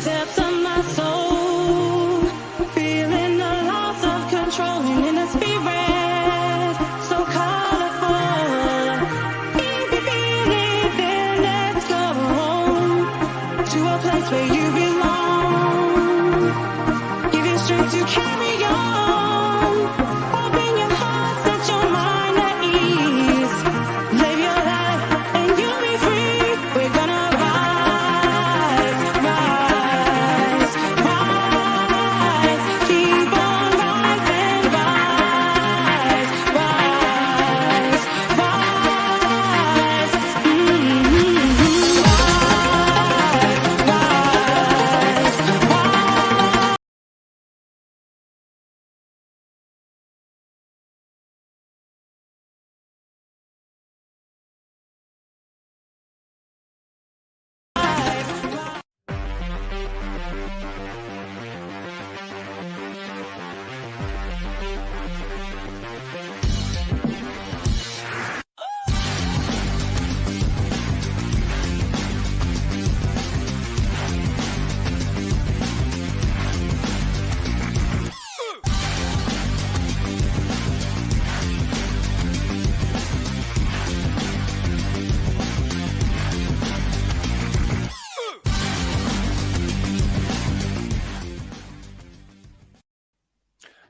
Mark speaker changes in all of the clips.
Speaker 1: depths of my soul, feeling the loss of control in the spirit, so colorful. If you feel it, then let's go to a place where you belong. Give you strength to carry on. Open your heart, set your mind at ease. Live your life and you'll be free. We're gonna rise, rise, rise. Keep on rising, rise, rise, rise.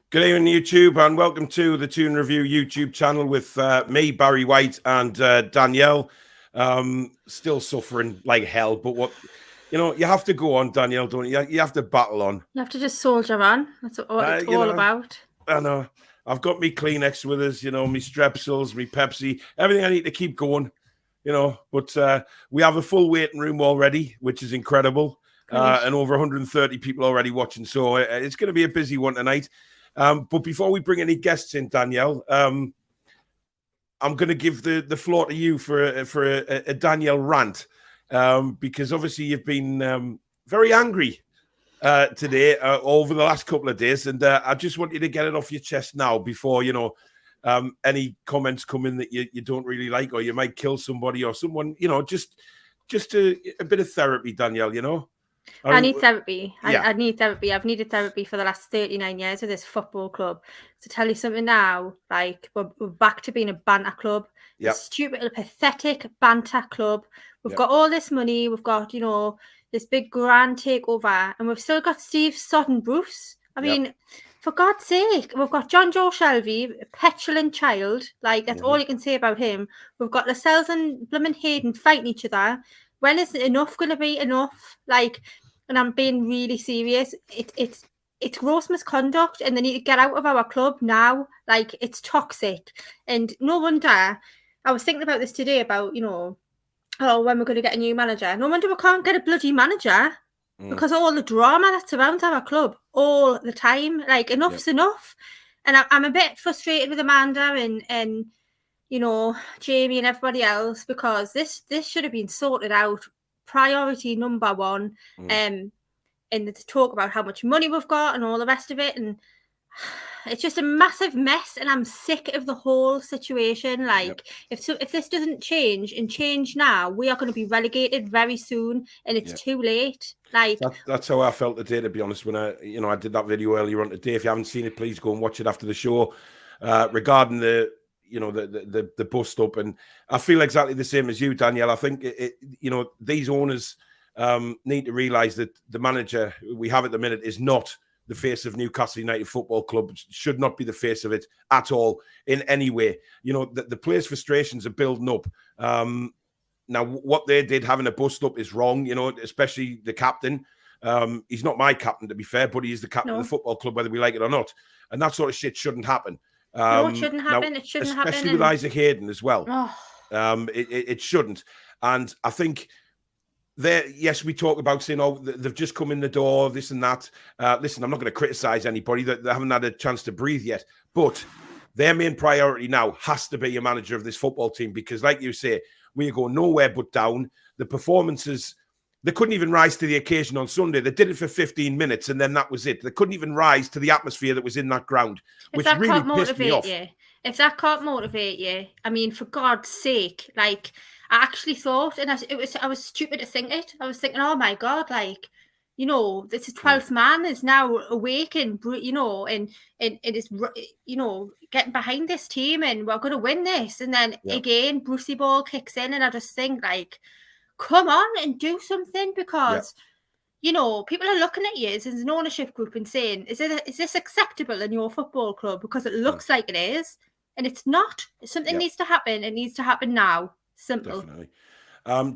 Speaker 2: Good evening, YouTube, and welcome to the Toon Review YouTube channel with me, Barry White, and Danielle. Still suffering like hell, but you have to go on, Danielle, don't you? You have to battle on.
Speaker 3: You have to just soldier on. That's what it's all about.
Speaker 2: I know. I've got me Kleenex with us, me Strepsils, me Pepsi, everything I need to keep going, But we have a full waiting room already, which is incredible, and over 130 people already watching. So it's going to be a busy one tonight. But before we bring any guests in, Danielle, I'm going to give the floor to you for a Danielle rant, because obviously you've been very angry today over the last couple of days, and I just want you to get it off your chest now before any comments come in that you don't really like, or you might kill somebody or someone. Just a bit of therapy, Danielle.
Speaker 3: I need therapy. I need therapy. I've needed therapy for the last 39 years with this football club. To tell you something now, like we're back to being a banter club.
Speaker 2: Yep.
Speaker 3: A stupid, pathetic banter club. We've got all this money. We've got, this big grand takeover, and we've still got Steve Sodden-Bruce. I mean, for God's sake, we've got John Joe Shelby, a petulant child. Like, that's all you can say about him. We've got Lascelles and Bloomin' Hayden fighting each other. When is enough going to be enough? Like, and I'm being really serious. It's gross misconduct, and they need to get out of our club now. Like, it's toxic, and no wonder. I was thinking about this today about when we're going to get a new manager. No wonder we can't get a bloody manager because all the drama that surrounds our club all the time. Like, enough's enough. And I'm a bit frustrated with Amanda and Jamie and everybody else, because this should have been sorted out. Priority number one, and to talk about how much money we've got and all the rest of it, and it's just a massive mess. And I'm sick of the whole situation. Like, if this doesn't change now, we are going to be relegated very soon, and it's too late. Like,
Speaker 2: that's how I felt today, to be honest. When I did that video earlier on today. If you haven't seen it, please go and watch it after the show. Regarding the bust up, and I feel exactly the same as you, Danielle. I think these owners need to realize that the manager we have at the minute is not the face of Newcastle United Football Club, should not be the face of it at all in any way. The players' frustrations are building up. Now, what they did, having a bust up, is wrong, especially the captain. He's not my captain, to be fair, but he is the captain of the football club, whether we like it or not. And that sort of shit shouldn't happen.
Speaker 3: No, it shouldn't happen. It shouldn't happen.
Speaker 2: Especially with Isaac Hayden as well. It shouldn't. And I think yes, we talk about saying, they've just come in the door, this and that. Listen, I'm not going to criticize anybody. They haven't had a chance to breathe yet. But their main priority now has to be a manager of this football team, because, like you say, we go nowhere but down. The performances, they couldn't even rise to the occasion on Sunday. They did it for 15 minutes, and then that was it. They couldn't even rise to the atmosphere that was in that ground, which really pissed me off.
Speaker 3: If that can't motivate you, I mean, for God's sake, like, I actually thought, and I was stupid to think it. I was thinking, oh my God, like, you know, this is 12th man is now awake and, you know, and it is, you know, getting behind this team and we're going to win this. And then again, Brucey Ball kicks in and I just think like, come on and do something because, you know, people are looking at you as an ownership group and saying, is this acceptable in your football club? Because it looks like it is and it's not. Something needs to happen. It needs to happen now. Simple.
Speaker 2: Definitely.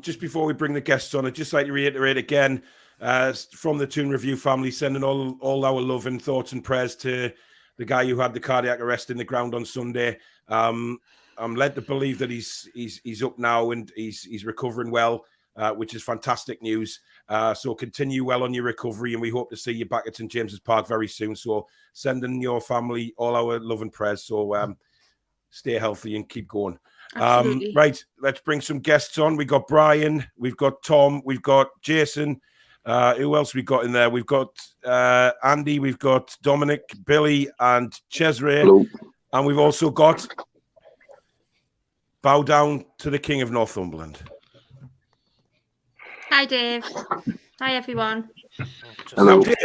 Speaker 2: Just before we bring the guests on, I'd just like to reiterate again, from the Toon Review family, sending all our love and thoughts and prayers to the guy who had the cardiac arrest in the ground on Sunday. I'm led to believe that he's up now and he's recovering well, which is fantastic news. So continue well on your recovery, and we hope to see you back at St James's Park very soon. So sending your family all our love and prayers. So stay healthy and keep going. Right, let's bring some guests on. We got Brian, we've got Tom, we've got Jason. Who else we got in there? We've got Andy, we've got Dominic, Billy, and Cesare.
Speaker 4: Hello.
Speaker 2: And we've also got Bow Down to the King of Northumberland.
Speaker 3: Hi, Dave. Hi, everyone.
Speaker 2: Hello, Dave.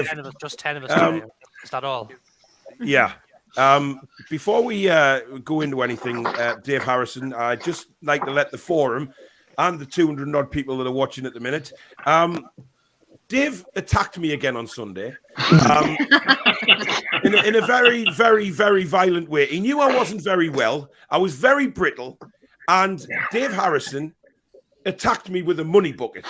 Speaker 5: Just 10 of us today. Is that all?
Speaker 2: Yeah. Before we go into anything, Dave Harrison, I'd just like to let the forum and the 200 odd people that are watching at the minute. Dave attacked me again on Sunday in a very, very, very violent way. He knew I wasn't very well. I was very brittle. And Dave Harrison attacked me with a money bucket.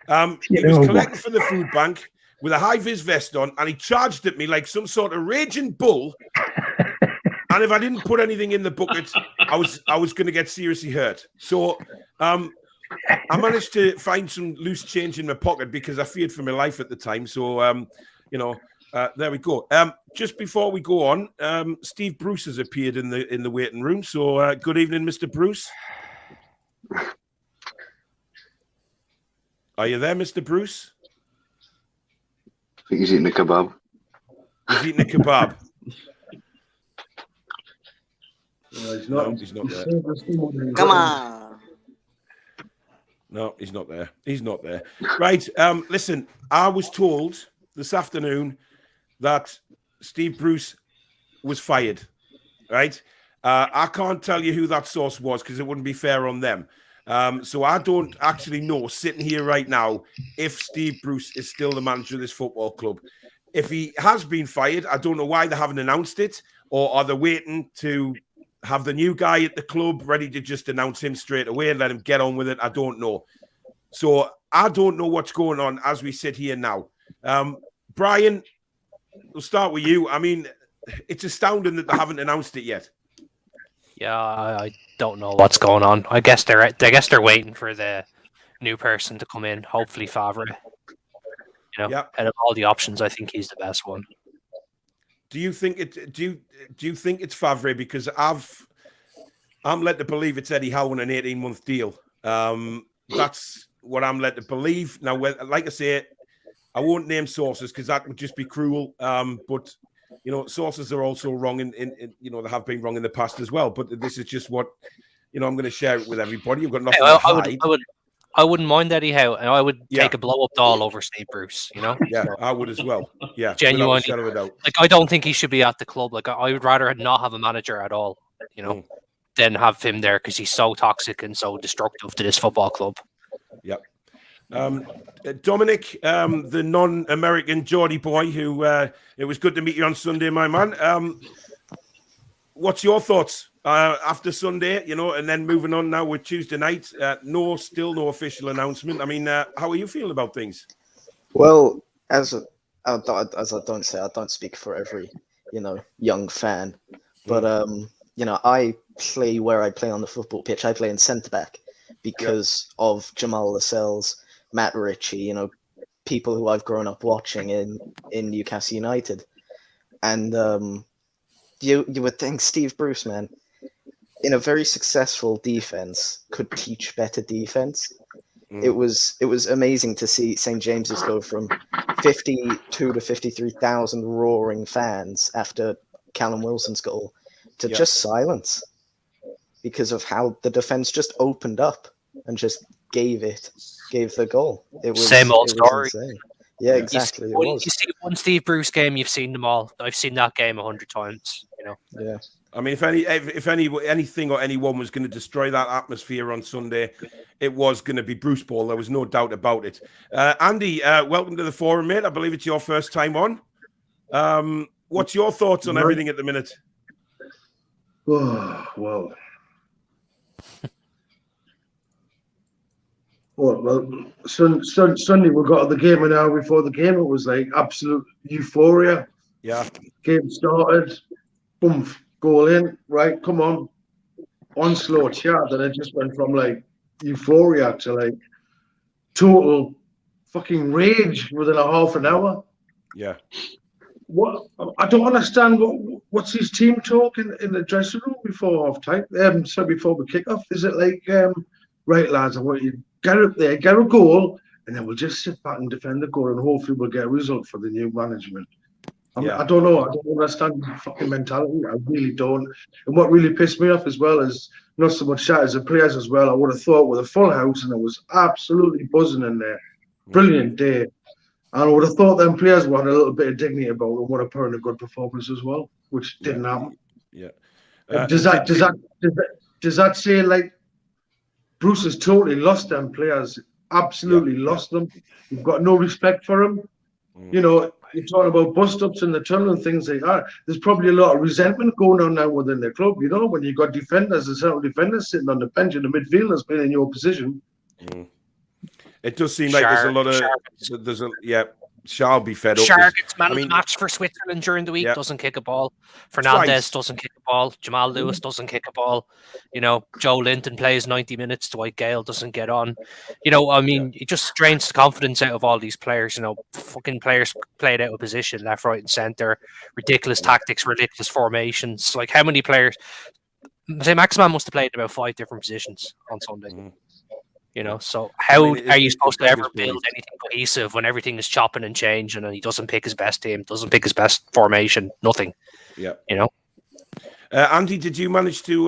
Speaker 2: He was collecting for the food bank with a high-vis vest on, and he charged at me like some sort of raging bull. And if I didn't put anything in the bucket, I was going to get seriously hurt. So I managed to find some loose change in my pocket because I feared for my life at the time. So, there we go. Just before we go on, Steve Bruce has appeared in the waiting room. So good evening, Mr. Bruce. Are you there, Mr. Bruce?
Speaker 4: I think he's eating a kebab.
Speaker 2: He's eating a kebab. No, he's not. He's not there.
Speaker 6: Come on.
Speaker 2: No, he's not there. He's not there. Right. Listen, I was told this afternoon that Steve Bruce was fired. Right. I can't tell you who that source was because it wouldn't be fair on them. So I don't actually know, sitting here right now, if Steve Bruce is still the manager of this football club. If he has been fired, I don't know why they haven't announced it, or are they waiting to have the new guy at the club ready to just announce him straight away and let him get on with it? I don't know. So I don't know what's going on as we sit here now. Brian, we'll start with you. I mean, it's astounding that they haven't announced it yet.
Speaker 5: Yeah, I don't know what's going on. I guess they're waiting for the new person to come in. Hopefully, Favre. You know, out of all the options, I think he's the best one.
Speaker 2: Do you think it? Do you think it's Favre? Because I'm led to believe it's Eddie Howe on an 18-month deal. That's what I'm led to believe. Now, like I say, I won't name sources because that would just be cruel. But you know, sources are also wrong, in they have been wrong in the past as well. But this is just what I'm going to share it with everybody. You've got nothing to hide.
Speaker 5: I wouldn't mind Eddie Howe, and I would take a blow-up doll over Steve Bruce. You know?
Speaker 2: Yeah, I would as well. Yeah,
Speaker 5: genuinely. Like, I don't think he should be at the club. Like, I would rather not have a manager at all. You know, than have him there because he's so toxic and so destructive to this football club.
Speaker 2: Yep. Dominic, the non-American Geordie boy, who it was good to meet you on Sunday, my man. What's your thoughts after Sunday? And then moving on now with Tuesday night. Still no official announcement. I mean, how are you feeling about things?
Speaker 6: Well, as I don't say, I don't speak for every young fan, but I play where I play on the football pitch. I play in centre back because of Jamal Lascelles, Matt Ritchie, people who I've grown up watching in Newcastle United. And you would think Steve Bruce, man, in a very successful defense, could teach better defense. It was amazing to see St. James's go from 52 to 53,000 roaring fans after Callum Wilson's goal to just silence because of how the defense just opened up and just gave the goal. It was
Speaker 5: same old story.
Speaker 6: Insane. Yeah, exactly.
Speaker 5: You see one Steve Bruce game, you've seen them all. I've seen that game 100 times.
Speaker 6: Yeah.
Speaker 2: I mean, if anything or anyone was going to destroy that atmosphere on Sunday, it was going to be Bruce Ball. There was no doubt about it. Andy, welcome to the forum, mate. I believe it's your first time on. What's your thoughts on everything at the minute?
Speaker 7: Oh, well. Well, Sunday we got the game an hour before the game. It was like absolute euphoria.
Speaker 2: Yeah.
Speaker 7: Game started. Boom. Goal in. Right. Come on. Onslaught chat. And it just went from like euphoria to like total fucking rage within a half an hour.
Speaker 2: Yeah.
Speaker 7: What I don't understand. What's his team talk in the dressing room before half time? So before we kick off, is it like, right, lads? I want you to get up there, get a goal, and then we'll just sit back and defend the goal, and hopefully we'll get a result for the new management. I don't know. I don't understand the fucking mentality. I really don't. And what really pissed me off as well is not so much that as the players as well. I would have thought with a full house, and it was absolutely buzzing in there. Brilliant day. And I would have thought them players wanted a little bit of dignity about them, would have put in a good performance as well, which didn't happen.
Speaker 2: Yeah.
Speaker 7: Does that say like Bruce has totally lost them players? Absolutely lost them. You've got no respect for them. You know, you're talking about bust-ups in the tunnel and things like that. There's probably a lot of resentment going on now within the club, you know, when you've got defenders and central defenders sitting on the bench and the midfielders playing in your position.
Speaker 2: It does seem like there's a lot of Shall be fed up.
Speaker 5: Shargut's man of the match for Switzerland during the week, doesn't kick a ball. Fernandez doesn't kick a ball. Jamal Lewis doesn't kick a ball. You know, Joe Linton plays 90 minutes. Dwight Gale doesn't get on. You know, I mean, it just drains the confidence out of all these players. You know, fucking players played out of position, left, right, and centre. Ridiculous tactics, ridiculous formations. Like, how many players? Say Maximan must have played about 5 different positions on Sunday. You know, so how are you supposed to ever build anything cohesive when everything is chopping and changing and he doesn't pick his best team, doesn't pick his best formation, nothing? Yeah. You know?
Speaker 2: Andy, did you manage to,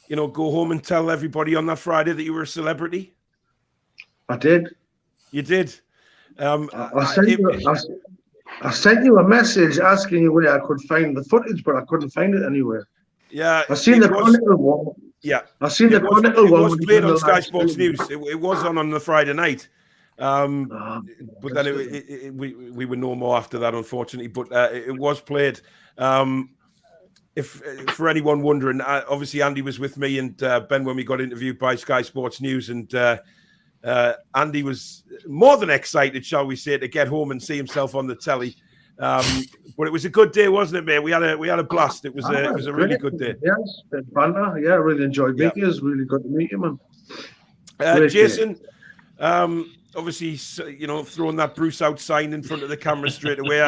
Speaker 2: go home and tell everybody on that Friday that you were a celebrity?
Speaker 7: I did.
Speaker 2: You did?
Speaker 7: I sent you a message asking you where I could find the footage, but I couldn't find it anywhere.
Speaker 2: Yeah.
Speaker 7: I seen the Chronicle one.
Speaker 2: Yeah,
Speaker 7: I seen the Chronicle one.
Speaker 2: It was played on Sky Sports News. It was on the Friday night, but then we were no more after that, unfortunately. But it was played. If for anyone wondering, obviously Andy was with me and Ben when we got interviewed by Sky Sports News, and Andy was more than excited, shall we say, to get home and see himself on the telly. But it was a good day, wasn't it, mate? We had a blast. It was a really good day.
Speaker 7: Yes, banter. Yeah, I really enjoyed meeting you. It was really good to meet you, man.
Speaker 2: Jason, obviously, throwing that Bruce out sign in front of the camera straight away.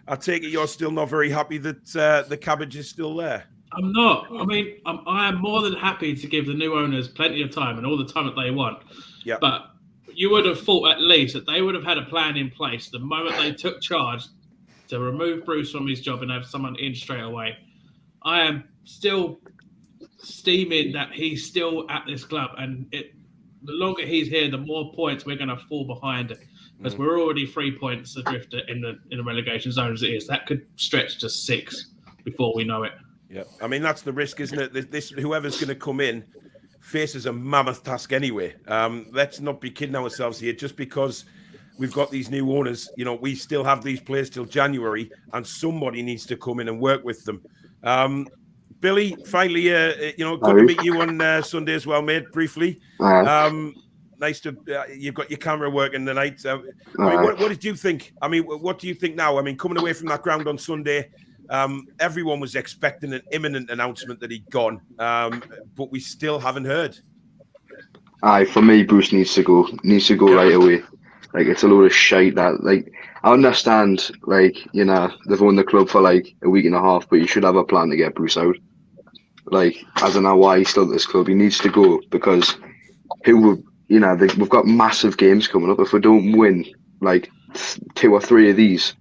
Speaker 2: I take it you're still not very happy that the cabbage is still there.
Speaker 8: I'm not. I mean, I am more than happy to give the new owners plenty of time and all the time that they want.
Speaker 2: Yeah.
Speaker 8: But you would have thought at least that they would have had a plan in place the moment they took charge to remove Bruce from his job and have someone in straight away. I am still steaming that he's still at this club, and the longer he's here, the more points we're going to fall behind it, because we're already 3 points adrift in the relegation zone as it is. That could stretch to 6 before we know it.
Speaker 2: Yeah, I mean that's the risk, isn't it? This whoever's going to come in faces a mammoth task anyway. Let's not be kidding ourselves here. Just because we've got these new owners, we still have these players till January, and somebody needs to come in and work with them. Billy, finally, good to meet you on Sunday as well, mate. Briefly, nice to you've got your camera working tonight. What did you think? I mean, what do you think now? I mean, coming away from that ground on Sunday, everyone was expecting an imminent announcement that he'd gone, but we still haven't heard.
Speaker 4: For me, Bruce needs to go right away. Like, it's a load of shite that, like, I understand, like, they've owned the club for like a week and a half, but you should have a plan to get Bruce out. Like, I don't know why he's still at this club. He needs to go, because we've got massive games coming up. If we don't win like 2 or 3 of these,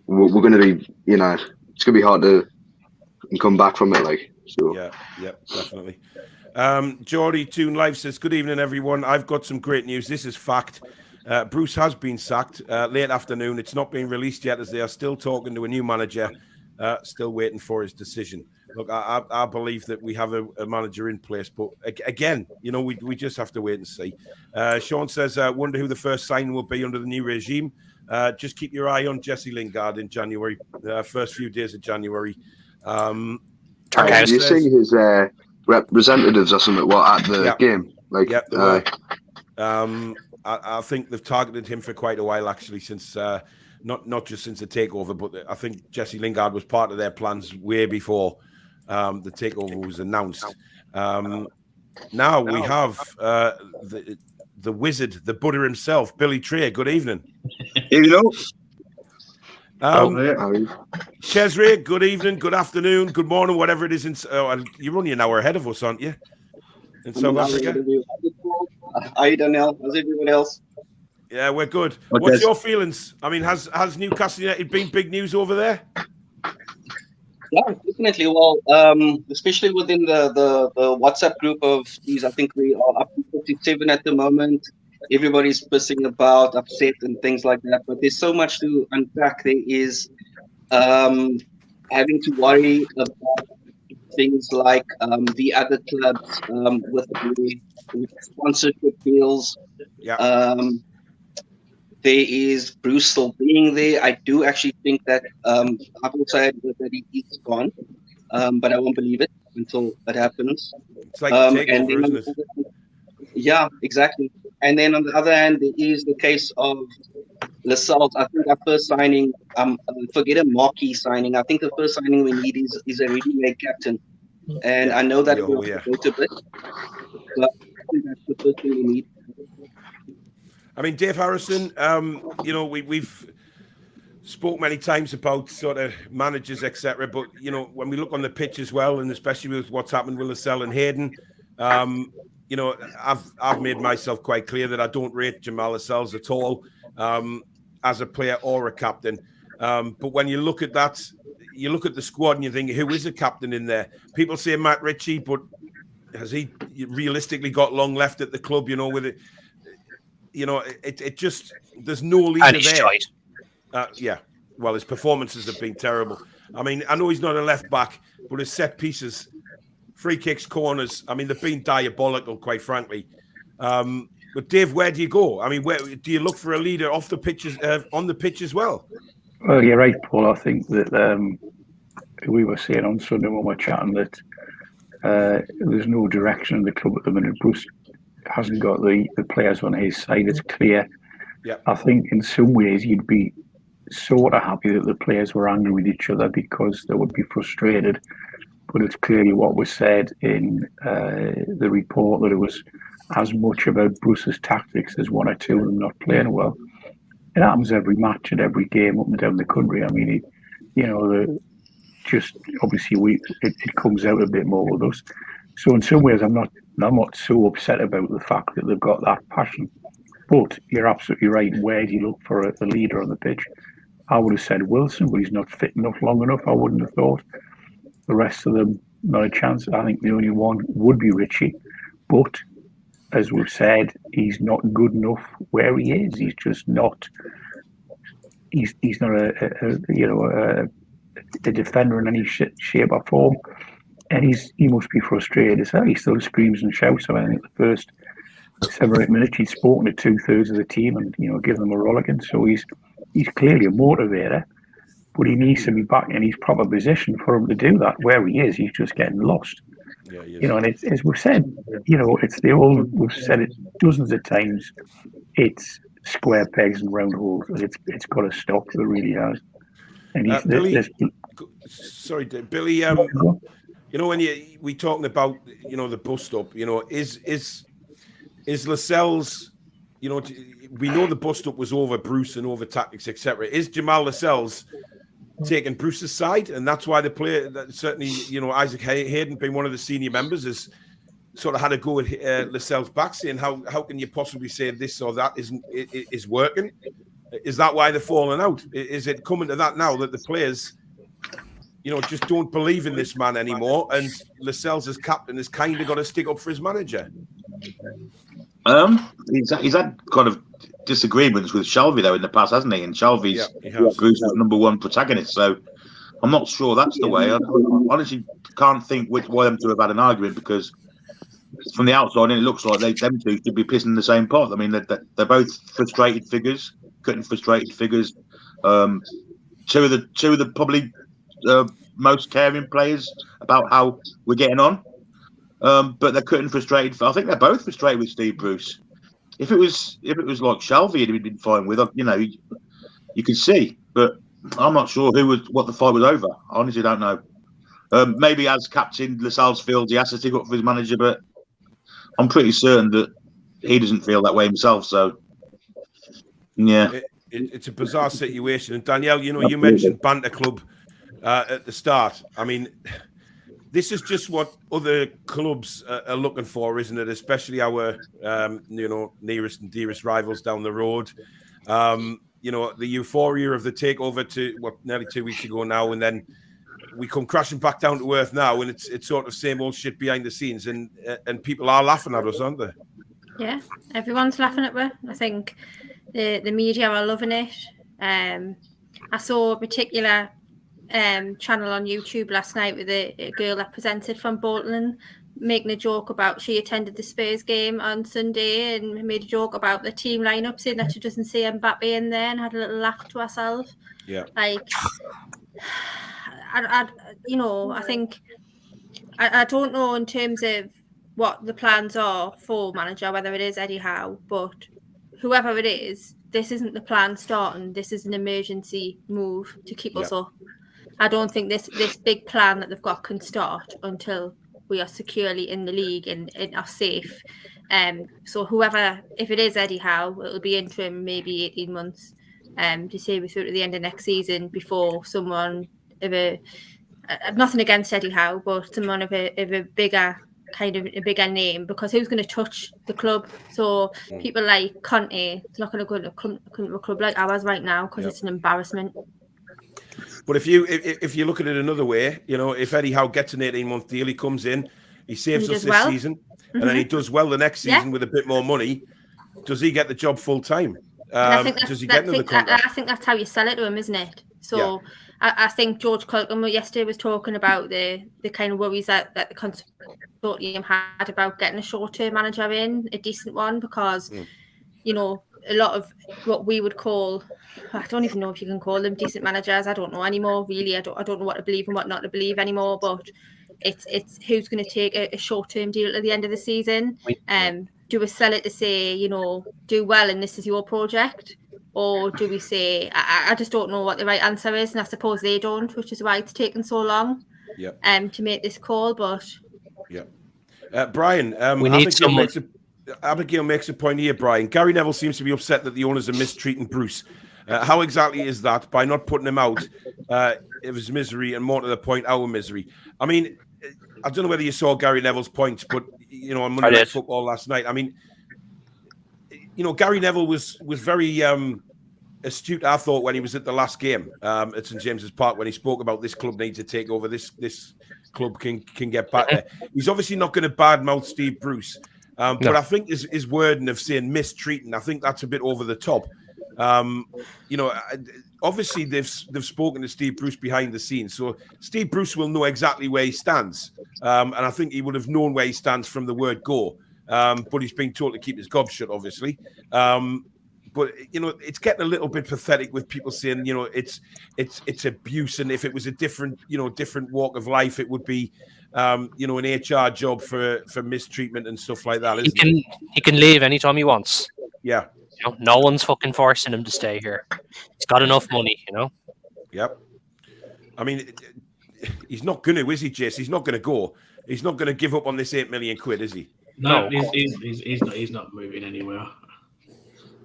Speaker 4: we're going to be, it's going to be hard to come back from it. Like, so.
Speaker 2: Yeah, definitely. Geordie Toon Live says, good evening, everyone. I've got some great news. This is fact. Bruce has been sacked late afternoon. It's not been released yet, as they are still talking to a new manager, still waiting for his decision. Look, I believe that we have a manager in place, but again, you know, we just have to wait and see. Sean says, wonder who the first signing will be under the new regime. Just keep your eye on Jesse Lingard in January, first few days of January.
Speaker 4: Do you see his representatives or something at the game?
Speaker 2: I think they've targeted him for quite a while, actually, since not just since the takeover, but I think Jesse Lingard was part of their plans way before the takeover was announced. Now we have the wizard, the Buddha himself, Billy Trey. Good evening.
Speaker 9: Here you go.
Speaker 2: Cesare, good evening, good afternoon, good morning, whatever it is. You're only an hour ahead of us, aren't you? In South Africa.
Speaker 9: Hi, Danielle. How's everyone else?
Speaker 2: Yeah, we're good. What's your feelings? I mean, has Newcastle United been big news over there?
Speaker 9: Yeah, definitely. Well, especially within the WhatsApp group of these, I think we are up to 57 at the moment. Everybody's pissing about, upset, and things like that. But there's so much to unpack. There is having to worry about things like the other clubs with sponsorship deals.
Speaker 2: Yeah.
Speaker 9: There is Bruce still being there. I do actually think that I've also heard that he's gone, but I won't believe it until it happens.
Speaker 2: It's like a takeover, isn't it?
Speaker 9: Yeah, exactly. And then on the other hand, there is the case of Lascelles. I think our first signing, forget a marquee signing. I think the first signing we need is a ready-made captain. And I know that we'll go to a bit, but I think that's the first thing we need.
Speaker 2: I mean, Dave Harrison, you know, we've spoke many times about sort of managers, etc. But, you know, when we look on the pitch as well, and especially with what's happened with Lascelles and Hayden, you know, I've made myself quite clear that I don't rate Jamal Lascelles at all as a player or a captain. But when you look at that, you look at the squad and you think, who is a captain in there? People say Matt Ritchie, but has he realistically got long left at the club? You know, with it, you know, it just, there's no leader there. Yeah, well, his performances have been terrible. I mean, I know he's not a left back, but his set pieces, free kicks, corners, I mean, they've been diabolical, quite frankly. But Dave, where do you go? I mean, where do you look for a leader off the pitches, on the pitch as well?
Speaker 10: Well, you're right, Paul. I think that we were saying on Sunday when we were chatting that there's no direction in the club at the minute. Bruce hasn't got the players on his side. It's clear.
Speaker 2: Yeah.
Speaker 10: I think in some ways you'd be sort of happy that the players were angry with each other because they would be frustrated. But it's clearly what was said in the report that it was as much about Bruce's tactics as one or two of them not playing well. It happens every match and every game up and down the country. I mean, just obviously it comes out a bit more with us. So in some ways, I'm not so upset about the fact that they've got that passion. But you're absolutely right. Where do you look for a leader on the pitch? I would have said Wilson, but he's not fit enough long enough. I wouldn't have thought. The rest of them, not a chance. I think the only one would be Ritchie. But as we've said, he's not good enough where he is. He's just not. He's not a defender in any shape or form, and he must be frustrated. So he still screams and shouts. I think the first 7 or 8 minutes he'd spoken to 2/3 of the team and given them a rollicking. So he's clearly a motivator, but he needs to be back in his proper position for him to do that. Where he is, he's just getting lost.
Speaker 2: Yeah,
Speaker 10: and it's, as we've said, it's the old. We've said it dozens of times. It's square pegs and round holes. It's got to stop. It really has. And
Speaker 2: Billy, sorry, Billy. When we talking about the bus stop, is Lascelles, we know the bus stop was over Bruce and over tactics, etc. Is Jamal Lascelles taking Bruce's side, and that's why the player certainly, Isaac Hayden being one of the senior members has sort of had a go at Lascelles back, saying how can you possibly say this or that is working? Is that why they're falling out? Is it coming to that now that the players, just don't believe in this man anymore, and Lascelles as captain has kind of got to stick up for his manager?
Speaker 9: He's had kind of
Speaker 11: disagreements with Shelby though in the past, hasn't he? And Shelby's Bruce was number one protagonist, so I'm not sure that's the way. I honestly can't think why them two have had an argument, because from the outside, it looks like them two should be pissing in the same pot. I mean, they're both frustrated figures, cutting frustrated figures. Two of the probably most caring players about how we're getting on. But they're cutting frustrated. I think they're both frustrated with Steve Bruce. If it was like Shelby, he'd been fine with. You could see, but I'm not sure what the fight was over. I honestly don't know. Maybe as captain, Lascelles feels he has to stick up for his manager, but I'm pretty certain that he doesn't feel that way himself. So, yeah,
Speaker 2: it's a bizarre situation. And Danielle, you mentioned Banter Club at the start. I mean, this is just what other clubs are looking for, isn't it? Especially our, nearest and dearest rivals down the road. The euphoria of the takeover nearly 2 weeks ago now, and then we come crashing back down to earth now, and it's sort of same old shit behind the scenes, and people are laughing at us, aren't they?
Speaker 3: Yeah, everyone's laughing at me. I think the media are loving it. I saw a particular channel on YouTube last night with a girl that presented from Bolton making a joke about she attended the Spurs game on Sunday and made a joke about the team lineup, saying that she doesn't see Mbappe in there, and had a little laugh to herself.
Speaker 2: Yeah,
Speaker 3: like I think I don't know in terms of what the plans are for manager, whether it is Eddie Howe, but whoever it is, this isn't the plan starting. This is an emergency move to keep us up. I don't think this big plan that they've got can start until we are securely in the league and are safe. So whoever, if it is Eddie Howe, it'll be interim, maybe 18 months to see we through to the end of next season before someone of nothing against Eddie Howe, but someone of a bigger name, because who's going to touch the club? So people like Conte, it's not going to come to a club like ours right now, because it's an embarrassment.
Speaker 2: But if you look at it another way, if Eddie Howe gets an 18-month deal, he comes in, he saves us this season, and then he does well the next season with a bit more money. Does he get the job full time? Does he get another contract?
Speaker 3: I think that's how you sell it to him, isn't it? So I think George Colcom yesterday was talking about the kind of worries that the consortium had about getting a short-term manager in, a decent one, because a lot of what we would call, I don't even know if you can call them decent managers. I don't know anymore, really. I don't know what to believe and what not to believe anymore. But it's who's going to take a short-term deal at the end of the season. Do we sell it to say, do well and this is your project? Or do we say, I just don't know what the right answer is, and I suppose they don't, which is why it's taken so long to make this call. But
Speaker 2: Brian,
Speaker 5: we need someone.
Speaker 2: Abigail makes a point here, Brian. Gary Neville seems to be upset that the owners are mistreating Bruce. How exactly is that? By not putting him out of his misery, and more to the point, our misery. I mean, I don't know whether you saw Gary Neville's points, but on Monday Night Football last night, I mean, Gary Neville was very astute, I thought, when he was at the last game at St James's Park, when he spoke about this club needs to take over, this club can get back there. He's obviously not going to badmouth Steve Bruce. But I think his wording of saying mistreating, I think that's a bit over the top. Obviously they've spoken to Steve Bruce behind the scenes, so Steve Bruce will know exactly where he stands, and I think he would have known where he stands from the word go. But he's been told to keep his gob shut, obviously. But it's getting a little bit pathetic with people saying, it's abuse, and if it was a different walk of life, it would be an HR job for mistreatment and stuff like that.
Speaker 5: He can leave anytime he wants.
Speaker 2: Yeah.
Speaker 5: No one's fucking forcing him to stay here. He's got enough money,
Speaker 2: Yep. I mean, he's not going to, is he, Jace? He's not going to go. He's not going to give up on this 8 million quid, is he?
Speaker 8: No. He's not moving anywhere.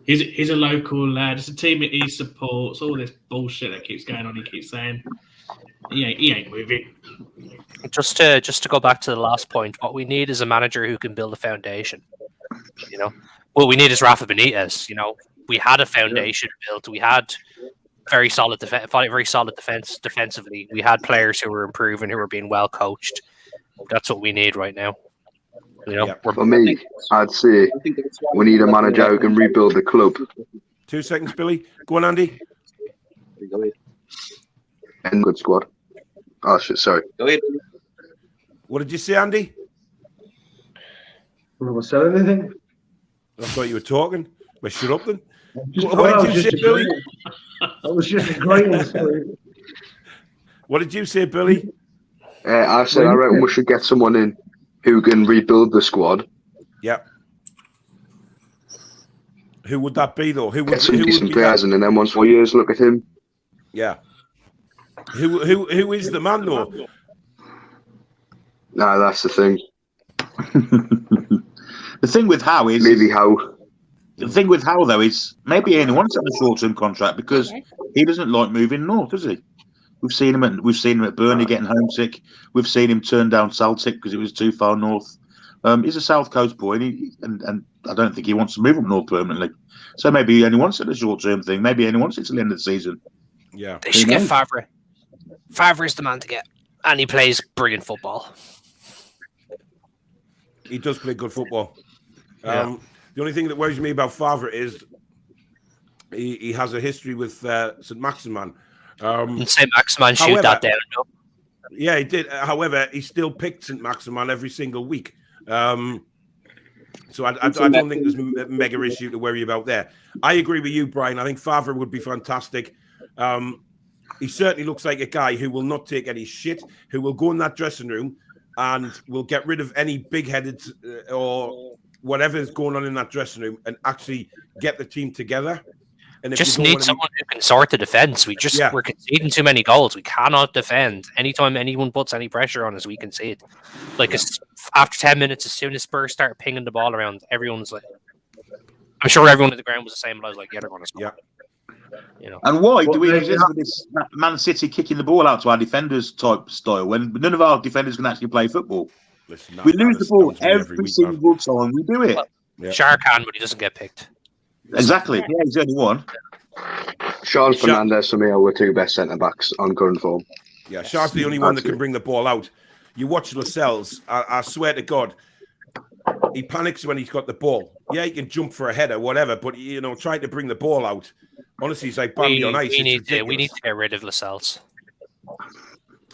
Speaker 8: He's a local lad. It's a team that he supports. All this bullshit that keeps going on. He keeps saying he ain't moving.
Speaker 5: Just to go back to the last point, what we need is a manager who can build a foundation. What we need is Rafa Benitez. We had a foundation built. We had very solid defense defensively. We had players who were improving, who were being well coached. That's what we need right now. You know,
Speaker 4: For me, I'd say we need a manager who can rebuild the club.
Speaker 2: 2 seconds, Billy. Go on, Andy.
Speaker 4: And good squad. Oh shit, sorry.
Speaker 9: Go ahead.
Speaker 2: What did you say, Andy?
Speaker 7: Never said anything.
Speaker 2: I thought you were talking. Well, shut up then.
Speaker 7: What did you say, Billy? I was just agreeing. Sorry.
Speaker 2: What did you say, Billy?
Speaker 4: I said I reckon we should get someone in who can rebuild the squad.
Speaker 2: Yeah. Who would that be, though? Who would
Speaker 4: Get some
Speaker 2: who would
Speaker 4: decent
Speaker 2: be
Speaker 4: players,
Speaker 2: that?
Speaker 4: and then once 4 years, look at him.
Speaker 2: Yeah. Who is the man, though?
Speaker 4: Nah, that's the thing.
Speaker 11: The thing with Howe is
Speaker 4: maybe Howe.
Speaker 11: The thing with Howe though is maybe he only wants a short-term contract because he doesn't like moving north, does he? We've seen him at Burnley getting homesick. We've seen him turn down Celtic because it was too far north. He's a South Coast boy, and I don't think he wants to move up north permanently. So maybe he only wants it a short-term thing. Maybe he only wants it till the end of the season.
Speaker 2: Yeah,
Speaker 5: they should get Favre. Favre is the man to get, and he plays brilliant football.
Speaker 2: He does play good football. The only thing that worries me about Favre is he has a history with St. Maximin.
Speaker 5: St. Maximin shoot that down. No?
Speaker 2: Yeah, he did. However, he still picked St. Maximin every single week. So I don't think there's a mega issue to worry about there. I agree with you, Brian. I think Favre would be fantastic. He certainly looks like a guy who will not take any shit, who will go in that dressing room and will get rid of any big-headed or whatever is going on in that dressing room and actually get the team together. And if
Speaker 5: just need someone who can sort the defense. We're conceding too many goals. We cannot defend. Anytime anyone puts any pressure on us, we concede. Like after 10 minutes, as soon as Spurs start pinging the ball around, everyone's like, I'm sure everyone at the ground was the same, but I was like, yeah, they're going to score. You know.
Speaker 11: And why do we resist this Man City kicking the ball out to our defenders type style when none of our defenders can actually play football?
Speaker 2: Listen,
Speaker 11: we lose the ball every single time we do it.
Speaker 5: Shar can, but he doesn't get picked.
Speaker 11: Exactly. Yeah, he's the only one.
Speaker 4: Sean Fernandez for me are the two best centre backs on current form.
Speaker 2: Yeah, Shar's the only one that can bring the ball out. You watch Lascelles, I swear to God, he panics when he's got the ball. Yeah, he can jump for a header, whatever, but trying to bring the ball out. Honestly, he's like Bambi on ice.
Speaker 5: We need to get rid of Lascelles.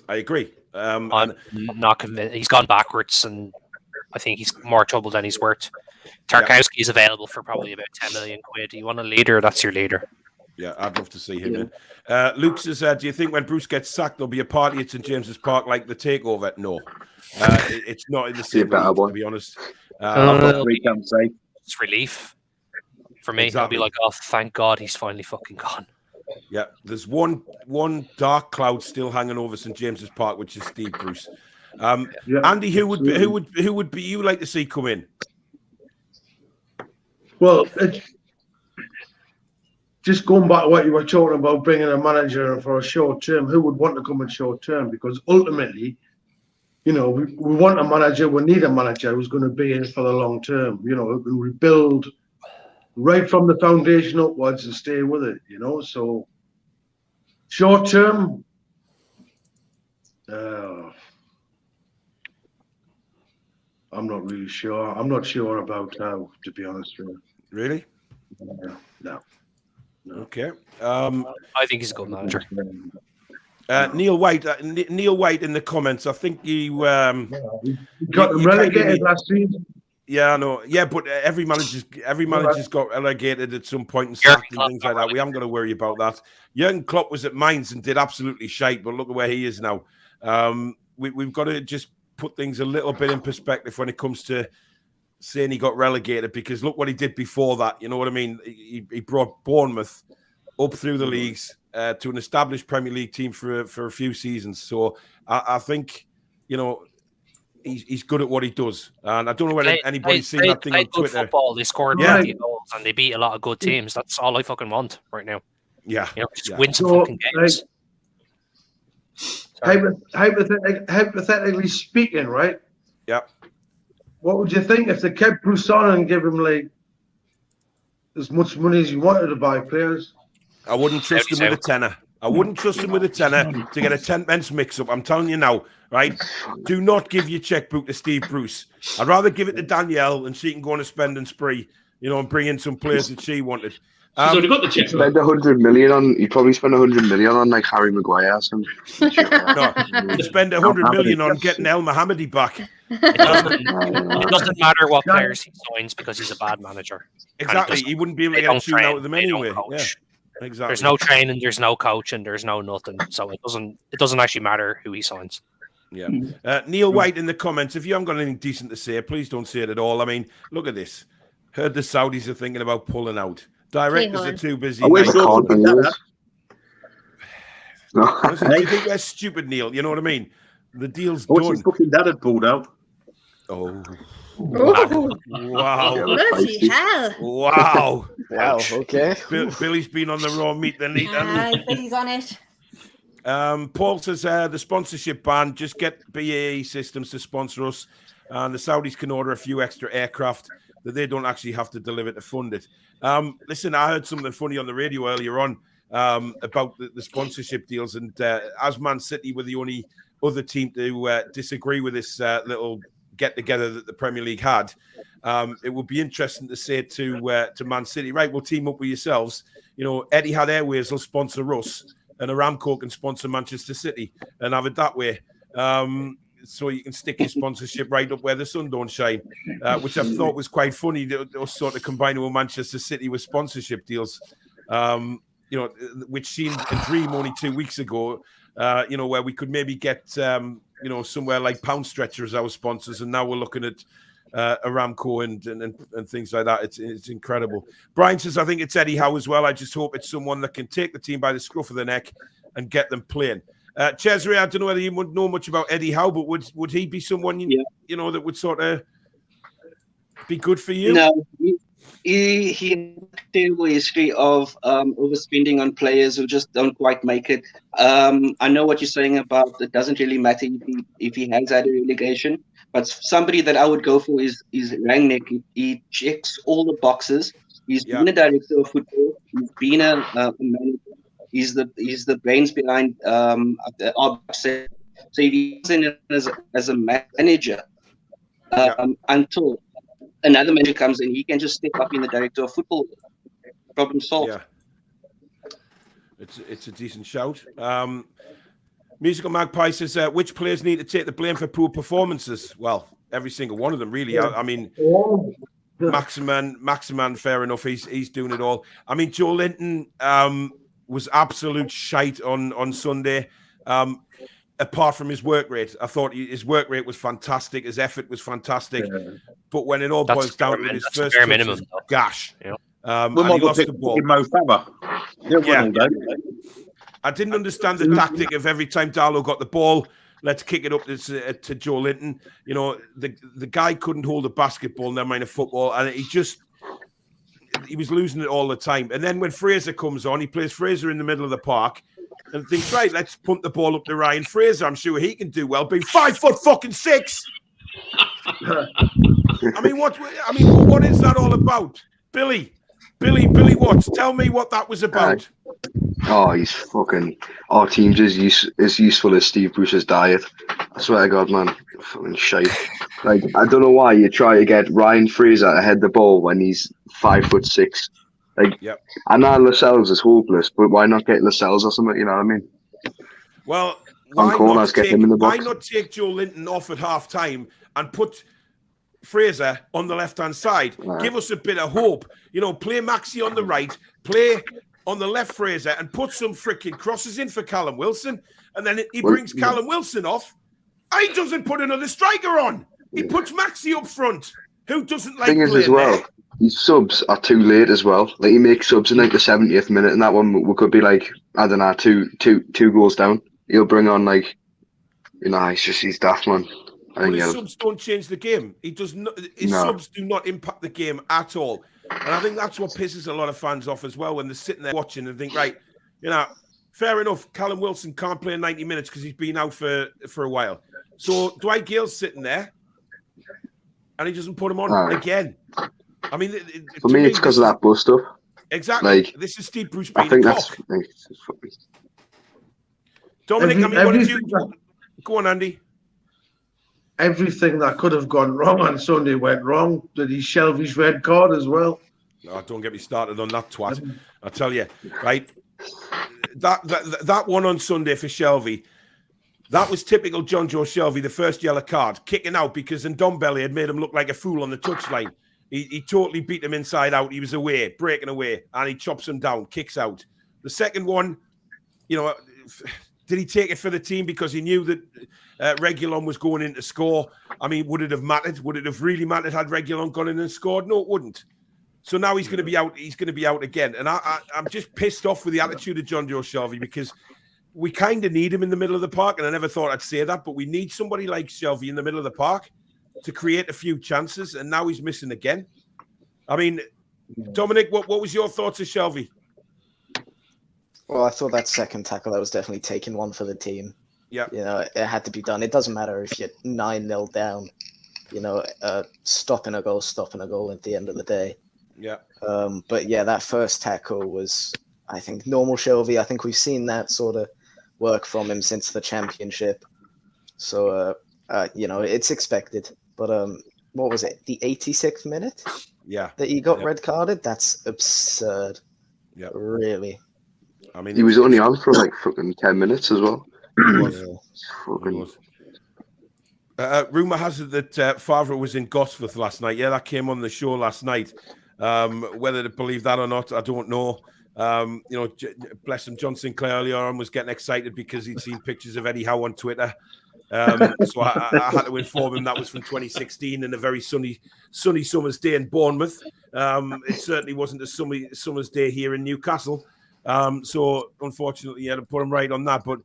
Speaker 2: I agree.
Speaker 5: I'm not convinced. He's gone backwards, and I think he's more trouble than he's worth. Tarkowski is available for probably about 10 million quid. You want a leader? That's your leader.
Speaker 2: Yeah, I'd love to see him in. Luke says, do you think when Bruce gets sacked, there'll be a party at St. James's Park like the takeover? No. It's not in the same league, to be honest.
Speaker 5: It's relief. For me, I'll be like, oh, thank God he's finally fucking gone.
Speaker 2: Yeah, there's one dark cloud still hanging over St. James's Park, which is Steve Bruce. Andy, who would be you like to see come in?
Speaker 7: Well, just going back to what you were talking about, bringing a manager for a short term, who would want to come in short term? Because ultimately, we want a manager, we need a manager who's going to be in for the long term, who can rebuild right from the foundation upwards and stay with it, So short term, I'm not really sure. I'm not sure about how, to be honest with you.
Speaker 2: Really?
Speaker 7: No.
Speaker 2: Okay.
Speaker 5: I think he's a good manager.
Speaker 2: Neil White in the comments. I think you
Speaker 7: got them relegated last season.
Speaker 2: Yeah, I know. Yeah, but every manager's got relegated at some point and sacked and things like that. We haven't got to worry about that. Jurgen Klopp was at Mainz and did absolutely shite, but look at where he is now. We've got to just put things a little bit in perspective when it comes to saying he got relegated, because look what he did before that. You know what I mean? He brought Bournemouth up through the leagues to an established Premier League team for a few seasons. So I think, he's good at what he does. And I don't know whether anybody's seen that thing on Twitter.
Speaker 5: Football. They scored 90 goals and they beat a lot of good teams. That's all I fucking want right now.
Speaker 2: Yeah.
Speaker 5: Just win some fucking games.
Speaker 7: Hypothetically speaking, right?
Speaker 2: Yeah.
Speaker 7: What would you think if they kept Bruce on and give him as much money as you wanted to buy players?
Speaker 2: I wouldn't trust him with a tenner. I wouldn't trust him with a tenner to get a 10-pence mix-up. I'm telling you now, right? Do not give your checkbook to Steve Bruce. I'd rather give it to Danielle and she can go on a spending spree, and bring in some players that she wanted.
Speaker 8: She's already got the checkbook.
Speaker 4: Spend 100 million on. You'd probably spend 100 million on like Harry Maguire or something.
Speaker 2: No, you'd spend 100 million on getting El Mohammedi back.
Speaker 5: It doesn't matter what players he signs because he's a bad manager.
Speaker 2: Exactly. He wouldn't be able to get a tune out of them anyway. Yeah, exactly.
Speaker 5: There's no training, there's no coaching, there's no nothing. So it doesn't actually matter who he signs.
Speaker 2: Yeah. Neil White in the comments, if you haven't got anything decent to say, please don't say it at all. I mean, look at this. Heard the Saudis are thinking about pulling out. Directors are too busy.
Speaker 11: Do you
Speaker 2: think they're stupid, Neil? You know what I mean? The deal's done.
Speaker 11: His fucking dad had pulled out.
Speaker 2: Oh.
Speaker 3: Wow. Bloody hell.
Speaker 2: Wow.
Speaker 6: Wow, okay.
Speaker 2: Billy's been on the raw meat then.
Speaker 3: Billy's on it.
Speaker 2: Paul says the sponsorship ban, just get BAE Systems to sponsor us, and the Saudis can order a few extra aircraft that they don't actually have to deliver to fund it. Listen, I heard something funny on the radio earlier on about the sponsorship deals, and as Man City were the only other team to disagree with this little get-together that the Premier League had, it would be interesting to say to Man City, right, we'll team up with yourselves. Etihad Airways will sponsor us, and Aramco can sponsor Manchester City, and have it that way. So you can stick your sponsorship right up where the sun don't shine, which I thought was quite funny. They sort of combining with Manchester City with sponsorship deals, which seemed a dream only 2 weeks ago, where we could maybe get, somewhere like Pound Stretcher as our sponsors, and now we're looking at Aramco and things like that. It's incredible. Brian says, I think it's Eddie Howe as well. I just hope it's someone that can take the team by the scruff of the neck and get them playing. Cesare, I don't know whether you would know much about Eddie Howe, but would he be someone that would sort of be good for you?
Speaker 9: No, he has a terrible history of overspending on players who just don't quite make it. I know what you're saying about it doesn't really matter if he has had a relegation, but somebody that I would go for is Rangnick. He checks all the boxes. He's been a director of football. He's been a manager. He's the brains behind our so if he's in as a manager until another manager comes in, he can just step up in the director of football. Problem solved.
Speaker 2: Yeah, it's a decent shout. Musical Magpie says, which players need to take the blame for poor performances? Well, every single one of them, really. I mean, Maximan, fair enough. He's doing it all. I mean, Joe Linton was absolute shite on Sunday. Apart from his work rate, I thought his work rate was fantastic. His effort was fantastic. Yeah. But when it all boils down to his first minimum, gosh. Yeah. And he lost the ball. I didn't understand the tactic of every time Darlow got the ball, let's kick it up to Joe Linton. The guy couldn't hold a basketball, never mind a football, and he was losing it all the time. And then when Fraser comes on, he plays Fraser in the middle of the park and thinks, right, let's punt the ball up to Ryan Fraser. I'm sure he can do well, being 5'6". I mean, what is that all about? Billy Watts, tell me what that was about.
Speaker 4: He's fucking... Our team's as useful as Steve Bruce's diet. I swear to God, man. Fucking shite. Like, I don't know why you try to get Ryan Fraser to head the ball when he's 5'6". Like, I know Lascelles is hopeless, but why not get Lascelles or something? You know what I mean?
Speaker 2: Well, why not take Joe Linton off at half time and put Fraser on the left-hand side? Give us a bit of hope. Play Maxi on the right, play on the left Fraser, and put some freaking crosses in for Callum Wilson. And then he brings Callum Wilson off. He doesn't put another striker on. He puts Maxi up front. Who doesn't like playing as well? There?
Speaker 4: His subs are too late as well. Like, he makes subs in like the 70th minute, and that one we could be like, I don't know, two goals down. He'll bring on he's daft, man.
Speaker 2: But his subs don't change the game. He does not. Subs do not impact the game at all. And I think that's what pisses a lot of fans off as well when they're sitting there watching and think, right, fair enough, Callum Wilson can't play 90 minutes because he's been out for a while. So Dwight Gale's sitting there and he doesn't put him on again. I mean,
Speaker 4: for me, it's because of that bus stuff.
Speaker 2: Exactly. This is Steve Bruce being
Speaker 4: I think that's
Speaker 2: Dominic, what did you... Go on, Andy.
Speaker 7: Everything that could have gone wrong on Sunday went wrong. Did he shelve his red card as well?
Speaker 2: No, don't get me started on that twat. I tell you, right? That one on Sunday for Shelvey, that was typical John Joe Shelvey, the first yellow card, kicking out because Ndombele had made him look like a fool on the touchline. He totally beat him inside out. He was away, breaking away, and he chops him down, kicks out. The second one, did he take it for the team because he knew that Reguilon was going in to score? I mean, would it have mattered? Would it have really mattered had Reguilon gone in and scored? No, it wouldn't. So now he's going to be out. He's going to be out again. And I'm just pissed off with the attitude of John Joe Shelvey because we kind of need him in the middle of the park. And I never thought I'd say that, but we need somebody like Shelvey in the middle of the park to create a few chances. And now he's missing again. I mean, Dominic, what was your thoughts of Shelvey?
Speaker 6: Well, I thought that second tackle, that was definitely taking one for the team.
Speaker 2: Yeah.
Speaker 6: It had to be done. It doesn't matter if you're 9-0 down. Stopping a goal at the end of the day.
Speaker 2: Yeah.
Speaker 6: But yeah, that first tackle was, I think, normal Shelvey. I think we've seen that sort of work from him since the championship. So, it's expected. But what was it? The 86th minute?
Speaker 2: Yeah.
Speaker 6: That he got red carded? That's absurd.
Speaker 2: Yeah.
Speaker 6: Really.
Speaker 2: I mean,
Speaker 4: he was only on for like fucking 10 minutes as well.
Speaker 2: He was. Rumour has it that Favre was in Gosforth last night. Yeah, that came on the show last night. Whether to believe that or not, I don't know. Bless him, John Sinclair earlier on was getting excited because he'd seen pictures of Eddie Howe on Twitter. So I had to inform him that was from 2016 and a very sunny summer's day in Bournemouth. It certainly wasn't a summer's day here in Newcastle. So unfortunately, you had to put him right on that. But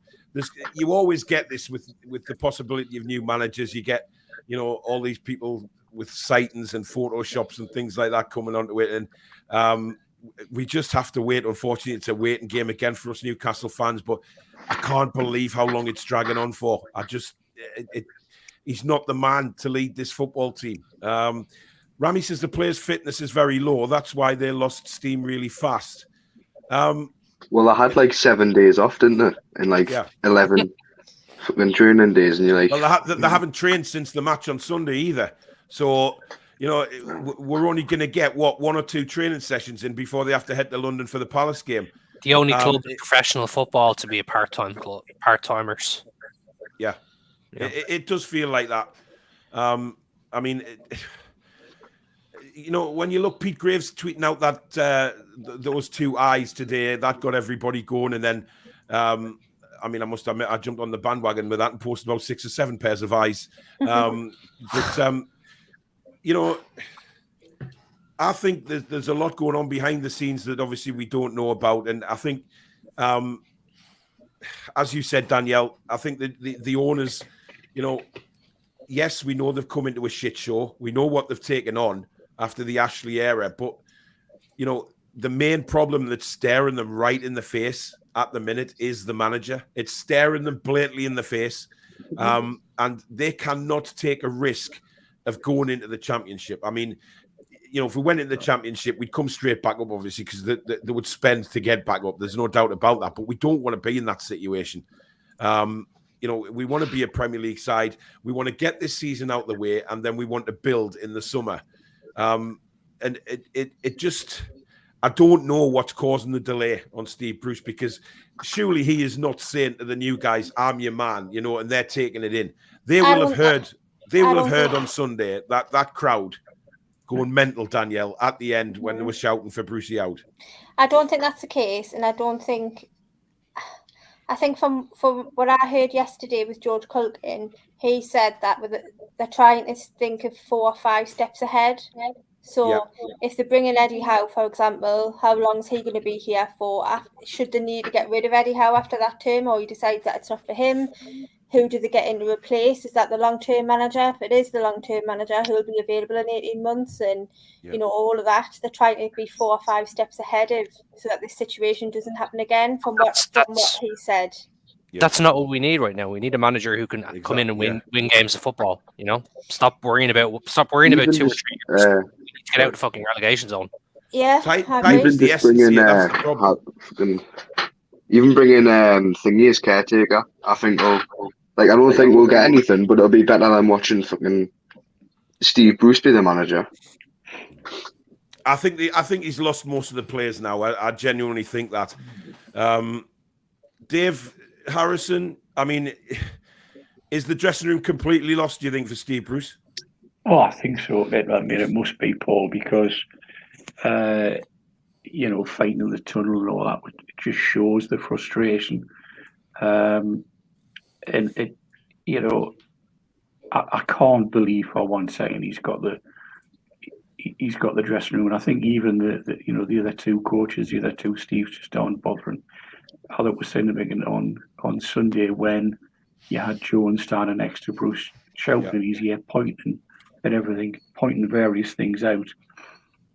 Speaker 2: you always get this with the possibility of new managers. You get, all these people with sightings and photoshops and things like that coming onto it. And we just have to wait. Unfortunately, it's a waiting game again for us Newcastle fans. But I can't believe how long it's dragging on for. He's not the man to lead this football team. Rami says the players' fitness is very low. That's why they lost steam really fast.
Speaker 4: Well, I had like 7 days off, didn't they? And 11 fucking training days, and you're like,
Speaker 2: well, they haven't trained since the match on Sunday either. So, we're only going to get 1 or 2 training sessions in before they have to head to London for the Palace game.
Speaker 5: The only club in professional football to be a part-time club, part-timers.
Speaker 2: Yeah, it does feel like that. I mean, when you look, Pete Graves tweeting out that those 2 eyes today, that got everybody going. And then, I must admit, I jumped on the bandwagon with that and posted about 6 or 7 pairs of eyes. I think there's a lot going on behind the scenes that obviously we don't know about. And I think, as you said, Danielle, I think that the owners, yes, we know they've come into a shit show. We know what they've taken on after the Ashley era. But, the main problem that's staring them right in the face at the minute is the manager. It's staring them blatantly in the face. And they cannot take a risk of going into the championship. I mean, if we went into the championship, we'd come straight back up, obviously, because they would spend to get back up. There's no doubt about that. But we don't want to be in that situation. We want to be a Premier League side. We want to get this season out the way, and then we want to build in the summer. And it just... I don't know what's causing the delay on Steve Bruce, because surely he is not saying to the new guys, "I'm your man," and they're taking it in. They will have heard. They will have heard on Sunday that crowd going mental, Danielle, at the end when they were shouting for Brucey out.
Speaker 3: I don't think that's the case, and I think from what I heard yesterday with George Culkin, he said that they're trying to think of 4 or 5 steps ahead. So if they bring in Eddie Howe, for example, how long is he going to be here for? Should they need to get rid of Eddie Howe after that term, or he decides that it's not for him? Who do they get in to replace? Is that the long-term manager? If it is the long-term manager, who will be available in 18 months? And, all of that. They're trying to be 4 or 5 steps ahead of, so that this situation doesn't happen again, from what he said.
Speaker 5: Yeah. That's not what we need right now. We need a manager who can come in and win games of football. Stop worrying about 2 or 3 years. We need to get out of the fucking relegation zone.
Speaker 3: Yeah,
Speaker 4: even just bring in Even bring in Thingy as caretaker. I think I don't think we'll get anything, but it'll be better than watching fucking Steve Bruce be the manager.
Speaker 2: I think he's lost most of the players now. I genuinely think that. Dave Harrison, I mean, is the dressing room completely lost, do you think, for Steve Bruce?
Speaker 10: Oh, I think so. It must be, Paul, because, fighting in the tunnel and all that, it just shows the frustration. And I can't believe for one second he's got the dressing room. And I think even the other two coaches, the other two Steves, just aren't bothering. I thought was saying on Sunday when you had Jones standing next to Bruce, shouting in his ear, pointing at everything, pointing various things out.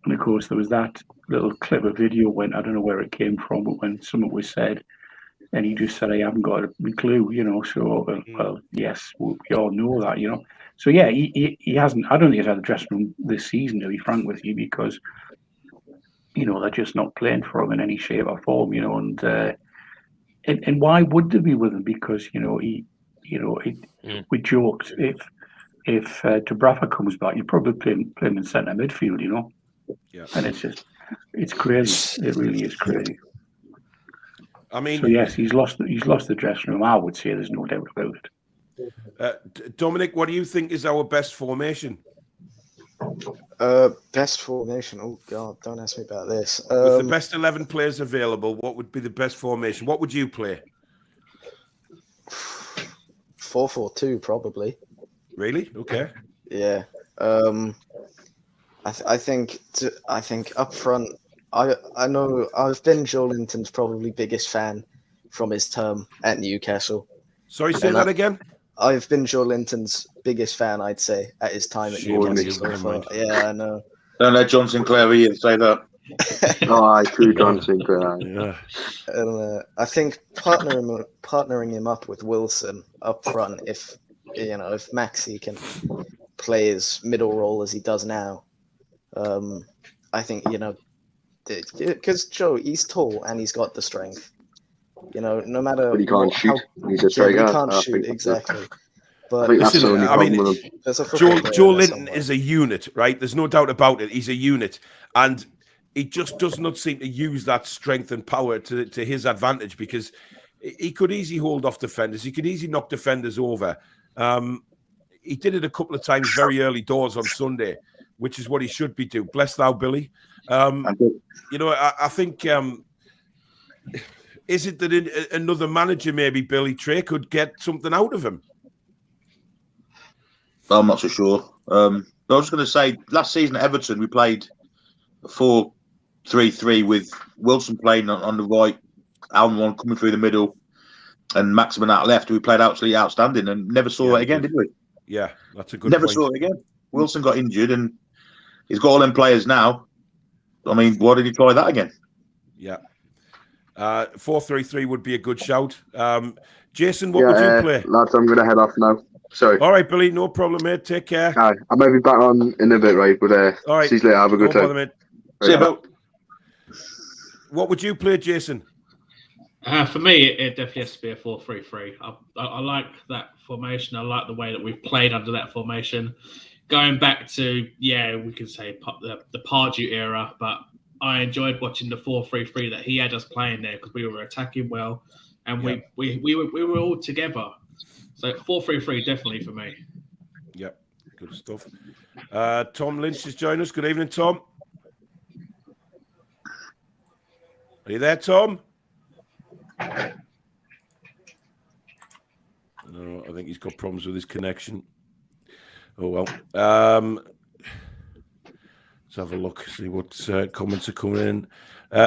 Speaker 10: And of course, there was that little clip of video when I don't know where it came from, but when something was said, and he just said, "I haven't got a clue," So, well, yes, we all know that, So yeah, he hasn't. I don't think he's had a dressing room this season, to be frank with you, because they're just not playing for him in any shape or form, and why would they be with him? Because we joked if Dubravka comes back, you probably play him in centre midfield,
Speaker 2: Yeah.
Speaker 10: And it's crazy. It really is crazy.
Speaker 2: I mean,
Speaker 10: so yes, he's lost the dressing room. I would say there's no doubt about
Speaker 2: it. Dominic, what do you think is our best formation?
Speaker 6: Best formation. Oh God, don't ask me about this.
Speaker 2: With the best 11 players available, what would be the best formation? What would you play?
Speaker 6: 4-4-2, probably.
Speaker 2: Really? Okay.
Speaker 6: Yeah. I think up front. I know I've been Joe Linton's probably biggest fan from his term at Newcastle.
Speaker 2: Sorry, say that again.
Speaker 6: I've been Joe Linton's biggest fan, I'd say, at his time at Newcastle so far. Yeah, I know.
Speaker 11: Don't let John Sinclair either say that.
Speaker 4: True John Sinclair.
Speaker 2: Yeah.
Speaker 6: And I think partnering him up with Wilson up front, if Maxi can play his middle role as he does now, I think because Joe, he's tall and he's got the strength. No matter.
Speaker 4: But he can't shoot. He's a striker.
Speaker 6: He can't shoot exactly. But
Speaker 2: listen, I mean, Joe Linton is a unit, right? There's no doubt about it. He's a unit, and he just does not seem to use that strength and power to his advantage, because he could easily hold off defenders. He could easily knock defenders over. He did it a couple of times very early doors on Sunday, which is what he should be doing. Bless thou, Billy. I think. Is it that another manager, maybe Billy Trey, could get something out of him?
Speaker 11: I'm not so sure. I was going to say, last season at Everton, we played 4-3-3 with Wilson playing on the right, Almiron coming through the middle, and Maximin out left. We played absolutely outstanding and never saw it again, did we?
Speaker 2: Yeah, that's a good
Speaker 11: Never
Speaker 2: point.
Speaker 11: saw it again. Wilson got injured and he's got all them players now. I mean, why did he try that again?
Speaker 2: Yeah. 4-3-3 would be a good shout. Jason, what would you play?
Speaker 4: Lads, I'm going to head off now. Sorry.
Speaker 2: All right, Billy, no problem, mate. Take care.
Speaker 4: I might be back on in a bit, right? But
Speaker 2: all right.
Speaker 4: See you later. Have a good time.
Speaker 2: Bother,
Speaker 11: See you, Bill.
Speaker 2: What would you play, Jason?
Speaker 8: For me, it definitely has to be a 4-3-3. I like that formation. I like the way that we've played under that formation. Going back to, we can say the Pardew era, but I enjoyed watching the 4-3-3 that he had us playing there, because we were attacking well and we were all together. So 4-3-3 definitely for me.
Speaker 2: Yep, good stuff. Tom Lynch has joined us. Good evening, Tom. Are you there, Tom? No, I think he's got problems with his connection. Oh, well. Let's have a look, see what comments are coming in.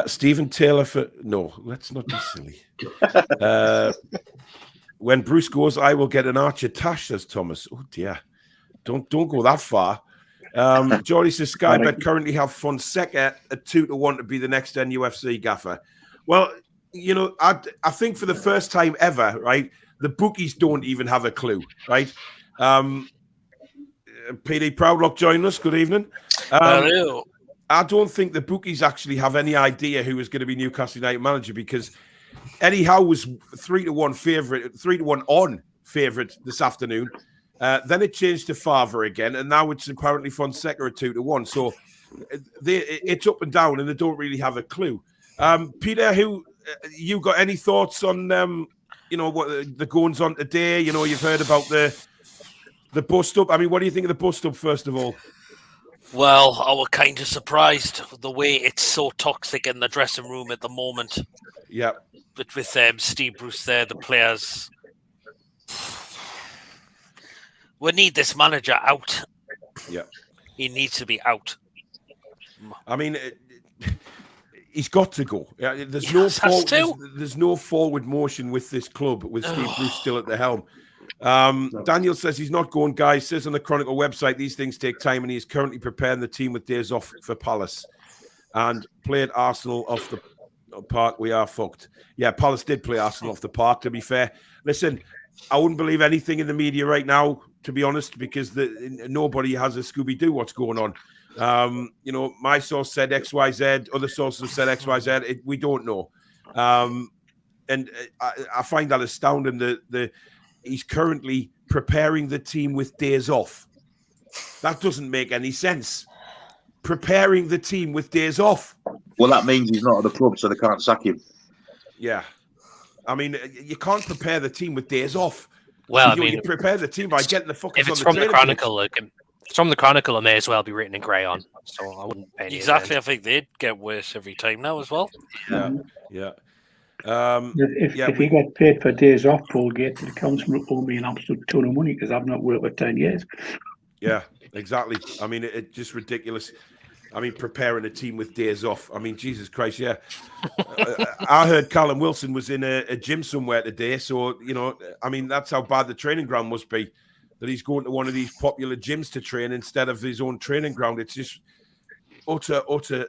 Speaker 2: Stephen Taylor no, let's not be silly. When Bruce goes, I will get an Archer Tash, says Thomas. Oh, dear. Don't go that far. Jordy says, Skybet currently have Fonseca at 2-1 to be the next NUFC gaffer. Well, I think for the first time ever, right, the bookies don't even have a clue, right? PD Proudlock joining us. Good evening. I don't think the bookies actually have any idea who is going to be Newcastle United manager, because Eddie Howe was 3-1 favourite, 3-1 on favourite this afternoon. Then it changed to Favre again, and now it's apparently Fonseca at 2-1. So it's up and down, and they don't really have a clue. Peter, you got any thoughts on what the goings on today? You've heard about the bust up. I mean, what do you think of the bust up first of all?
Speaker 12: Well, I was kind of surprised the way it's so toxic in the dressing room at the moment.
Speaker 2: Yeah.
Speaker 12: But with Steve Bruce there, the players, we need this manager out.
Speaker 2: Yeah.
Speaker 12: He needs to be out.
Speaker 2: I mean, he's got to go. There's no forward motion with this club with Steve Bruce still at the helm. Daniel says he's not going, guys. Says on the Chronicle website, these things take time, and he's currently preparing the team with days off for Palace and played Arsenal off the park. We are fucked. Yeah, Palace did play Arsenal off the park, to be fair. Listen, I wouldn't believe anything in the media right now, to be honest, because nobody has a Scooby-Doo what's going on. My source said XYZ, other sources have said XYZ. We don't know. And I find that astounding he's currently preparing the team with days off. That doesn't make any sense. Preparing the team with days off.
Speaker 11: Well, that means he's not at the club, so they can't sack him.
Speaker 2: Yeah. I mean, you can't prepare the team with days off.
Speaker 5: Well,
Speaker 2: you prepare the team by getting the fuckers
Speaker 5: if
Speaker 2: on
Speaker 5: it's
Speaker 2: the
Speaker 5: from the
Speaker 2: training
Speaker 5: Chronicle, it's from the Chronicle, it may as well be written in crayon. So I wouldn't pay any
Speaker 12: Exactly.
Speaker 5: attention.
Speaker 12: I think they'd get worse every time now as well.
Speaker 2: Yeah.
Speaker 10: If he got paid for days off, Paulgate, the council will owe me an absolute ton of money because I've not worked for 10 years.
Speaker 2: Yeah, exactly. I mean, it's just ridiculous. I mean, preparing a team with days off. I mean, Jesus Christ, yeah. I heard Callum Wilson was in a gym somewhere today. So, I mean, that's how bad the training ground must be, that he's going to one of these popular gyms to train instead of his own training ground. It's just utter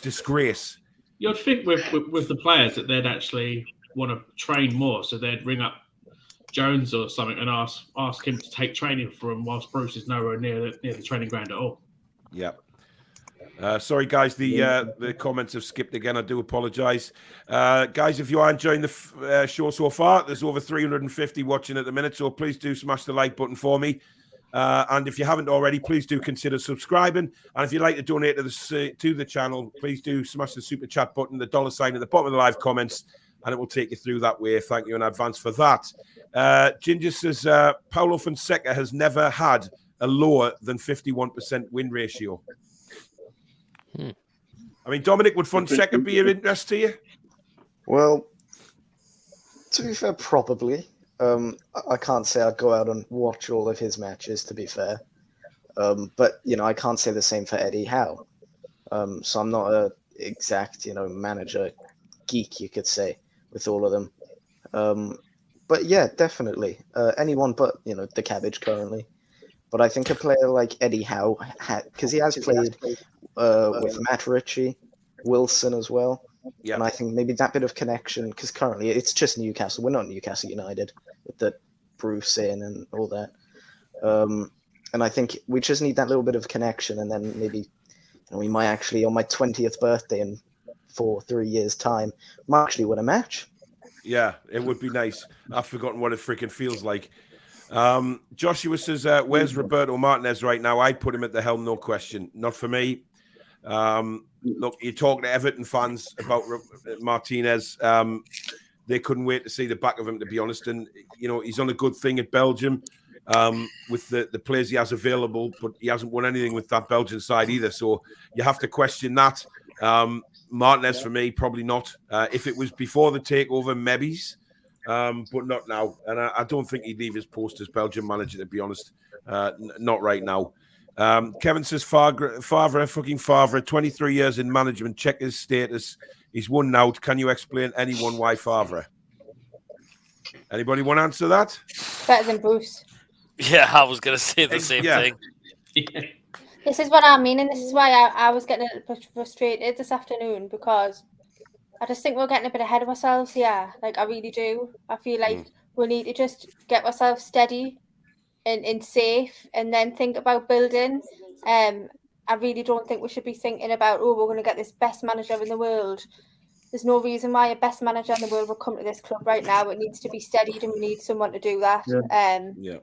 Speaker 2: disgrace.
Speaker 8: You'd think with the players that they'd actually want to train more, so they'd ring up Jones or something and ask him to take training for him whilst Bruce is nowhere near the training ground at all.
Speaker 2: Yeah. Sorry, guys, the comments have skipped again. I do apologise. Guys, if you are enjoying the show so far, there's over 350 watching at the minute, so please do smash the like button for me. And if you haven't already, please do consider subscribing. And if you'd like to donate to the channel, please do smash the super chat button, the $ at the bottom of the live comments, and it will take you through that way. Thank you in advance for that. Ginger says, Paulo Fonseca has never had a lower than 51% win ratio. I mean, Dominic, would Fonseca be of interest to you?
Speaker 6: Well, to be fair, probably. I can't say I'd go out and watch all of his matches, to be fair. But, I can't say the same for Eddie Howe. So I'm not a exact, manager geek, you could say, with all of them. But yeah, definitely. Anyone but, the Cabbage currently. But I think a player like Eddie Howe, because he has played with Matt Ritchie, Wilson as well. Yeah. And I think maybe that bit of connection, because currently it's just Newcastle. We're not Newcastle United with the Bruce in and all that. And I think we just need that little bit of connection. And then maybe we might actually, on my 20th birthday in 3 years' time, might actually win a match.
Speaker 2: Yeah, it would be nice. I've forgotten what it freaking feels like. Joshua says, where's Roberto Martinez right now? I'd put him at the helm, no question. Not for me. Look, you talk to Everton fans about Martinez. They couldn't wait to see the back of him, to be honest. And, he's on a good thing at Belgium with the players he has available, but he hasn't won anything with that Belgian side either. So you have to question that. Martinez, for me, probably not. If it was before the takeover, maybe. But not now. And I don't think he'd leave his post as Belgian manager, to be honest. Not right now. Kevin says, Favre, 23 years in management. Check his status. He's won now. Can you explain anyone why Favre? Anybody want to answer that?
Speaker 3: Better than Bruce.
Speaker 12: Yeah, I was going to say the same thing.
Speaker 3: This is what I mean, and this is why I was getting a bit frustrated this afternoon, because I just think we're getting a bit ahead of ourselves here. Like, I really do. I feel like we need to just get ourselves steady and safe, and then think about building. I really don't think we should be thinking about, we're going to get this best manager in the world There's no reason why a best manager in the world will come to this club right now. It needs to be steadied, and we need someone to do that.
Speaker 2: Yeah.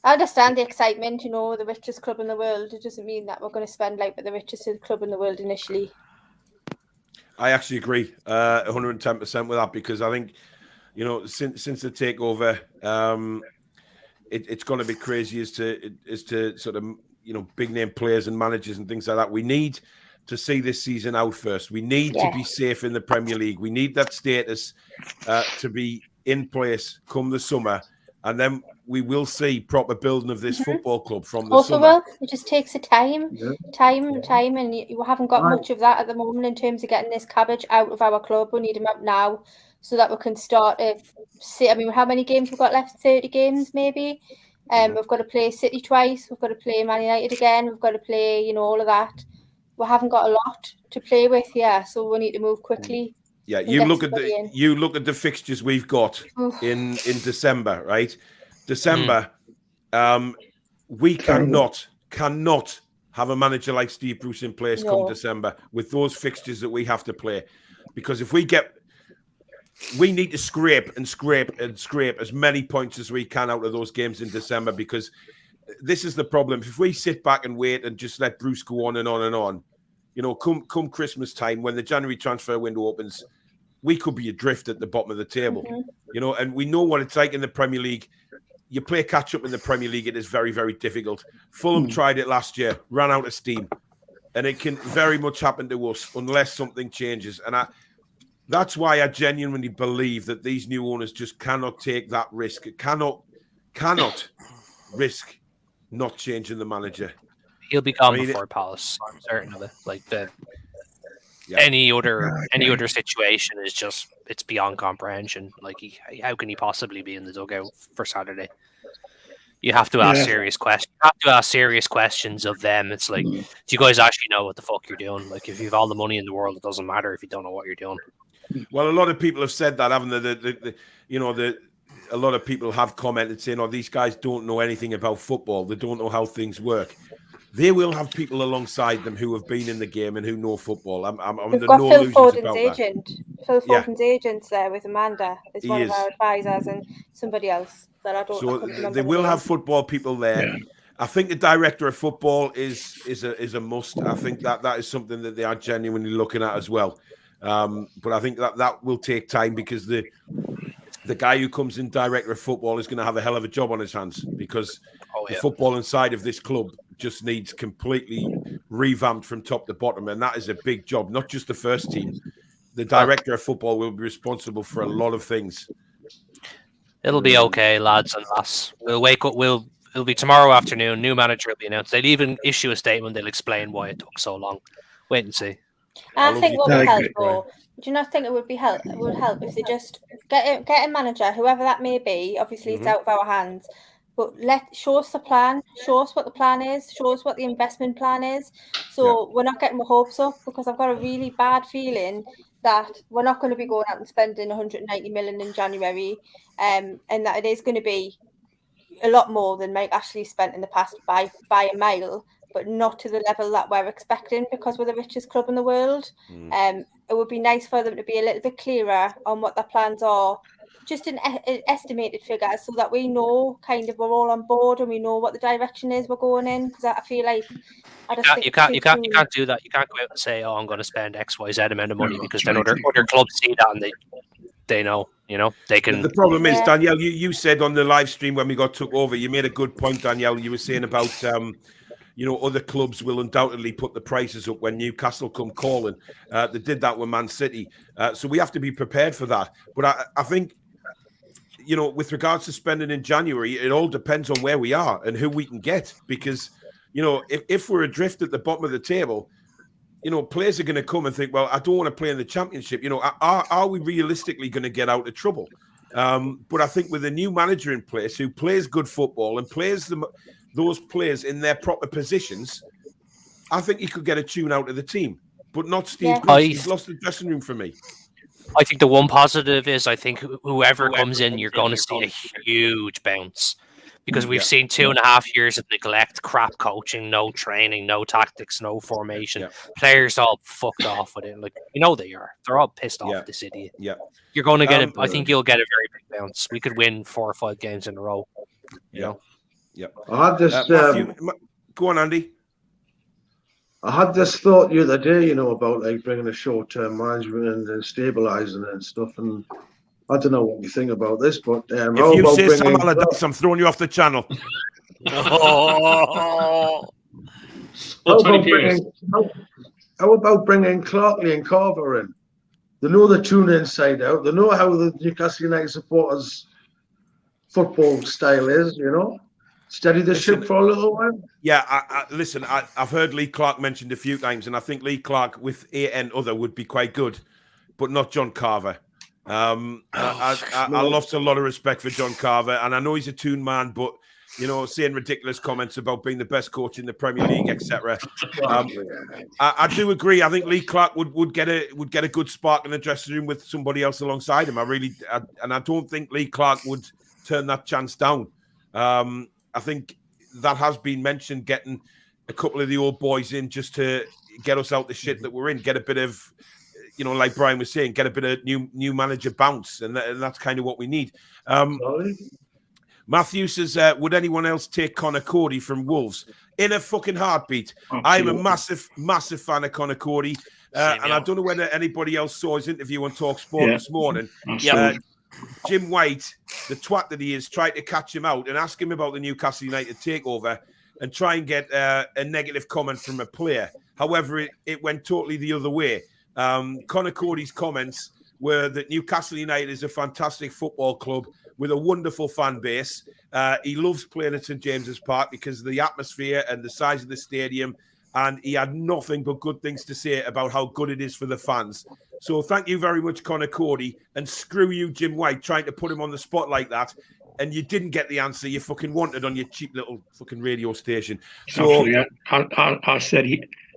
Speaker 3: I understand the excitement, the richest club in the world. It doesn't mean that we're going to spend like the richest club in the world initially.
Speaker 2: I actually agree 110% with that, because I think, since the takeover, it's going to be crazy as to sort of, big name players and managers and things like that. We need to see this season out first. We need to be safe in the Premier League. We need that status to be in place come the summer, and then we will see proper building of this football club from the summer.
Speaker 3: Well, it just takes a time, and you haven't got much of that at the moment in terms of getting this cabbage out of our club. We need him out now so that we can start to see. I mean, how many games we've got left? 30 games, maybe. We've got to play City twice. We've got to play Man United again. We've got to play, all of that. We haven't got a lot to play with here, so we need to move quickly.
Speaker 2: Yeah, you look at the fixtures we've got in December, right? December, we cannot have a manager like Steve Bruce in place come December with those fixtures that we have to play, because if we need to scrape as many points as we can out of those games in December, because this is the problem. If we sit back and wait and just let Bruce go on and on and on, come Christmas time, when the January transfer window opens, we could be adrift at the bottom of the table, and we know what it's like in the Premier League. You play catch up in the Premier League, it is very, very difficult. Fulham tried it last year, ran out of steam, and it can very much happen to us unless something changes. And that's why I genuinely believe that these new owners just cannot take that risk. Cannot risk not changing the manager.
Speaker 5: He'll be gone before Palace. I'm certain of it. Any other situation is just, it's beyond comprehension. How can he possibly be in the dugout for Saturday? You have to ask serious questions. You have to ask serious questions of them. It's like, do you guys actually know what the fuck you're doing? If you have all the money in the world, it doesn't matter if you don't know what you're doing.
Speaker 2: Well, a lot of people have said that, haven't they? A lot of people have commented saying, "Oh, these guys don't know anything about football. They don't know how things work." They will have people alongside them who have been in the game and who know football. I'm under no illusions about that.
Speaker 3: Phil Foden's agent's there with Amanda. Is one of our advisors, and somebody else that I don't.
Speaker 2: So they will have football people there. Yeah. I think the director of football is a must. I think that is something that they are genuinely looking at as well. But I think that will take time, because the guy who comes in director of football is going to have a hell of a job on his hands, because the football inside of this club just needs completely revamped from top to bottom, and that is a big job. Not just the first team. The director of football will be responsible for a lot of things.
Speaker 5: It'll be okay, lads and lass. We'll wake up. It'll be tomorrow afternoon. New manager will be announced. They'll even issue a statement. They'll explain why it took so long. Wait and see.
Speaker 3: I think what would help, though, do you not think it would help if they just get a manager, whoever that may be? Obviously, it's out of our hands, but show us the plan, show us what the plan is, show us what the investment plan is, so we're not getting my hopes up, because I've got a really bad feeling that we're not going to be going out and spending 190 million in January, and that it is going to be a lot more than Mike Ashley spent in the past by a mile, but not to the level that we're expecting, because we're the richest club in the world. It would be nice for them to be a little bit clearer on what their plans are, just in estimated figures, so that we know kind of we're all on board and we know what the direction is we're going in. Because I feel like
Speaker 5: you can't do that. You can't go out and say, "Oh, I'm going to spend X, Y, Z amount of money," because then other clubs see that and they know, they can.
Speaker 2: The problem is, Danielle, you said on the live stream when we got took over, you made a good point, Danielle. You were saying about other clubs will undoubtedly put the prices up when Newcastle come calling. They did that with Man City. So we have to be prepared for that. But I think, with regards to spending in January, it all depends on where we are and who we can get. Because, if we're adrift at the bottom of the table, players are going to come and think, well, I don't want to play in the Championship. Are we realistically going to get out of trouble? But I think with a new manager in place who plays good football and plays those players in their proper positions, I think he could get a tune out of the team. But not Steve Bruce. He's lost the dressing room for me.
Speaker 5: I think the one positive is, I think whoever comes in, you're going to see a huge bounce, Because we've seen 2.5 years of neglect, crap coaching, no training, no tactics, no formation.
Speaker 2: Yeah.
Speaker 5: Players all fucked off with it. Like, you know they are. They're all pissed off at this idiot.
Speaker 2: Yeah.
Speaker 5: You're going to get I think you'll get a very big bounce. We could win 4 or 5 games in a row. You know?
Speaker 2: Yeah.
Speaker 7: I had this.
Speaker 2: Go on, Andy.
Speaker 7: I had this thought the other day, about like bringing a short-term management and stabilizing it and stuff. And I don't know what you think about this, but
Speaker 2: if you say Sam Allardyce, I'm throwing you off the channel.
Speaker 7: How about bringing Clarkley and Carver in? They know the Toon inside out. They know how the Newcastle United supporters' football style is, Steady the ship for a little while.
Speaker 2: Yeah, I've heard Lee Clark mentioned a few times, and I think Lee Clark with A&O would be quite good, but not John Carver. I lost a lot of respect for John Carver, and I know he's a Toon man, but saying ridiculous comments about being the best coach in the Premier League, etc. I do agree. I think Lee Clark would get a good spark in the dressing room with somebody else alongside him. I don't think Lee Clark would turn that chance down. I think that has been mentioned, getting a couple of the old boys in just to get us out the shit that we're in, get a bit of, like Brian was saying, get a bit of new manager bounce, and that's kind of what we need. Matthew says, would anyone else take Connor Cody from Wolves? In a fucking heartbeat. I'm a massive fan of Connor Cody, and I don't know whether anybody else saw his interview on TalkSport this morning. Jim White, the twat that he is, tried to catch him out and ask him about the Newcastle United takeover and try and get a negative comment from a player. However, it went totally the other way. Connor Cody's comments were that Newcastle United is a fantastic football club with a wonderful fan base. He loves playing at St James's Park because of the atmosphere and the size of the stadium. And he had nothing but good things to say about how good it is for the fans. So thank you very much, Connor Cody. And screw you, Jim White, trying to put him on the spot like that. And you didn't get the answer you fucking wanted on your cheap little fucking radio station. So
Speaker 10: I said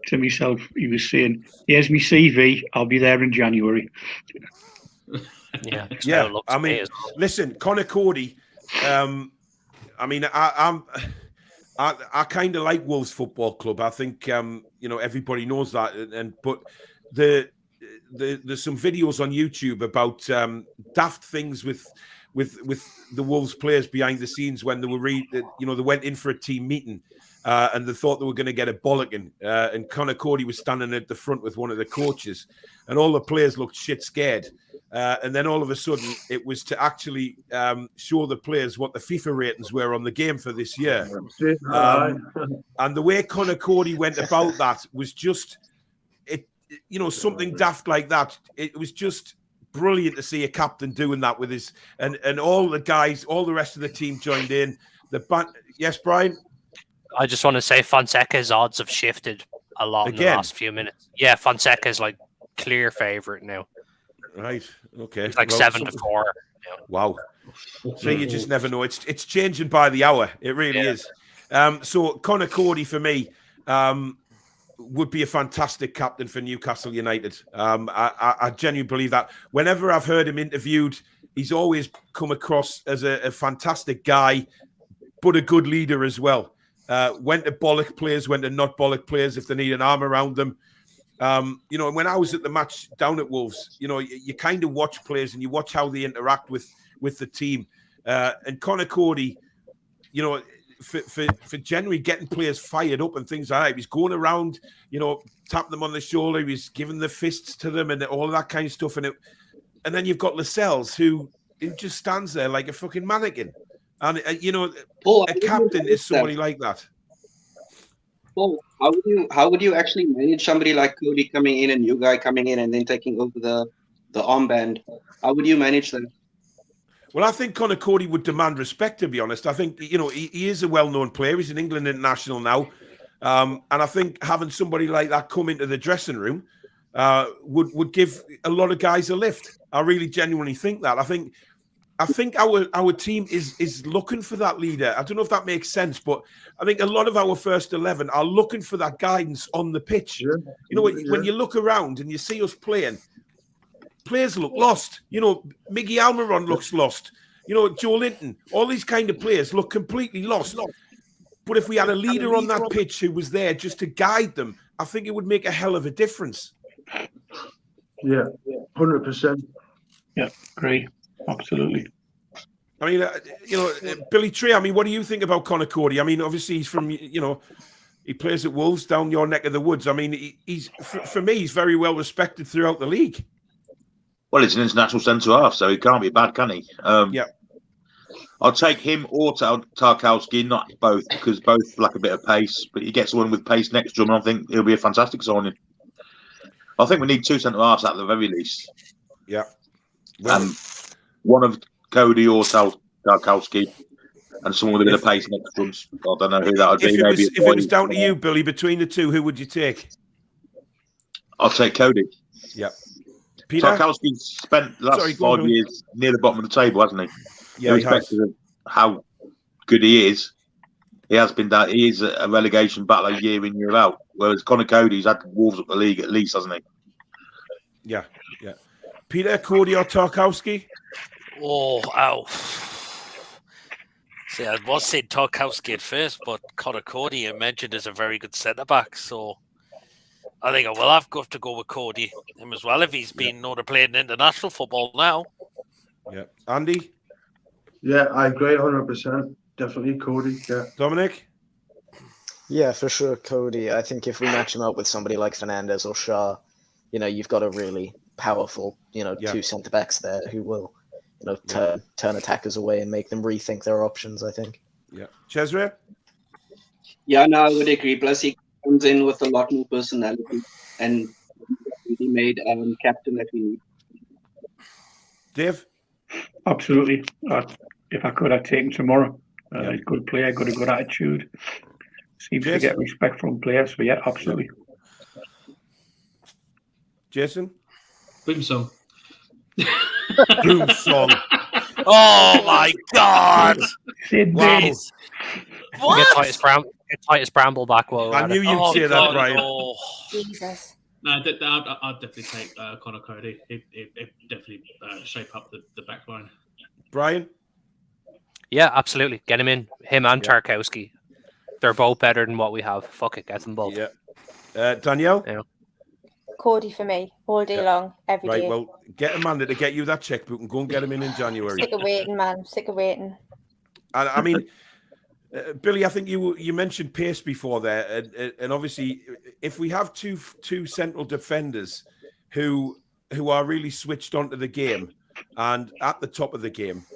Speaker 10: to myself, he was saying, here's my CV, I'll be there in January.
Speaker 5: Yeah.
Speaker 2: I mean, listen, Connor Cody, I kind of like Wolves Football Club. I think everybody knows that. But there's some videos on YouTube about daft things with the Wolves players behind the scenes when they were they went in for a team meeting and they thought they were going to get a bollocking. And Connor Cody was standing at the front with one of the coaches, and all the players looked shit scared. And then all of a sudden, it was to actually show the players what the FIFA ratings were on the game for this year. And the way Connor Cody went about that was just, something daft like that. It was just brilliant to see a captain doing that with his, and all the guys, all the rest of the team joined in. Yes, Brian?
Speaker 5: I just want to say Fonseca's odds have shifted a lot in the last few minutes. Yeah, Fonseca's like clear favourite now.
Speaker 2: Right. Okay.
Speaker 5: It's like 7-4.
Speaker 2: Wow. So you just never know. It's changing by the hour. It really is. So Connor Cody for me would be a fantastic captain for Newcastle United. I genuinely believe that. Whenever I've heard him interviewed, he's always come across as a fantastic guy, but a good leader as well. When to bollock players, when to not bollock players if they need an arm around them. And when I was at the match down at Wolves, you kind of watch players and you watch how they interact with the team. And Connor Cody, for generally getting players fired up and things like that, he's going around, tapping them on the shoulder, he's giving the fists to them and all of that kind of stuff. And then you've got Lascelles who just stands there like a fucking mannequin. And, a captain is somebody like that.
Speaker 9: Paul, how would you actually manage somebody like Cody coming in, a new guy coming in and then taking over the armband? How would you manage that?
Speaker 2: Well, I think Connor Cody would demand respect, to be honest. I think, he is a well-known player. He's an England international now. And I think having somebody like that come into the dressing room would give a lot of guys a lift. I really genuinely think that. I think our team is looking for that leader. I don't know if that makes sense, but I think a lot of our first 11 are looking for that guidance on the pitch. When you look around and you see us playing, players look lost. Miggy Almiron looks lost. Joe Linton, all these kind of players look completely lost. But if we had a leader on that pitch who was there just to guide them, I think it would make a hell of a difference.
Speaker 7: Yeah, 100%.
Speaker 10: Yeah, agree. Absolutely.
Speaker 2: I mean, Billy Tree, I mean, what do you think about Conor Cody? I mean, obviously he's from, he plays at Wolves down your neck of the woods. I mean, for me, he's very well respected throughout the league.
Speaker 11: Well, he's an international centre-half, so he can't be bad, can he?
Speaker 2: Yeah.
Speaker 11: I'll take him or Tarkowski, not both, because both lack a bit of pace. But he gets one with pace next to him, and I think he'll be a fantastic signing. I think we need 2 centre-halves at the very least.
Speaker 2: Yeah. Well,
Speaker 11: one of Cody or Tarkowski, and someone with a bit of pace next to him. I don't know who that would be.
Speaker 2: If it was down to you, Billy, between the two, who would you take?
Speaker 11: I'll take Cody.
Speaker 2: Yeah. Peter?
Speaker 11: Tarkowski's spent the last 5 years near the bottom of the table, hasn't he?
Speaker 2: Yeah,
Speaker 11: irrespective of how good he is, he has been that. He is a relegation battler year in, year out. Whereas Conor Cody's had Wolves up the league at least, hasn't he?
Speaker 2: Yeah. Peter, Cody or Tarkowski?
Speaker 12: Oh, See, I was saying Tarkowski at first, but Conor Cody you mentioned is a very good centre back, so I think I will have to go with Cody him as well if he's been known to play in international football now.
Speaker 2: Yeah, Andy.
Speaker 7: Yeah, I agree 100%. Definitely Cody. Yeah,
Speaker 2: Dominic.
Speaker 6: Yeah, for sure, Cody. I think if we match him up with somebody like Fernandez or Shaw, you've got a really powerful, 2 centre backs there who will, turn attackers away and make them rethink their options. I think.
Speaker 2: Yeah, Cesare.
Speaker 9: Yeah, no, I would agree. Plus, he comes in with a lot more personality, and he made captain that we need.
Speaker 2: Dave.
Speaker 10: Absolutely. If I could, I'd take him tomorrow. He's a good player, got a good attitude. Seems to get respect from players. So, yeah, absolutely.
Speaker 2: Jason?
Speaker 8: Boom song.
Speaker 2: Boom song.
Speaker 12: Oh, my God.
Speaker 10: Wow.
Speaker 5: Get Titus Bramble back.
Speaker 2: I knew you'd say that, Brian.
Speaker 3: Oh. Jesus.
Speaker 8: No, I'd definitely take Conor Cody. It definitely shape up the back line.
Speaker 2: Brian?
Speaker 5: Yeah, absolutely. Get him in. Him and Tarkowski. They're both better than what we have. Fuck it, get them both.
Speaker 2: Yeah. Danielle?
Speaker 5: Yeah.
Speaker 3: Cody for me, all day long, every day.
Speaker 2: Right, well, get Amanda to get you that checkbook and go and get him in January.
Speaker 3: Sick of waiting, man. Sick of waiting.
Speaker 2: And I mean, Billy, I think you mentioned pace before there, and obviously, if we have two central defenders who are really switched onto the game and at the top of the game,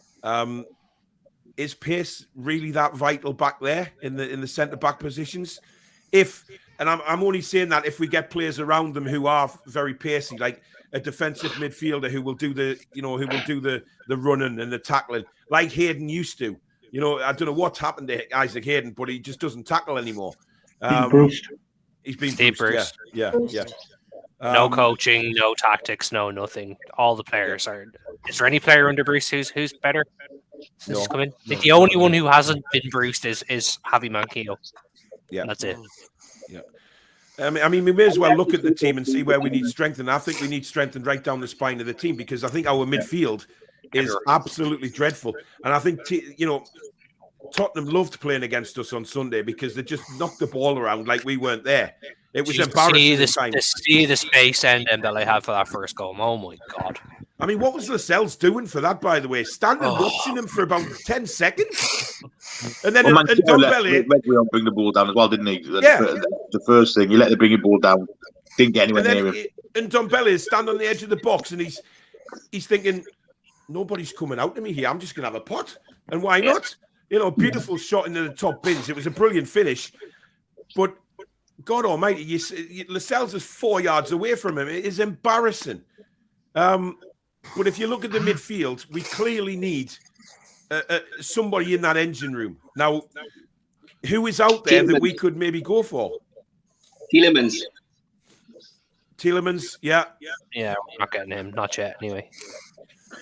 Speaker 2: is pace really that vital back there in the centre back positions? And I'm only saying that if we get players around them who are very pacey, like a defensive midfielder who will do the running and the tackling, like Hayden used to. I don't know what's happened to Isaac Hayden, but he just doesn't tackle anymore. He's been bruised. Yeah.
Speaker 5: No coaching, no tactics, no nothing. All the players are. Is there any player under Bruce who's better since he's come in? The only one who hasn't been bruised is Javi Manquillo.
Speaker 2: Yeah,
Speaker 5: that's it.
Speaker 2: Yeah. I mean, we may as well look at the team and see where we need strengthening. I think we need strengthened right down the spine of the team because I think our midfield is absolutely dreadful. And I think, Tottenham loved playing against us on Sunday because they just knocked the ball around like we weren't there. It was embarrassing.
Speaker 5: See the space and Dembele had for that first goal. Oh, my God.
Speaker 2: I mean, what was Lascelles doing for that, by the way? Standing watching him for about 10 seconds? And then Dembele...
Speaker 11: Let bring the ball down as well, didn't he?
Speaker 2: Yeah.
Speaker 11: The first thing, he let the bring the ball down. Didn't get anywhere near him.
Speaker 2: And Dembele is standing on the edge of the box and he's thinking, nobody's coming out to me here. I'm just going to have a pot. And why not? Beautiful shot into the top bins. It was a brilliant finish. But God almighty, Lascelles is 4 yards away from him. It is embarrassing. But if you look at the midfield, we clearly need somebody in that engine room. Now, who is out there that we could maybe go for?
Speaker 9: Tielemans,
Speaker 2: yeah.
Speaker 5: Yeah, we're not getting him. Not yet, anyway.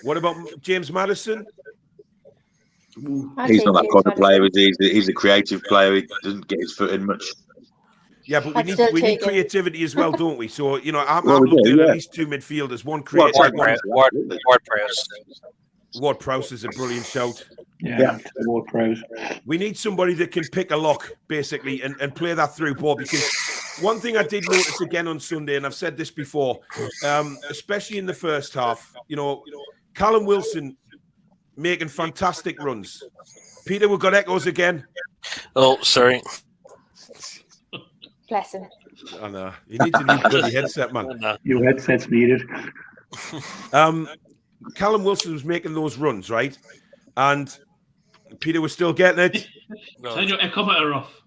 Speaker 2: What about James Maddison?
Speaker 11: He's not that kind of player. He's a creative player. He doesn't get his foot in much.
Speaker 2: Yeah, but we need creativity as well, don't we? So, I'm looking at least two midfielders, one creative. Ward-Prowse is a brilliant shout.
Speaker 10: Yeah. Ward-Prowse.
Speaker 2: We need somebody that can pick a lock, basically, and play that through ball. Because one thing I did notice again on Sunday, and I've said this before, especially in the first half, Callum Wilson making fantastic runs. Peter, we've got echoes again.
Speaker 12: Oh, sorry.
Speaker 3: Bless him.
Speaker 2: I know. You need a new bloody headset, man.
Speaker 10: Your headset's needed.
Speaker 2: Callum Wilson was making those runs, right? And Peter was still getting it.
Speaker 8: Turn your echometer off.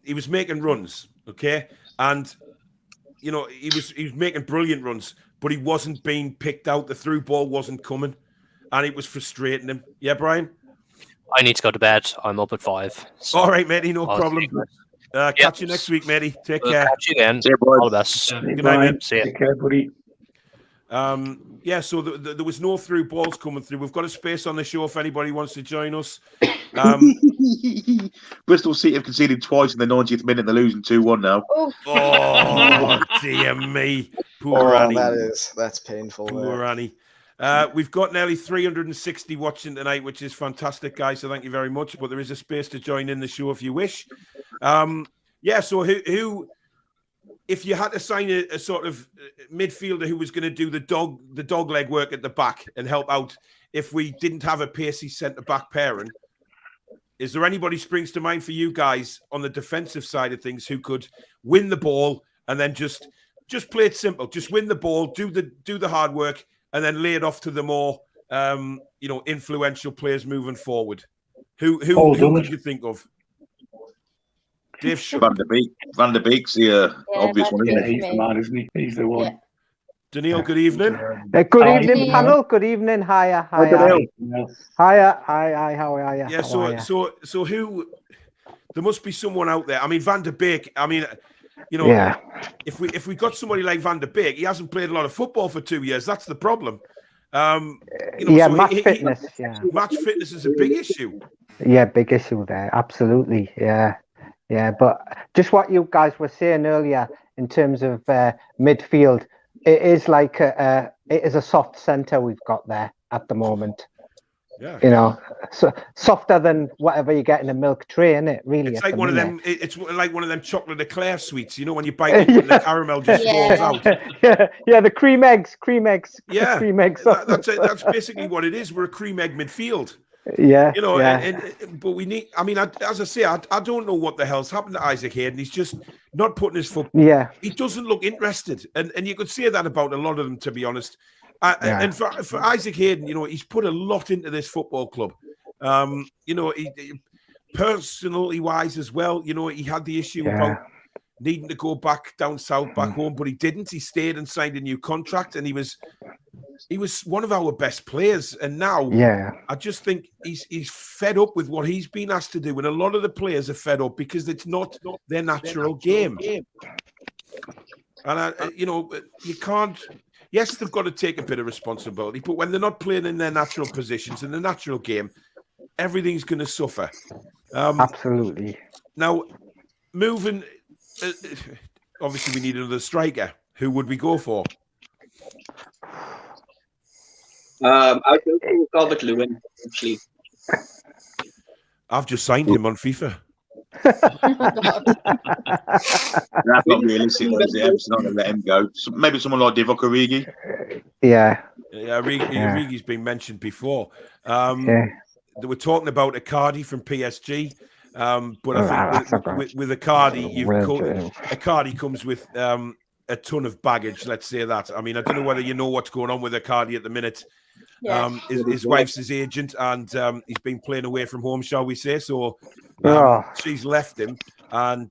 Speaker 2: He was making runs, okay? And, he was making brilliant runs, but he wasn't being picked out. The through ball wasn't coming, and it was frustrating him. Yeah, Brian?
Speaker 5: I need to go to bed. I'm up at 5. So
Speaker 2: all right, matey, no problem. Catch you next week, matey. Take care.
Speaker 5: Catch you again. All the best.
Speaker 2: Good night, mate.
Speaker 5: See you.
Speaker 10: Take care, buddy.
Speaker 2: So there was no through balls coming through. We've got a space on the show if anybody wants to join us.
Speaker 11: Bristol City have conceded twice in the 90th minute. They're losing 2-1 now.
Speaker 2: Oh, dear me. Poor Annie.
Speaker 6: That's painful.
Speaker 2: Poor Annie. We've got nearly 360 watching tonight, which is fantastic, guys. So thank you very much. But there is a space to join in the show if you wish. So who if you had to sign a sort of midfielder who was going to do the dog leg work at the back and help out if we didn't have a pacey centre-back pairing, is there anybody springs to mind for you guys on the defensive side of things who could win the ball and then just play it simple, just win the ball, do the hard work, and then lay it off to the more influential players moving forward? Who could you think of? Dave
Speaker 11: Van der Beek's the obvious one, isn't he?
Speaker 10: He's the man, isn't he? He's the one.
Speaker 2: Danielle, good evening.
Speaker 13: Good evening, panel. Good evening. Hiya. Hiya. Hi. How are you?
Speaker 2: Yeah. So who? There must be someone out there. I mean, Van der Beek. I mean, if we got somebody like Van der Beek, he hasn't played a lot of football for 2 years. That's the problem.
Speaker 13: Match fitness.
Speaker 2: Match fitness is a big issue.
Speaker 13: Yeah, big issue there. Absolutely. Yeah. But just what you guys were saying earlier in terms of midfield, it is like it is a soft centre we've got there at the moment.
Speaker 2: Yeah.
Speaker 13: So softer than whatever you get in a milk tray, isn't it? Really,
Speaker 2: it's like one of them. It's like one of them chocolate eclair sweets. You know, when you bite it, and the caramel just falls out.
Speaker 13: Yeah, the cream eggs.
Speaker 2: Yeah,
Speaker 13: cream eggs.
Speaker 2: That's basically what it is. We're a cream egg midfield.
Speaker 13: Yeah,
Speaker 2: but we need. I mean, as I say, I don't know what the hell's happened to Isaac Hayden. He's just not putting his foot.
Speaker 13: Yeah,
Speaker 2: he doesn't look interested, and you could say that about a lot of them, to be honest. And for Isaac Hayden, he's put a lot into this football club. He, personally wise as well. He had the issue about needing to go back down south, back home, but he didn't. He stayed and signed a new contract, and he was one of our best players. And now, I just think he's fed up with what he's been asked to do, and a lot of the players are fed up because it's not their natural game. And you can't. Yes, they've got to take a bit of responsibility, but when they're not playing in their natural positions in the natural game, everything's going to suffer.
Speaker 13: Absolutely.
Speaker 2: Now, moving. Obviously, we need another striker. Who would we go for?
Speaker 9: I'd go for Calvert-Lewin, actually.
Speaker 2: I've just signed him on FIFA.
Speaker 11: That's not realistic, though, is it? It's not going to let him go. Maybe someone like Divock Origi.
Speaker 13: Yeah,
Speaker 2: Origi's been mentioned before. They were talking about Icardi from PSG. But I think with Icardi, Icardi comes with a ton of baggage. Let's say that. I mean, I don't know whether you know what's going on with Icardi at the minute. His wife's his agent, and he's been playing away from home, shall we say? So she's left him, and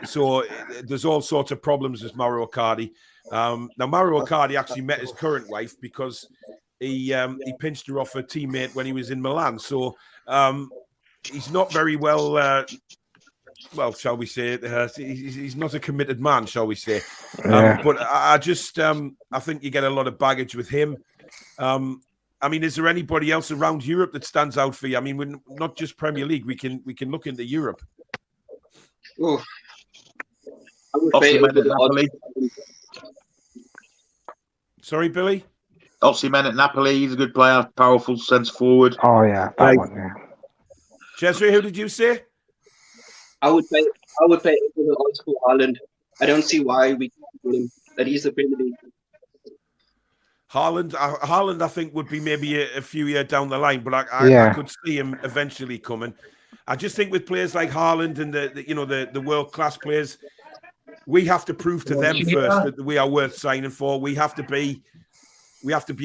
Speaker 2: so there's all sorts of problems with Mauro Icardi. Now, Mauro Icardi actually met his current wife because he pinched her off a teammate when he was in Milan. So. He's not very well, shall we say? He's not a committed man, shall we say? But I just, I think you get a lot of baggage with him. I mean, is there anybody else around Europe that stands out for you? I mean, we're not just Premier League. We can look into Europe.
Speaker 9: I would say
Speaker 2: Sorry, Billy?
Speaker 11: Osimhen at Napoli, he's a good player, powerful, sense forward.
Speaker 13: Oh, yeah, that one, yeah.
Speaker 2: Chesry, who did you say?
Speaker 9: I would pay the odds for Haaland. I don't see why we can't get him. That he's the Premier League.
Speaker 2: Haaland, I think, would be maybe a few years down the line, but I could see him eventually coming. I just think with players like Haaland and the world class players, we have to prove to them first that we are worth signing for. We have to be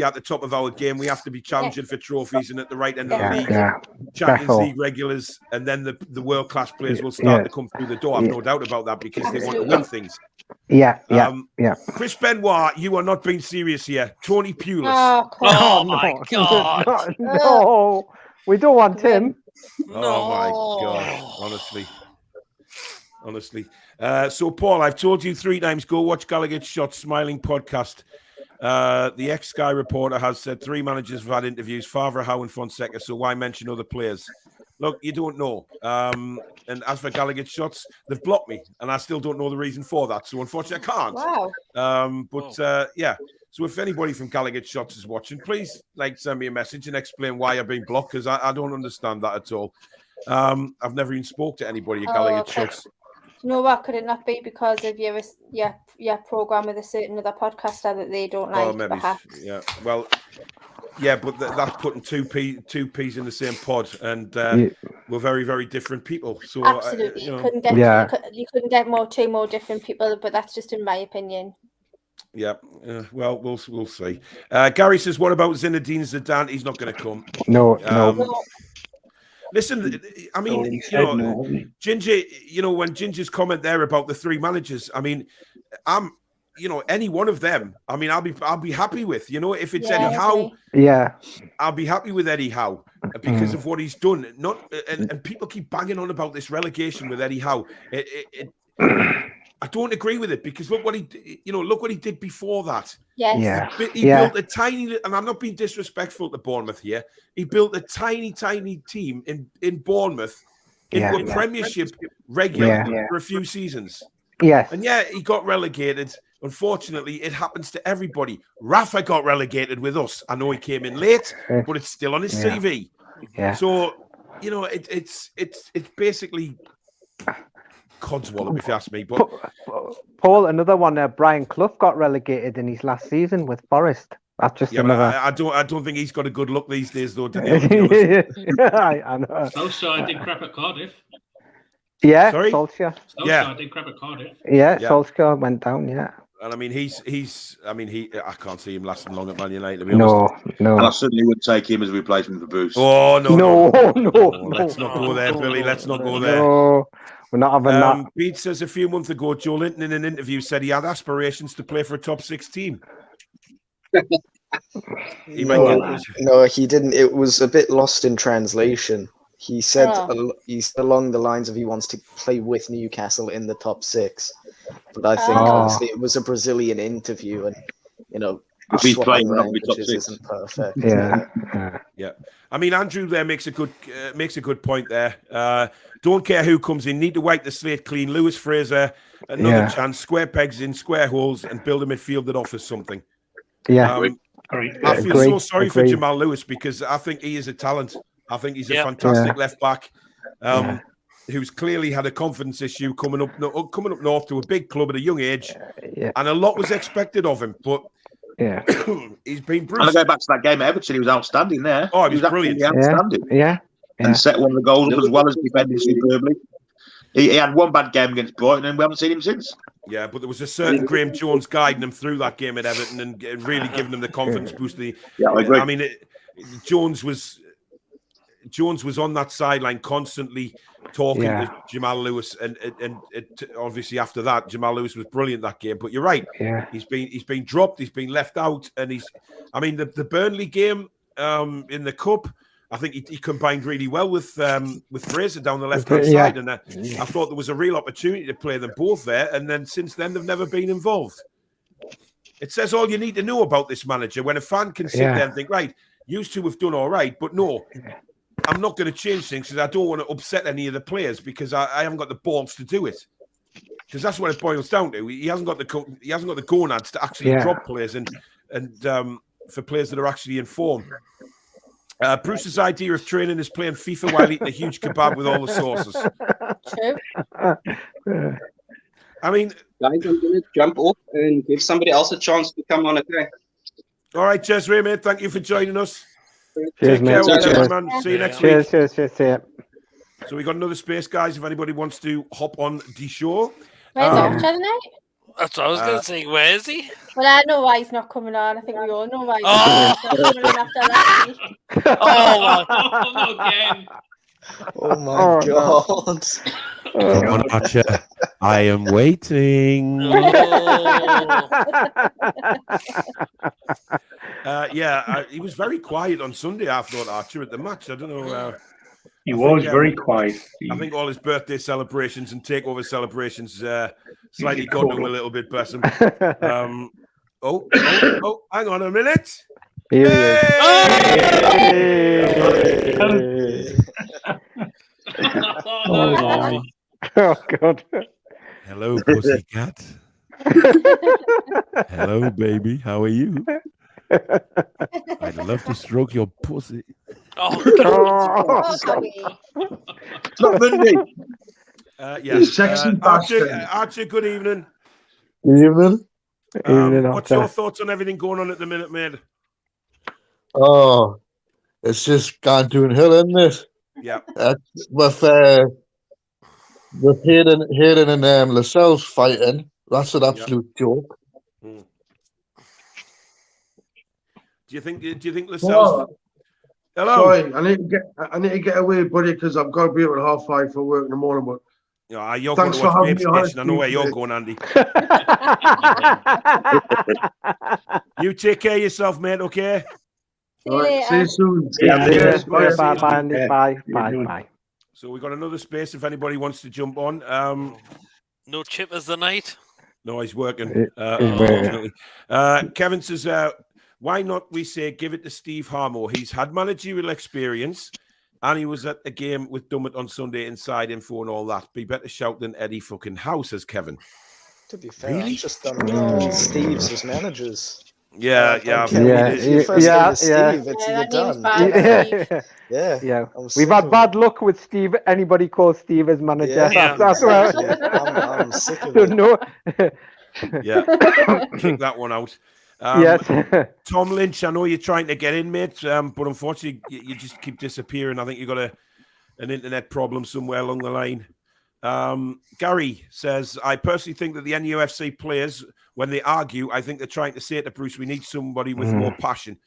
Speaker 2: at the top of our game. We have to be challenging for trophies and at the right end of the league, Champions League regulars, and then the world class players will start to come through the door. I've no doubt about that because they want to win things.
Speaker 13: Yeah.
Speaker 2: Chris Benoit, you are not being serious here. Tony Pulis.
Speaker 12: Oh my God!
Speaker 13: No, we don't want him.
Speaker 2: Oh my God! Honestly. So Paul, I've told you 3 times. Go watch Gallagher's Shot Smiling podcast. The ex-Sky reporter has said 3 managers have had interviews, Favre, Howe and Fonseca, so why mention other players? Look, you don't know. And as for Gallagher's Shots, they've blocked me, and I still don't know the reason for that, so unfortunately I can't.
Speaker 3: Wow.
Speaker 2: Yeah. So if anybody from Gallagher's Shots is watching, please send me a message and explain why I've been blocked, because I don't understand that at all. I've never even spoke to anybody at Gallagher's Shots.
Speaker 3: You know what? Could it not be because of your program with a certain other podcaster that they don't like?
Speaker 2: Maybe.
Speaker 3: Perhaps.
Speaker 2: Yeah. Well, yeah, but that's putting two peas in the same pod, and we're very, very different people. So
Speaker 3: absolutely, you couldn't get two more different people, but that's just in my opinion.
Speaker 2: Yeah. Well, we'll see. Gary says, "What about Zinedine Zidane? He's not going to come."
Speaker 13: No.
Speaker 2: Listen, I mean, Ginger, when Ginger's comment there about the 3 managers, I mean, any one of them, I mean, I'll be happy with, if it's Eddie Howe, I'll be happy with Eddie Howe because of what he's done. And people keep banging on about this relegation with Eddie Howe. I don't agree with it because look what he did before that.
Speaker 3: Yes.
Speaker 2: He built a tiny, and I'm not being disrespectful to Bournemouth here. He built a tiny team in Bournemouth into a Premiership regular for a few seasons.
Speaker 13: Yes.
Speaker 2: And he got relegated. Unfortunately, it happens to everybody. Rafa got relegated with us. I know he came in late, but it's still on his CV.
Speaker 13: Yeah.
Speaker 2: So, it's basically codswallop, if you ask me. But
Speaker 13: Paul, another one. Brian Clough got relegated in his last season with Forest. That's just another.
Speaker 2: I don't think he's got a good look these days, though.
Speaker 13: I know.
Speaker 8: Solskjaer did crap at Cardiff.
Speaker 13: Yeah,
Speaker 2: sorry?
Speaker 8: Solskjaer did crap at Cardiff.
Speaker 13: Yeah, Solskjaer went down. Yeah.
Speaker 2: And I mean, I can't see him lasting long at Man United, to be honest.
Speaker 11: No. And I certainly would take him as a replacement for Bruce.
Speaker 2: Oh,
Speaker 13: no.
Speaker 2: Let's not go there, Billy. Let's not go there.
Speaker 13: No, we're not having that.
Speaker 2: Beat says a few months ago, Joe Linton in an interview said he had aspirations to play for a top 6 team.
Speaker 6: No, he didn't. It was a bit lost in translation. He said he's along the lines of he wants to play with Newcastle in the top 6. But I think honestly it was a Brazilian interview, and
Speaker 11: if he's playing, not be top 6.
Speaker 6: Isn't perfect.
Speaker 2: Yeah. I mean, Andrew there makes a good point there. Don't care who comes in, need to wipe the slate clean. Lewis Fraser, another chance, square pegs in square holes, and build a midfield that offers something.
Speaker 13: Yeah.
Speaker 2: I feel so sorry for Jamal Lewis because I think he is a talent. I think he's a fantastic left back. Who's clearly had a confidence issue coming up north to a big club at a young age, and a lot was expected of him. But he's been bruised.
Speaker 11: And I go back to that game at Everton; he was outstanding there.
Speaker 2: Oh, he was brilliant,
Speaker 11: outstanding. And set one of the goals up as well as defending superbly. He had one bad game against Brighton, and we haven't seen him since.
Speaker 2: Yeah, but there was a certain Graham Jones guiding him through that game at Everton and really giving him the confidence boost.
Speaker 11: I agree.
Speaker 2: I mean, Jones was on that sideline constantly talking to Jamal Lewis, and obviously after that, Jamal Lewis was brilliant that game. But you're right, he's been dropped, he's been left out, and the Burnley game in the cup, I think he combined really well with Fraser down the left hand side, and I thought there was a real opportunity to play them both there. And then since then, they've never been involved. It says all you need to know about this manager when a fan can sit there and think, right, you two have done all right, but no. I'm not going to change things because I don't want to upset any of the players because I haven't got the balls to do it. Because that's what it boils down to. He hasn't got the gonads to actually drop players, and and for players that are actually in form. Bruce's idea of training is playing FIFA while eating a huge kebab with all the sauces.
Speaker 3: True.
Speaker 2: I mean,
Speaker 9: guys, I'm going to jump off and give somebody else a chance to come on. Okay.
Speaker 2: All right, Jezreel, mate. Thank you for joining us.
Speaker 13: Cheers,
Speaker 2: Take care,
Speaker 13: mate.
Speaker 2: whatever, man. See you next week.
Speaker 13: Cheers. See ya.
Speaker 2: So we got another space, guys. If anybody wants to hop on the show.
Speaker 3: Where's Archer tonight?
Speaker 12: That's what I was going to say. Where is he?
Speaker 3: Well, I know why he's not coming on. I think we all know why he's not coming on after last week.
Speaker 8: Oh, again.
Speaker 6: Oh my God.
Speaker 14: Come on, Archer. I am waiting.
Speaker 2: He was very quiet on Sunday, I thought, Archer, at the match. I don't know.
Speaker 10: He was very quiet.
Speaker 2: I think all his birthday celebrations and takeover celebrations slightly got to him a little bit, bless him. Hang on a minute.
Speaker 13: Here Oh, God.
Speaker 14: Hello, pussycat. Hello, baby. How are you? I'd love to stroke your pussy.
Speaker 3: Oh,
Speaker 9: Not Monday.
Speaker 2: Archer, good evening.
Speaker 15: Good evening.
Speaker 2: What's your thoughts on everything going on at the minute, mate?
Speaker 15: Oh, it's just gone downhill, isn't it?
Speaker 2: Yeah.
Speaker 15: With Hayden and Lascelles fighting, that's an absolute joke.
Speaker 2: Do you think Lascelles? Hello.
Speaker 7: Sorry, I need to get away, buddy, because I've got to be up at 5:30 for work in the morning. But
Speaker 2: you're going to watch Babe Station. I know where you're going, Andy. You take care of yourself, mate. Okay.
Speaker 7: See you soon.
Speaker 13: Bye, Andy. Bye.
Speaker 2: So we got another space if anybody wants to jump on.
Speaker 12: No chippers tonight.
Speaker 2: No, he's working. Unfortunately, Kevin says, "Why not? We say give it to Steve Harmo. He's had managerial experience, and he was at the game with Dummett on Sunday, inside info and all that. Be better shout than Eddie fucking Howe," says Kevin.
Speaker 6: To be fair, I've just done Steve's as managers.
Speaker 2: Yeah.
Speaker 13: We've had bad luck with Steve. Anybody called Steve as manager? That's why.
Speaker 6: I'm sick of it.
Speaker 13: No.
Speaker 2: Kick that one out.
Speaker 13: Yes.
Speaker 2: Tom Lynch, I know you're trying to get in, mate, but unfortunately, you just keep disappearing. I think you've got an internet problem somewhere along the line. Gary says, I personally think that the NUFC players, when they argue, I think they're trying to say to Bruce, we need somebody with more passion.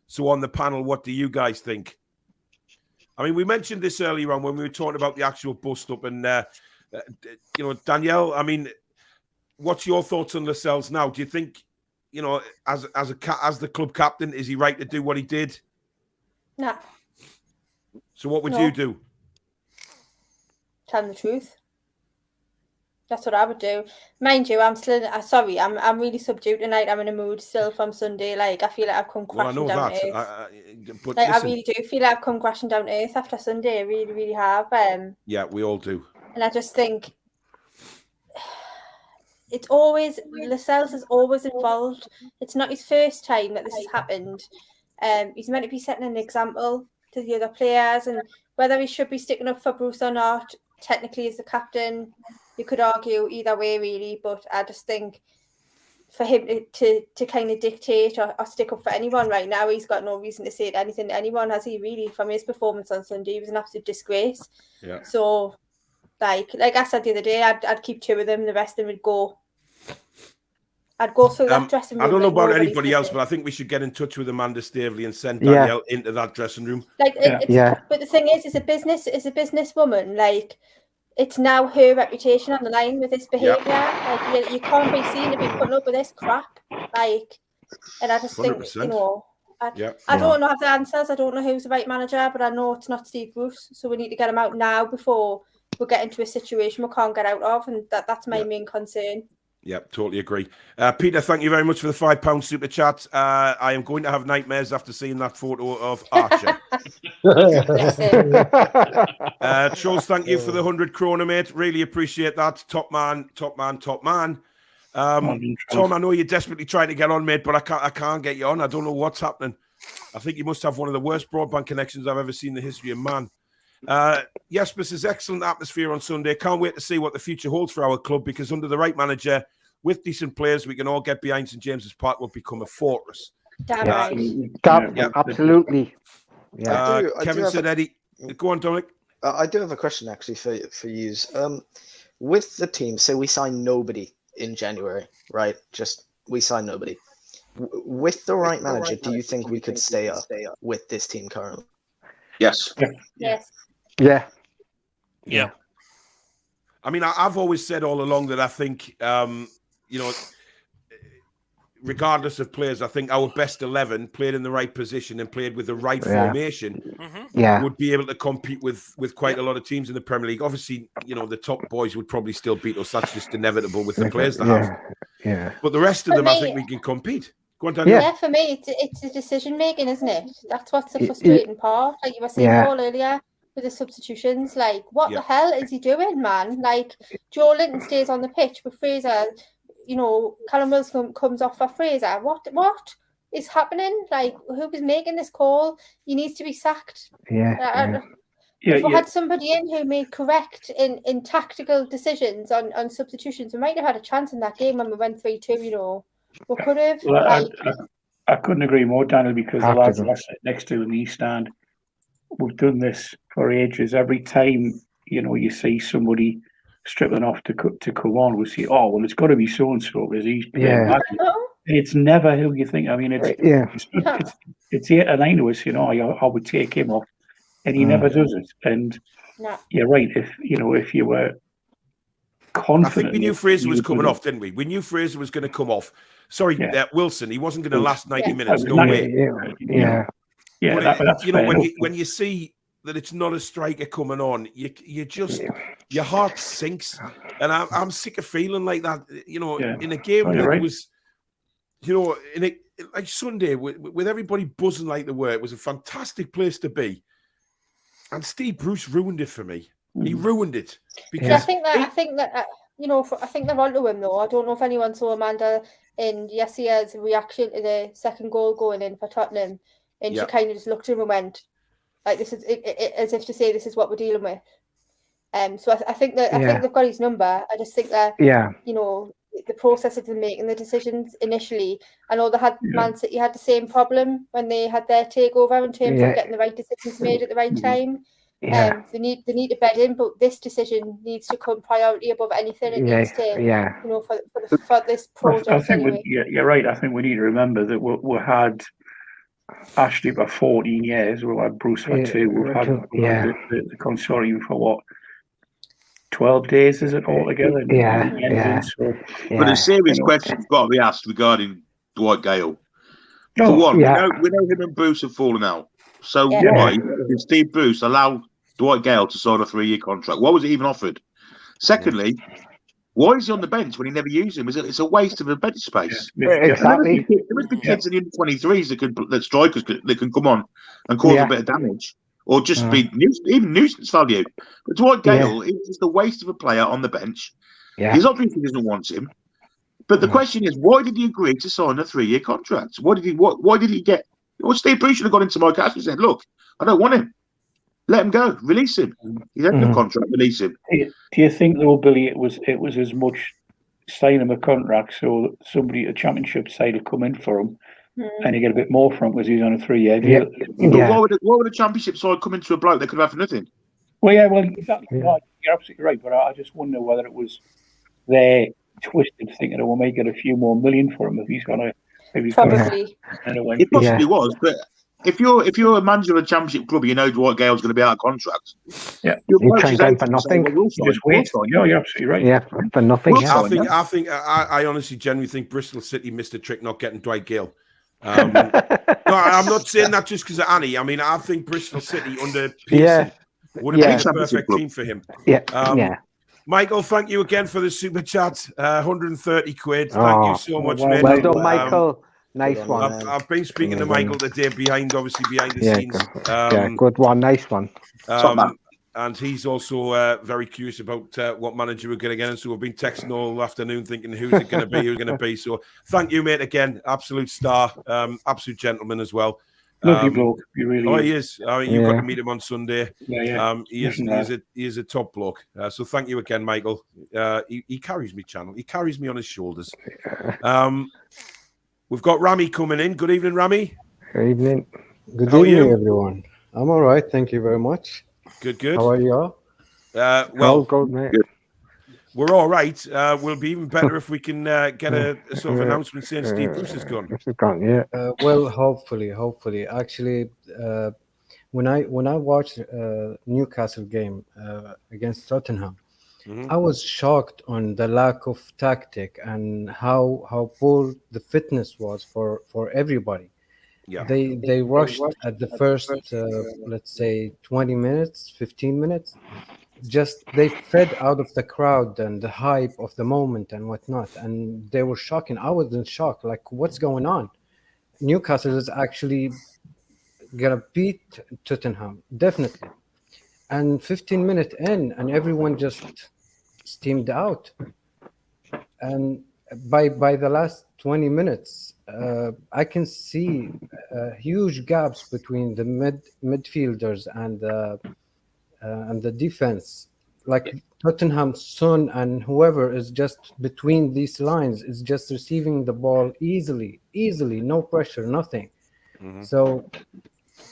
Speaker 2: So on the panel, what do you guys think? I mean, we mentioned this earlier on when we were talking about the actual bust-up. And, Danielle, I mean, what's your thoughts on Lascelles now? Do you think, as the club captain, is he right to do what he did?
Speaker 3: No.
Speaker 2: So what would you do?
Speaker 3: Tell him the truth. That's what I would do. Mind you, I'm still I'm really subdued tonight. I'm in a mood still from Sunday. Like, I feel like I've come crashing down to earth.
Speaker 2: But
Speaker 3: I really do feel like I've come crashing down to earth after Sunday. I really, really have.
Speaker 2: Yeah, we all do.
Speaker 3: And I just think it's always, Lascelles is always involved. It's not his first time that this has happened. He's meant to be setting an example to the other players, and whether he should be sticking up for Bruce or not, technically as the captain, you could argue either way, really. But I just think for him to kind of dictate or stick up for anyone right now, he's got no reason to say anything to anyone, has he, really? From his performance on Sunday, he was an absolute disgrace.
Speaker 2: Yeah.
Speaker 3: So, like I said the other day, I'd keep two of them, the rest of them would go. I'd go through that dressing room.
Speaker 2: I don't know about anybody else, but I think we should get in touch with Amanda Staveley and send Danielle into that dressing room.
Speaker 3: But the thing is, as a businesswoman, like, it's now her reputation on the line with this behaviour. Like, you can't be seen to be putting up with this crap. Like, and I just
Speaker 2: 100%.
Speaker 3: think, I don't know the answers. I don't know who's the right manager, but I know it's not Steve Bruce. So we need to get him out now before we get into a situation we can't get out of, and that's my main concern.
Speaker 2: Yep, totally agree. Peter, thank you very much for the £5 super chat. I am going to have nightmares after seeing that photo of Archer. Charles, thank you for the 100 kroner, mate. Really appreciate that. Top man. Tom, I know you're desperately trying to get on, mate, but I can't get you on. I don't know what's happening. I think you must have one of the worst broadband connections I've ever seen in the history of man. Yes, this is excellent atmosphere on Sunday. Can't wait to see what the future holds for our club, because under the right manager, with decent players, we can all get behind St James's Park will become a fortress.
Speaker 13: Absolutely. Yeah.
Speaker 2: Kevin said, Eddie, go on, Dominic.
Speaker 6: I do have a question actually for you. With the team, say we sign nobody in January, right? Just we sign nobody. With the right manager, do you think we could stay up with this team currently?
Speaker 11: Yes.
Speaker 3: Yes.
Speaker 2: Yeah. I mean, I've always said all along that I think, regardless of players, I think our best 11 played in the right position and played with the right formation would be able to compete with quite a lot of teams in the Premier League. Obviously, the top boys would probably still beat us. That's just inevitable with the players they have.
Speaker 13: Yeah.
Speaker 2: But the rest of them, I think we can compete. Go on, Danielle.
Speaker 3: Yeah, for me, it's a decision making, isn't it? That's what's the frustrating part. Like you were saying, Paul, earlier with the substitutions. Like, what the hell is he doing, man? Like, Joe Linton stays on the pitch with Fraser. Callum Wilson comes off for Fraser. What is happening? Like, who was making this call? He needs to be sacked. If we had somebody in who made correct in tactical decisions on substitutions, we might have had a chance in that game when we went 3-2, We could have.
Speaker 10: Well, I couldn't agree more, Daniel, because the lads I sit next to in the East Stand, we've done this for ages. Every time, you see somebody stripping off to come on, we see, oh, well, it's got to be so-and-so because he's playing badly. It's never who you think. I mean, it's 8 or 9 of us, I would take him off, and he never does it. And you're right, if you were confident.
Speaker 2: I think we knew Fraser was coming off, didn't we? We knew Fraser was going to come off. Sorry, Wilson, he wasn't going to last 90 minutes. No way.
Speaker 10: That's
Speaker 2: when you see that it's not a striker coming on, your heart sinks, and I'm sick of feeling like that. In a game that was, like Sunday with everybody buzzing like they were, it was a fantastic place to be, and Steve Bruce ruined it for me. He ruined it because
Speaker 3: I think that I think they're onto him though. I don't know if anyone saw Amanda in yesterday's reaction to the second goal going in for Tottenham, and she kind of just looked at him and went, like, this is as if to say, this is what we're dealing with. So I think that I think they've got his number. I just think that the process of them making the decisions initially. I know they had Man City had the same problem when they had their takeover in terms of getting the right decisions made at the right time. They need to bed in, but this decision needs to come priority above anything. It needs to, for this project.
Speaker 10: I think you're right. I think we need to remember that we had Ashley for 14 years. We had Bruce for 2. We've had the consortium for what? 12 days, is it altogether?
Speaker 11: But a serious question's got to be asked regarding Dwight Gale. For one, we know him and Bruce have fallen out. So why did Steve Bruce allow Dwight Gale to sign a 3-year contract? Why was it even offered? Secondly, why is he on the bench when he never used him? It's a waste of a bench space.
Speaker 13: Exactly.
Speaker 11: There must be kids in the under-23s that strikers that can come on and cause a bit of damage, or just be even nuisance value. But Dwight Gale is just a waste of a player on the bench. He's obviously doesn't want him. But the question is, why did he agree to sign a 3-year contract? Why did he get? Well, Steve Bruce should have gone into my cast and said, "Look, I don't want him. Let him go. Release him. He's had no contract. Release him."
Speaker 10: Do you think, though, Billy, it was as much sign him a contract so somebody at a championship side will come in for him and you get a bit more from him because he's on a 3-year deal?
Speaker 11: Why would a championship side come into a bloke they could have for nothing?
Speaker 10: Well, exactly. Right. You're absolutely right. But I just wonder whether it was their twisted thinking, "Oh, we'll make it a few more million for him if he's going to."
Speaker 3: Probably.
Speaker 11: It possibly was, but if you're a manager of a championship club, you know Dwight Gale's going to be out of contract.
Speaker 10: You train down for nothing. Just wait. You're absolutely right.
Speaker 13: Yeah, for nothing.
Speaker 2: I honestly, genuinely think Bristol City missed a trick not getting Dwight Gale. No, I'm not saying that just because of Annie. I mean, I think Bristol City under Pearson would have been a perfect team for him. Michael, thank you again for the super chat. 130 quid. Thank you so much, mate.
Speaker 13: Well done, Michael. Nice one.
Speaker 2: I've been speaking to Michael today behind the scenes.
Speaker 13: Good one. Nice one.
Speaker 2: And he's also very curious about what manager we're going to get. And so we've been texting all afternoon thinking who's it going to be, who's going to be. So thank you, mate, again. Absolute star, absolute gentleman as well.
Speaker 10: Lovely bloke. He really
Speaker 2: is. I mean, you got to meet him on Sunday.
Speaker 10: Yeah.
Speaker 2: He is a top bloke. So thank you again, Michael. He carries me, channel. He carries me on his shoulders. We've got Rami coming in. Good evening, Rami.
Speaker 16: Good evening. Good
Speaker 2: How are
Speaker 16: evening,
Speaker 2: you?
Speaker 16: everyone. I'm all right. Thank you very much.
Speaker 2: Good.
Speaker 16: How are you all?
Speaker 2: Well,
Speaker 16: good, mate.
Speaker 2: We're all right. We'll be even better if we can get a sort of announcement saying Steve Bruce is gone.
Speaker 16: Yeah. Well, hopefully. Actually, when I watched Newcastle game against Tottenham, I was shocked on the lack of tactic and how poor the fitness was for everybody.
Speaker 2: Yeah.
Speaker 16: They rushed at the first, let's say, 20 minutes, 15 minutes. Just they fed out of the crowd and the hype of the moment and whatnot, and they were shocking. I was in shock, like, what's going on? Newcastle is actually gonna beat Tottenham, definitely. And 15 minutes in, and everyone just steamed out. And by the last 20 minutes, I can see huge gaps between the midfielders and the defense. Like Tottenham, Son, and whoever is just between these lines is just receiving the ball easily, no pressure, nothing. So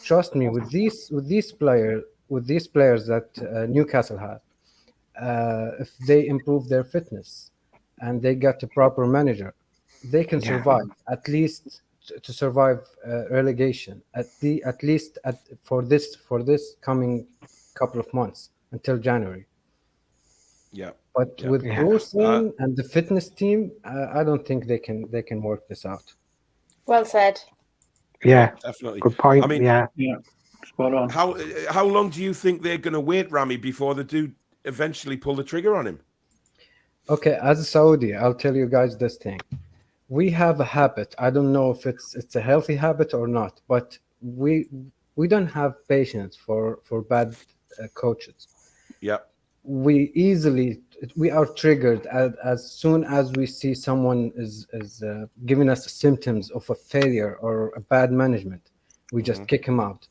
Speaker 16: trust me, with these players that Newcastle had, if they improve their fitness and they get a proper manager, they can survive, at least to survive relegation, at least for this coming couple of months until January.
Speaker 2: Yeah.
Speaker 16: But with Bruce and the fitness team, I don't think they can work this out.
Speaker 3: Well said.
Speaker 13: Yeah,
Speaker 2: definitely.
Speaker 13: Good point.
Speaker 2: I mean,
Speaker 10: yeah, spot on.
Speaker 2: How long do you think they're going to wait, Rami, before they do eventually pull the trigger on him?
Speaker 16: Okay, as a Saudi, I'll tell you guys this thing. We have a habit. I don't know if it's a healthy habit or not, but we don't have patience for bad coaches.
Speaker 2: Yeah.
Speaker 16: We are triggered as soon as we see someone is giving us symptoms of a failure or a bad management. We just kick him out.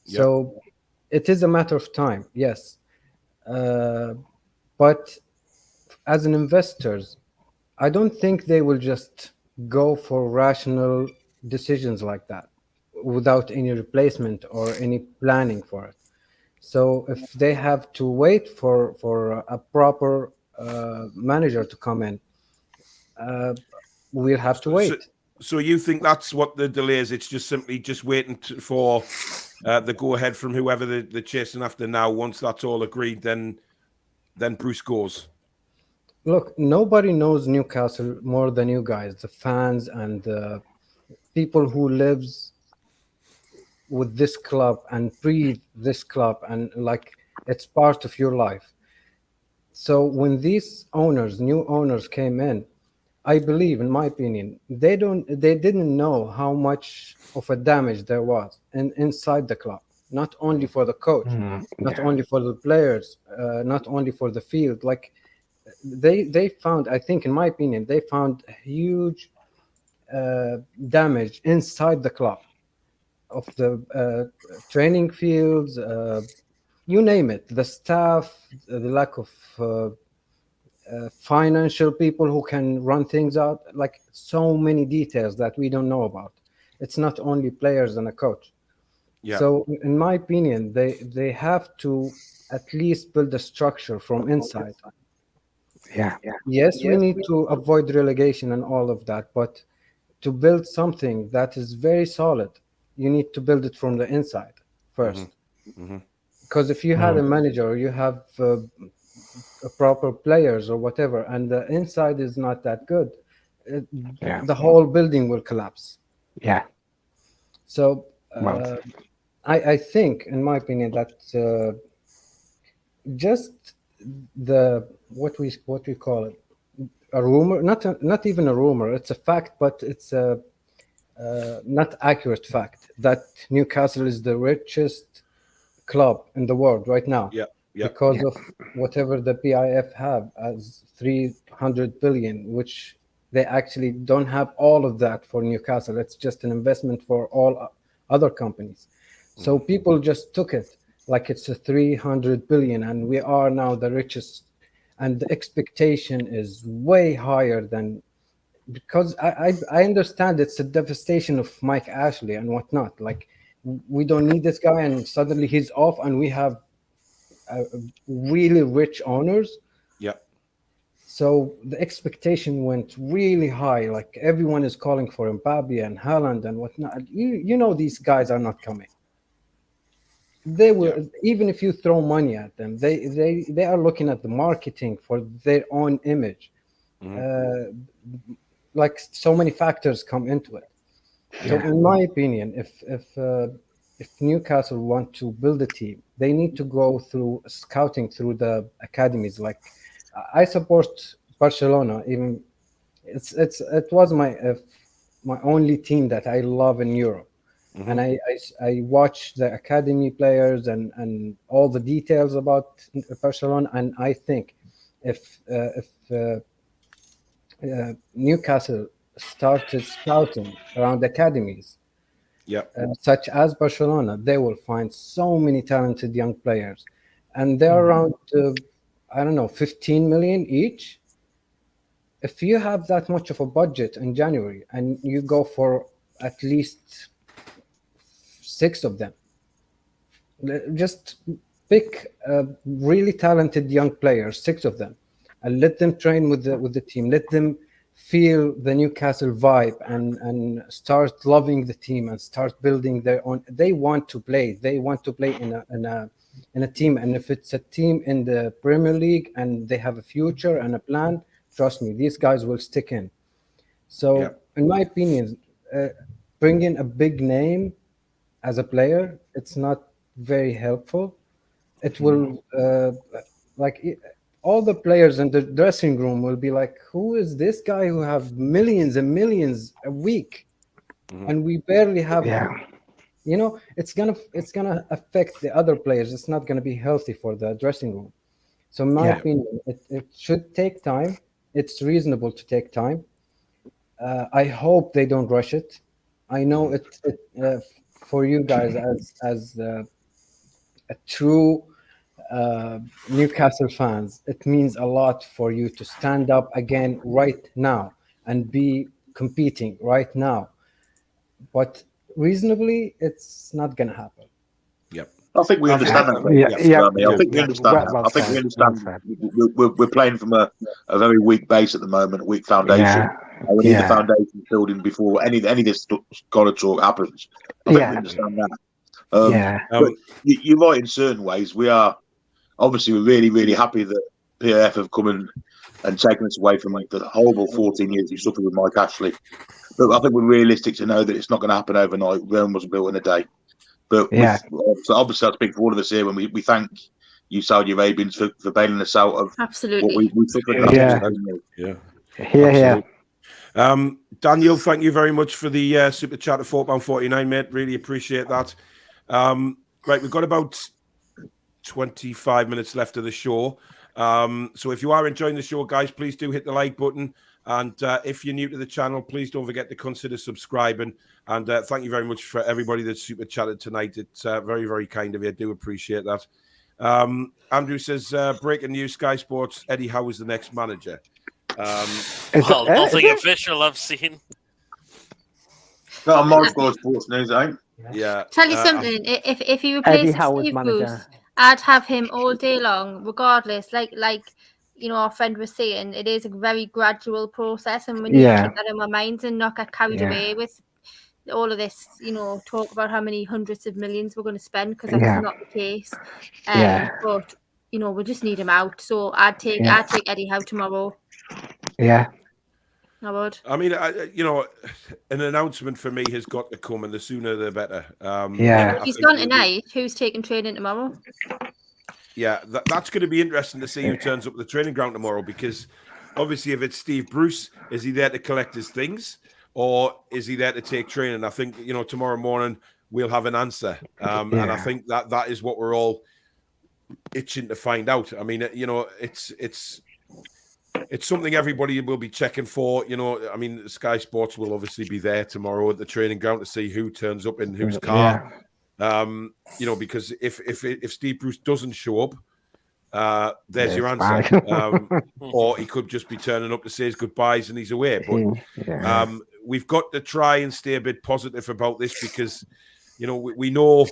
Speaker 2: Yep.
Speaker 16: So it is a matter of time, yes. But as an investors, I don't think they will just go for rational decisions like that without any replacement or any planning for it. So if they have to wait for a proper manager to come in, we'll have to wait.
Speaker 2: So you think that's what the delay is? It's just simply just waiting for the go-ahead from whoever they're chasing after now. Once that's all agreed, then Bruce goes.
Speaker 16: Look, nobody knows Newcastle more than you guys, the fans and the people who lives with this club and breathe this club, and like it's part of your life. So when these new owners came in, I believe, in my opinion, they didn't know how much of a damage there was inside the club, not only for the coach, not only for the players, not only for the field. Like they found, I think, in my opinion, they found huge damage inside the club, of the training fields, you name it, the staff, the lack of financial people who can run things out, like so many details that we don't know about. It's not only players and a coach.
Speaker 2: Yeah.
Speaker 16: So in my opinion, they have to at least build a structure from inside. Yes, we need to avoid relegation and all of that, but to build something that is very solid, you need to build it from the inside first. Because if you had a manager, or you have proper players or whatever, and the inside is not that good, the whole building will collapse.
Speaker 13: Yeah.
Speaker 16: So I think, in my opinion, that just the what we call it, a rumor, not even a rumor, it's a fact, but it's a not accurate fact that Newcastle is the richest club in the world right now. because of whatever the PIF have as 300 billion, which they actually don't have all of that for Newcastle. It's just an investment for all other companies. So people just took it like it's a 300 billion, and we are now the richest. And the expectation is way higher than, because I understand it's a devastation of Mike Ashley and whatnot. Like, we don't need this guy, and suddenly he's off, and we have really rich owners.
Speaker 2: Yeah.
Speaker 16: So the expectation went really high. Like, everyone is calling for Mbappe and Haaland and whatnot. You know these guys are not coming. They will, even if you throw money at them, they are looking at the marketing for their own image. Like, so many factors come into it. So in my opinion, if Newcastle want to build a team, they need to go through scouting through the academies. Like, I support Barcelona. Even it was my only team that I love in Europe, and I watch the academy players and all the details about Barcelona. And I think if Newcastle started scouting around academies, such as Barcelona, they will find so many talented young players, and they're around I don't know, 15 million each. If you have that much of a budget in January and you go for at least 6 of them, just pick really talented young players, 6 of them, and let them train with the team. Let them feel the Newcastle vibe and start loving the team and start building their own. They want to play. They want to play in a team. And if it's a team in the Premier League and they have a future and a plan, trust me, these guys will stick in. So in my opinion, bringing a big name as a player, it's not very helpful. It will all the players in the dressing room will be like, who is this guy who have millions and millions a week? And we barely have, it's gonna affect the other players. It's not gonna be healthy for the dressing room. So in my opinion, it should take time. It's reasonable to take time. I hope they don't rush it. I know it for you guys as a true Newcastle fans, it means a lot for you to stand up again right now and be competing right now. But reasonably, it's not going to happen.
Speaker 11: I think we understand that. I think we understand that. I think we understand. We're playing from a very weak base at the moment, weak foundation. We need the foundation building before any of this kind of talk happens. I think we understand that. But you're right in certain ways. We are obviously we're really, really happy that PIF have come and taken us away from like the horrible 14 years we suffered with Mike Ashley. But I think we're realistic to know that it's not going to happen overnight. Rome wasn't built in a day. But so obviously, I speak for all of us here when we thank you, Saudi Arabians, for bailing us out of
Speaker 3: absolutely
Speaker 11: what we suffered.
Speaker 2: Daniel, thank you very much for the super chat of £4.49, mate. Really appreciate that. Right, we've got about 25 minutes left of the show. So if you are enjoying the show, guys, please do hit the like button. And if you're new to the channel, please don't forget to consider subscribing. And thank you very much for everybody that's super chatted tonight. It's very, very kind of you. I do appreciate that. Andrew says, breaking news, Sky Sports, Eddie Howe is the next manager.
Speaker 12: Well, nothing official I've seen.
Speaker 11: No, I'm not for sports news, eh?
Speaker 2: Yeah.
Speaker 3: Tell you something. If you replace Steve Bruce, I'd have him all day long, regardless. Like our friend was saying, it is a very gradual process, and we need to keep that in our minds and not get carried away with all of this. Talk about how many hundreds of millions we're going to spend, because that's not the case. But we just need him out. So I'd take Eddie Howe tomorrow.
Speaker 13: Yeah.
Speaker 3: I would.
Speaker 2: I mean, an announcement for me has got to come, and the sooner the better.
Speaker 3: If he's gone tonight, who's taking training tomorrow?
Speaker 2: Yeah, that's going to be interesting to see who turns up at the training ground tomorrow, because obviously if it's Steve Bruce, is he there to collect his things or is he there to take training? I think, tomorrow morning we'll have an answer. And I think that is what we're all itching to find out. I mean, it's something everybody will be checking for. I mean, Sky Sports will obviously be there tomorrow at the training ground to see who turns up in whose car. Because if Steve Bruce doesn't show up, there's your answer. Or he could just be turning up to say his goodbyes and he's away. But we've got to try and stay a bit positive about this because, we know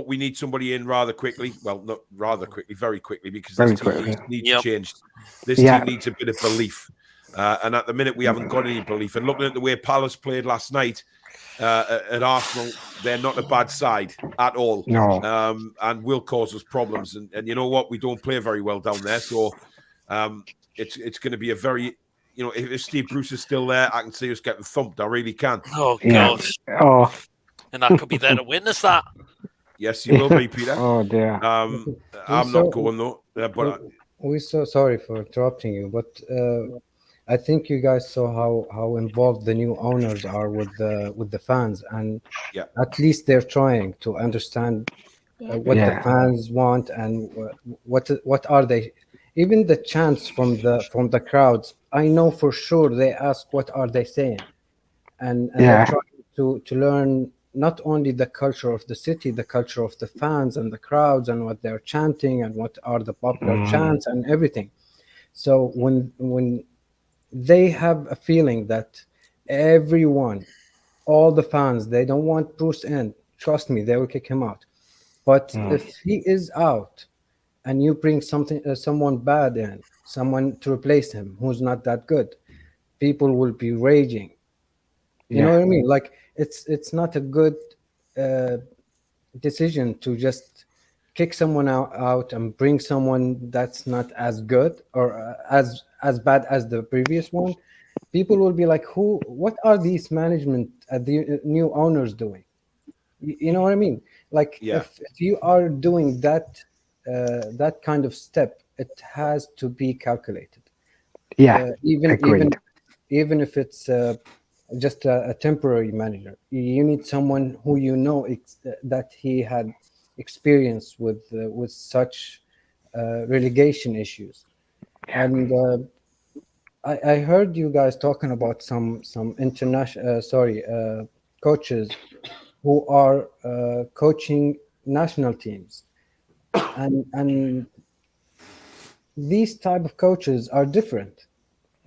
Speaker 2: we need somebody in rather quickly. Well, not rather quickly, very quickly, because this team needs changed. This team needs a bit of belief. And at the minute, we haven't got any belief. And looking at the way Palace played last night at Arsenal, they're not a bad side at all.
Speaker 13: No.
Speaker 2: And will cause us problems. And you know what? We don't play very well down there. So it's going to be a very... if Steve Bruce is still there, I can see us getting thumped. I really can.
Speaker 12: Oh, God.
Speaker 13: Oh.
Speaker 12: And I could be there to witness that.
Speaker 2: Yes, you will be, Peter.
Speaker 13: Oh, dear.
Speaker 2: I'm not going, though. But
Speaker 16: we're so sorry for interrupting you, but I think you guys saw how involved the new owners are with the fans, and at least they're trying to understand what the fans want and what are they. Even the chants from the crowds, I know for sure they ask what are they saying, and they're trying to learn not only the culture of the city, the culture of the fans and the crowds and what they're chanting and what are the popular chants and everything. So when they have a feeling that everyone, all the fans, they don't want Bruce in, trust me, they will kick him out. But if he is out and you bring someone bad in, someone to replace him who's not that good, people will be raging. You know what I mean? Like it's not a good decision to just kick someone out and bring someone that's not as good or as bad as the previous one. People will be like, what are these management the new owners doing? You know what I mean? Like if you are doing that kind of step, it has to be calculated. Even if it's just a temporary manager, you need someone who that he had experience with such relegation issues. And I heard you guys talking about some international coaches who are coaching national teams, and these type of coaches are different.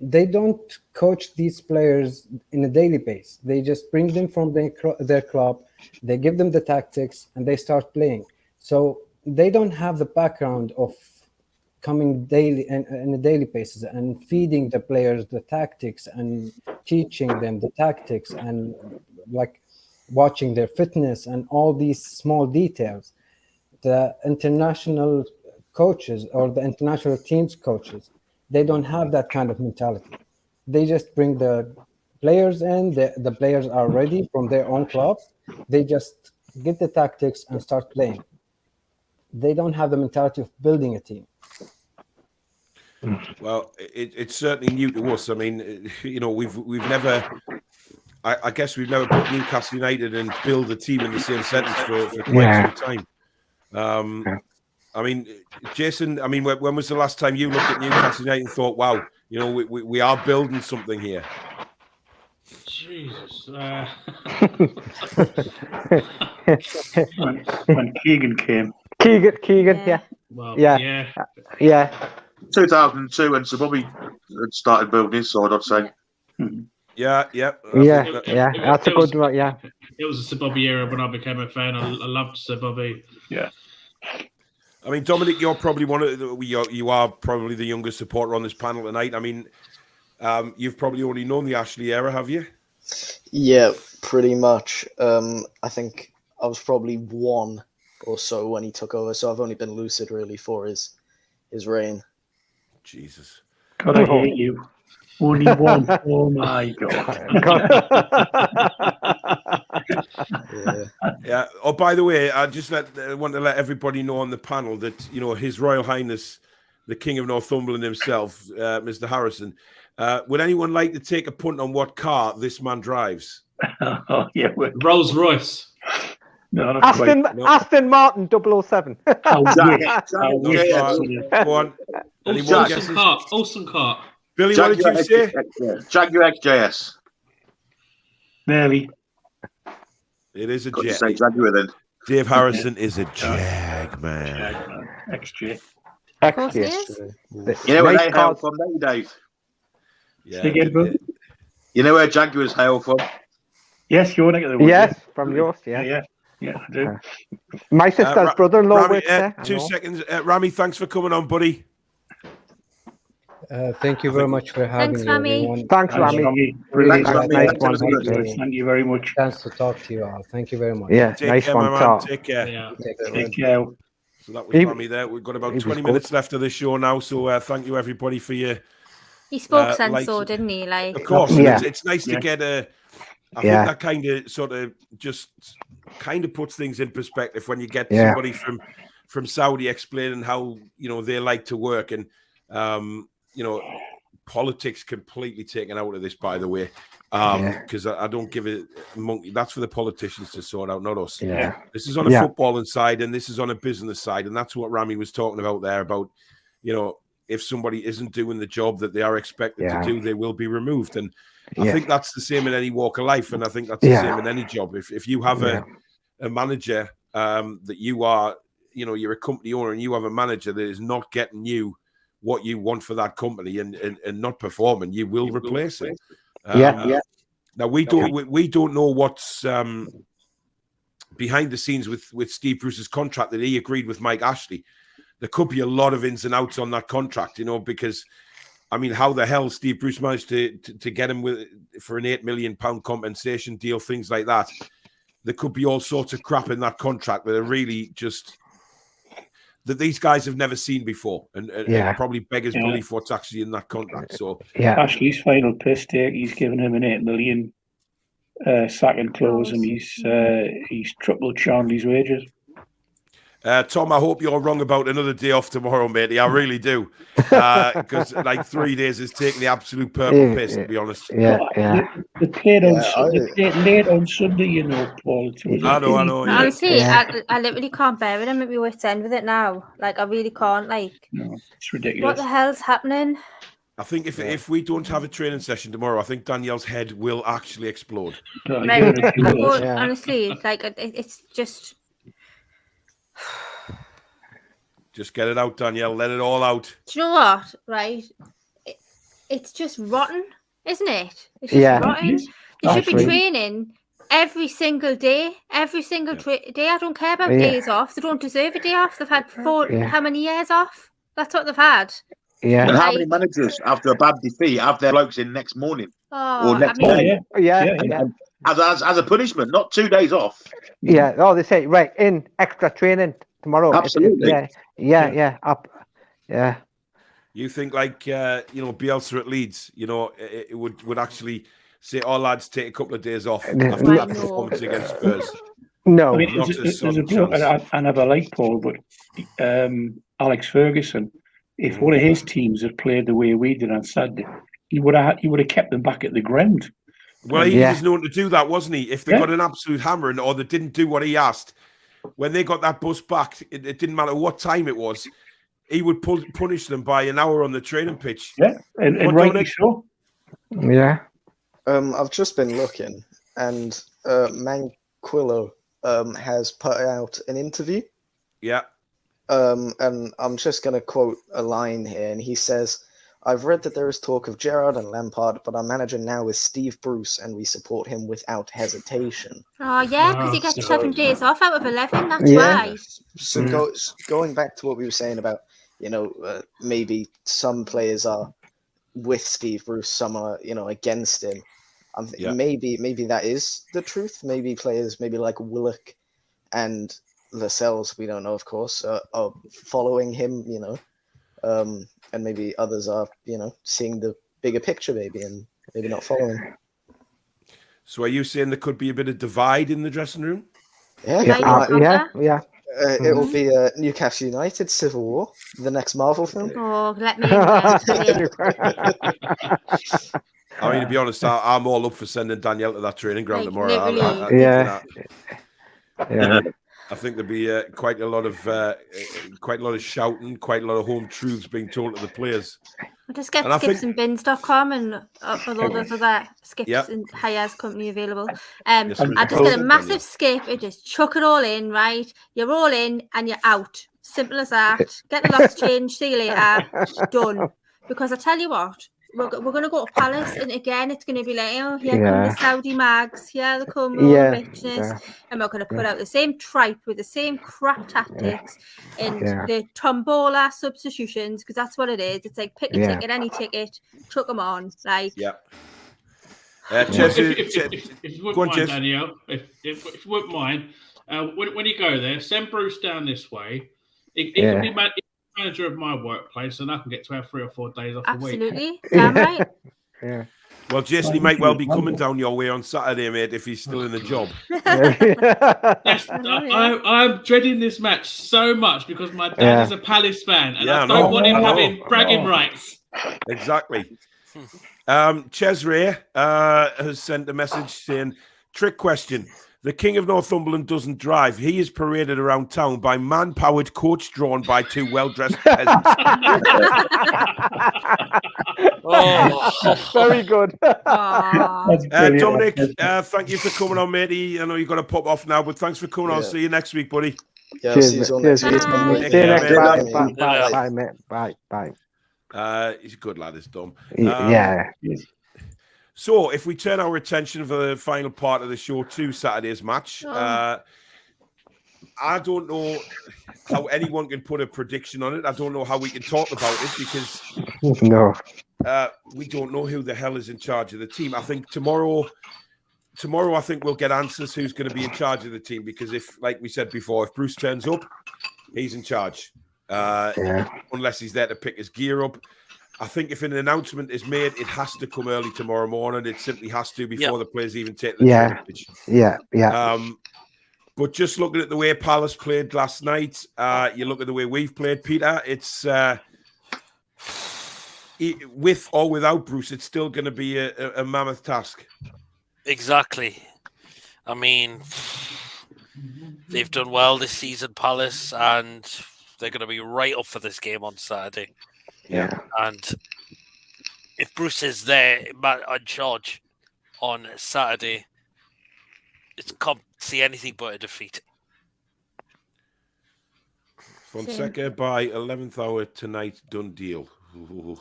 Speaker 16: They don't coach these players in a daily basis. They just bring them from their club, they give them the tactics, and they start playing. So they don't have the background of coming daily in a daily basis and feeding the players the tactics and teaching them the tactics and like watching their fitness and all these small details. The international coaches or the international teams coaches, they don't have that kind of mentality. They just bring the players in, the players are ready from their own club. They just get the tactics and start playing. They don't have the mentality of building a team.
Speaker 2: Well, it's certainly new to us. I mean, we've never... I guess we've never put Newcastle United and build a team in the same sentence for quite some time. I mean, Jason, when was the last time you looked at Newcastle United and thought, wow, we are building something here?
Speaker 8: Jesus.
Speaker 10: When Keegan came.
Speaker 13: Keegan,
Speaker 8: Well,
Speaker 11: 2002 when Sir Bobby had started building his side, I'd say.
Speaker 2: Yeah.
Speaker 13: That's a good one. Yeah,
Speaker 8: it was a Sir Bobby era when I became a fan. I loved Sir Bobby.
Speaker 10: Yeah.
Speaker 2: I mean, Dominic, you're probably you are probably the youngest supporter on this panel tonight. I mean, you've probably only known the Ashley era, have you?
Speaker 6: Yeah, pretty much. I think I was probably one or so when he took over, so I've only been lucid really for his reign.
Speaker 2: Jesus.
Speaker 10: God, I hate you. Only one. Oh my God.
Speaker 2: Yeah. Oh, by the way, I want to let everybody know on the panel that His Royal Highness, the King of Northumberland himself, Mr. Harrison. Would anyone like to take a punt on what car this man drives?
Speaker 10: Oh yeah,
Speaker 8: Rolls Royce.
Speaker 10: No, not
Speaker 13: Aston
Speaker 10: quite.
Speaker 13: Aston Martin 007.
Speaker 10: I'll wish.
Speaker 2: Go on. Any more guesses?
Speaker 8: Olsen Cart.
Speaker 2: Billy, what did you say?
Speaker 11: Jaguar XJS.
Speaker 10: Nearly.
Speaker 2: It is a
Speaker 11: Got to
Speaker 2: Jag.
Speaker 11: say Jaguar then.
Speaker 2: Dave Harrison is a Jag man.
Speaker 10: XJ.
Speaker 13: XJ.
Speaker 11: You know where they hail from, don't you, Dave?
Speaker 2: Yeah.
Speaker 10: Again, bro?
Speaker 11: You know where Jaguars hail from?
Speaker 10: Yes, your neck of the woods.
Speaker 13: Yes, from yours, yeah.
Speaker 10: Yeah, I do.
Speaker 13: My sister's brother-in-law
Speaker 2: Rami,
Speaker 13: works there. I
Speaker 2: 2
Speaker 13: know.
Speaker 2: seconds. Rami, thanks for coming on, buddy.
Speaker 16: Thank you very much for having
Speaker 3: Thanks,
Speaker 16: me,
Speaker 3: Rami.
Speaker 16: everyone.
Speaker 13: Thanks, Rami.
Speaker 16: Really
Speaker 11: Thanks, Rami.
Speaker 16: nice
Speaker 11: Thanks,
Speaker 16: one.
Speaker 11: Rami.
Speaker 10: Thank you very much.
Speaker 16: Chance to talk to you all. Thank you very much.
Speaker 13: Yeah,
Speaker 2: Take
Speaker 13: nice
Speaker 2: care,
Speaker 13: one,
Speaker 2: my man.
Speaker 13: Tom.
Speaker 2: Take care.
Speaker 8: Yeah.
Speaker 10: Take care.
Speaker 2: So that was Rami there. We've got about 20 minutes left of the show now. So thank you, everybody, for your...
Speaker 3: He spoke sense,
Speaker 2: likes.
Speaker 3: though, didn't he? Like,
Speaker 2: Of course.
Speaker 13: Yeah.
Speaker 2: It's nice to get a... I
Speaker 13: Yeah.
Speaker 2: think that kind of sort of just kind of puts things in perspective when you get
Speaker 13: Yeah.
Speaker 2: somebody from Saudi explaining how, they like to work, and politics completely taken out of this, by the way, because I don't give a monkey. That's for the politicians to sort out, not us.
Speaker 13: Yeah.
Speaker 2: This is on a footballing side, and this is on a business side, and that's what Rami was talking about there, about, if somebody isn't doing the job that they are expected to do, they will be removed. And I think that's the same in any walk of life, and I think that's the same in any job. If you have a manager that you are, you're a company owner, and you have a manager that is not getting you what you want for that company and not performing, you will replace it. Now we don't know what's behind the scenes with Steve Bruce's contract that he agreed with Mike Ashley. There could be a lot of ins and outs on that contract, because I mean, how the hell Steve Bruce managed to get him for an £8 million compensation deal, things like that. There could be all sorts of crap in that contract that are really just that these guys have never seen before, and probably beggars belief what's actually in that contract. So
Speaker 10: Ashley's final piss take, he's given him an £8 million sacking clause, and he's tripled Charlie's wages.
Speaker 2: Tom, I hope you're wrong about another day off tomorrow, matey. I really do, because like 3 days is taking the absolute purple piss, to be honest.
Speaker 10: They played on late on Sunday, Paul.
Speaker 2: I know. Yeah.
Speaker 3: Honestly, I literally can't bear it. I'm at my wit's end with it now. Like, I really can't. Like,
Speaker 10: no, it's ridiculous.
Speaker 3: What the hell's happening?
Speaker 2: I think if we don't have a training session tomorrow, I think Danielle's head will actually explode.
Speaker 3: Honestly, like, it's just.
Speaker 2: Just get it out, Danielle. Let it all out.
Speaker 3: Do you know what? Right? It's just rotten, isn't it? It's just rotten. You should be training every single day. Every single day. I don't care about days off. They don't deserve a day off. They've had how many years off? That's what they've had.
Speaker 11: Yeah. And how many managers, after a bad defeat, have their blokes in next morning or next day? As a punishment, not 2 days off.
Speaker 13: Yeah. Oh, they say right in extra training tomorrow.
Speaker 11: Absolutely.
Speaker 13: Yeah.
Speaker 2: You think like Bielsa at Leeds, it would actually say, "Oh lads, take a couple of days off after that performance against Spurs."
Speaker 13: No,
Speaker 10: I mean, there's a bloke I never liked, Paul, but Alex Ferguson. If one of his teams had played the way we did on Saturday, he would have kept them back at the ground.
Speaker 2: Well, he was known to do that, wasn't he? If they got an absolute hammering or they didn't do what he asked, when they got that bus back, it didn't matter what time it was, he would punish them by an hour on the training pitch.
Speaker 10: Yeah, and rightly so.
Speaker 13: Yeah.
Speaker 6: I've just been looking, and Manquillo has put out an interview.
Speaker 2: Yeah.
Speaker 6: And I'm just going to quote a line here, and he says, "I've read that there is talk of Gerrard and Lampard, but our manager now is Steve Bruce, and we support him without hesitation."
Speaker 3: Oh, yeah, because he gets 7 days off out of 11, that's why.
Speaker 6: So going back to what we were saying about, maybe some players are with Steve Bruce, some are, against him. Maybe that is the truth. Maybe players, maybe like Willock and Lascelles, we don't know, of course, are following him, and maybe others are, seeing the bigger picture, maybe, and maybe not following.
Speaker 2: So, are you saying there could be a bit of divide in the dressing room?
Speaker 6: Yeah. It will be Newcastle United Civil War, the next Marvel film.
Speaker 3: Oh, let me in there.
Speaker 2: I mean, to be honest, I'm all up for sending Danielle to that training ground tomorrow.
Speaker 13: Yeah.
Speaker 2: I think there'd be quite a lot of shouting, quite a lot of home truths being told to the players.
Speaker 3: We'll just get
Speaker 2: And I think-
Speaker 3: skipsandbins.com and all those other skips
Speaker 2: Yep.
Speaker 3: and hires company available.
Speaker 2: Yes, there is
Speaker 3: I
Speaker 2: a
Speaker 3: just get a
Speaker 2: program,
Speaker 3: massive
Speaker 2: yeah.
Speaker 3: skip and just chuck it all in, right? You're all in and you're out. Simple as that. Get the lots changed. See you later. Done. Because I tell you what, we're going to go to Palace, and again, it's going to be like, oh, here come the Saudi mags, here they come, all the richness, and we're going to put out the same tripe with the same crap tactics and the tombola substitutions, because that's what it is. It's like pick a ticket, any ticket, chuck them on, like.
Speaker 2: Yeah.
Speaker 8: If you wouldn't mind, Danielle, if you wouldn't mind, when you go there, send Bruce down this way. He can be manager of my workplace, and I can get to have 3 or 4 days off a week.
Speaker 3: Absolutely, damn right.
Speaker 13: Yeah.
Speaker 2: Well, Jason, he might well be coming down your way on Saturday, mate, if he's still in the job.
Speaker 8: I'm dreading this match so much because my dad is a Palace fan, and I don't want him having bragging rights.
Speaker 2: Exactly. Cesare has sent a message saying, trick question. The King of Northumberland doesn't drive. He is paraded around town by man-powered coach drawn by 2 well-dressed peasants.
Speaker 13: Very good.
Speaker 2: Dominic, thank you for coming on, matey. I know you've got to pop off now, but thanks for coming on. See you next week, buddy.
Speaker 6: Yeah, I'll see you all next week.
Speaker 13: See you next week. Bye, mate. Bye.
Speaker 2: He's a good lad, this Dom.
Speaker 13: Yeah.
Speaker 2: So, if we turn our attention for the final part of the show to Saturday's match, I don't know how anyone can put a prediction on it. I don't know how we can talk about it because we don't know who the hell is in charge of the team. I think tomorrow, I think we'll get answers who's going to be in charge of the team because if, like we said before, if Bruce turns up, he's in charge. Unless he's there to pick his gear up. I think if an announcement is made, it has to come early tomorrow morning. It simply has to before the players even take the pitch.
Speaker 13: Yeah.
Speaker 2: But just looking at the way Palace played last night, you look at the way we've played, Peter, it's with or without Bruce, it's still going to be a mammoth task.
Speaker 12: Exactly. I mean, they've done well this season, Palace, and they're going to be right up for this game on Saturday.
Speaker 13: Yeah.
Speaker 12: And if Bruce is there on charge on Saturday, it's can't see anything but a defeat.
Speaker 2: Fonseca by 11th hour tonight, done deal.
Speaker 13: Ooh.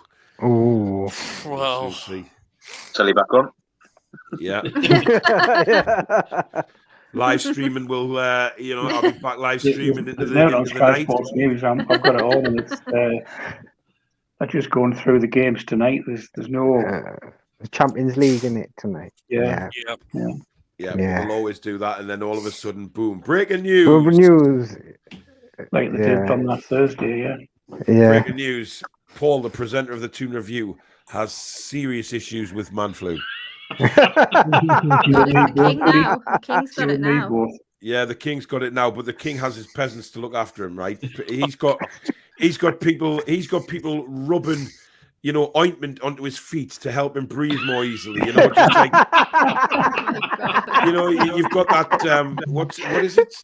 Speaker 12: Well,
Speaker 11: tell you back on.
Speaker 2: Yeah. Live streaming will, I'll be back live streaming into the night.
Speaker 10: Sports News. I've got it all, and it's not just going through the games tonight. There's no
Speaker 13: the Champions League in it tonight.
Speaker 2: Yeah, we'll always do that, and then all of a sudden, boom! Breaking news.
Speaker 10: Like they did on that Thursday.
Speaker 2: Breaking news: Paul, the presenter of the Toon Review, has serious issues with man flu.
Speaker 3: The King's got it now.
Speaker 2: Yeah, the King's got it now, but the King has his peasants to look after him, right? He's got people rubbing, ointment onto his feet to help him breathe more easily. Just like, you've got that. What is it?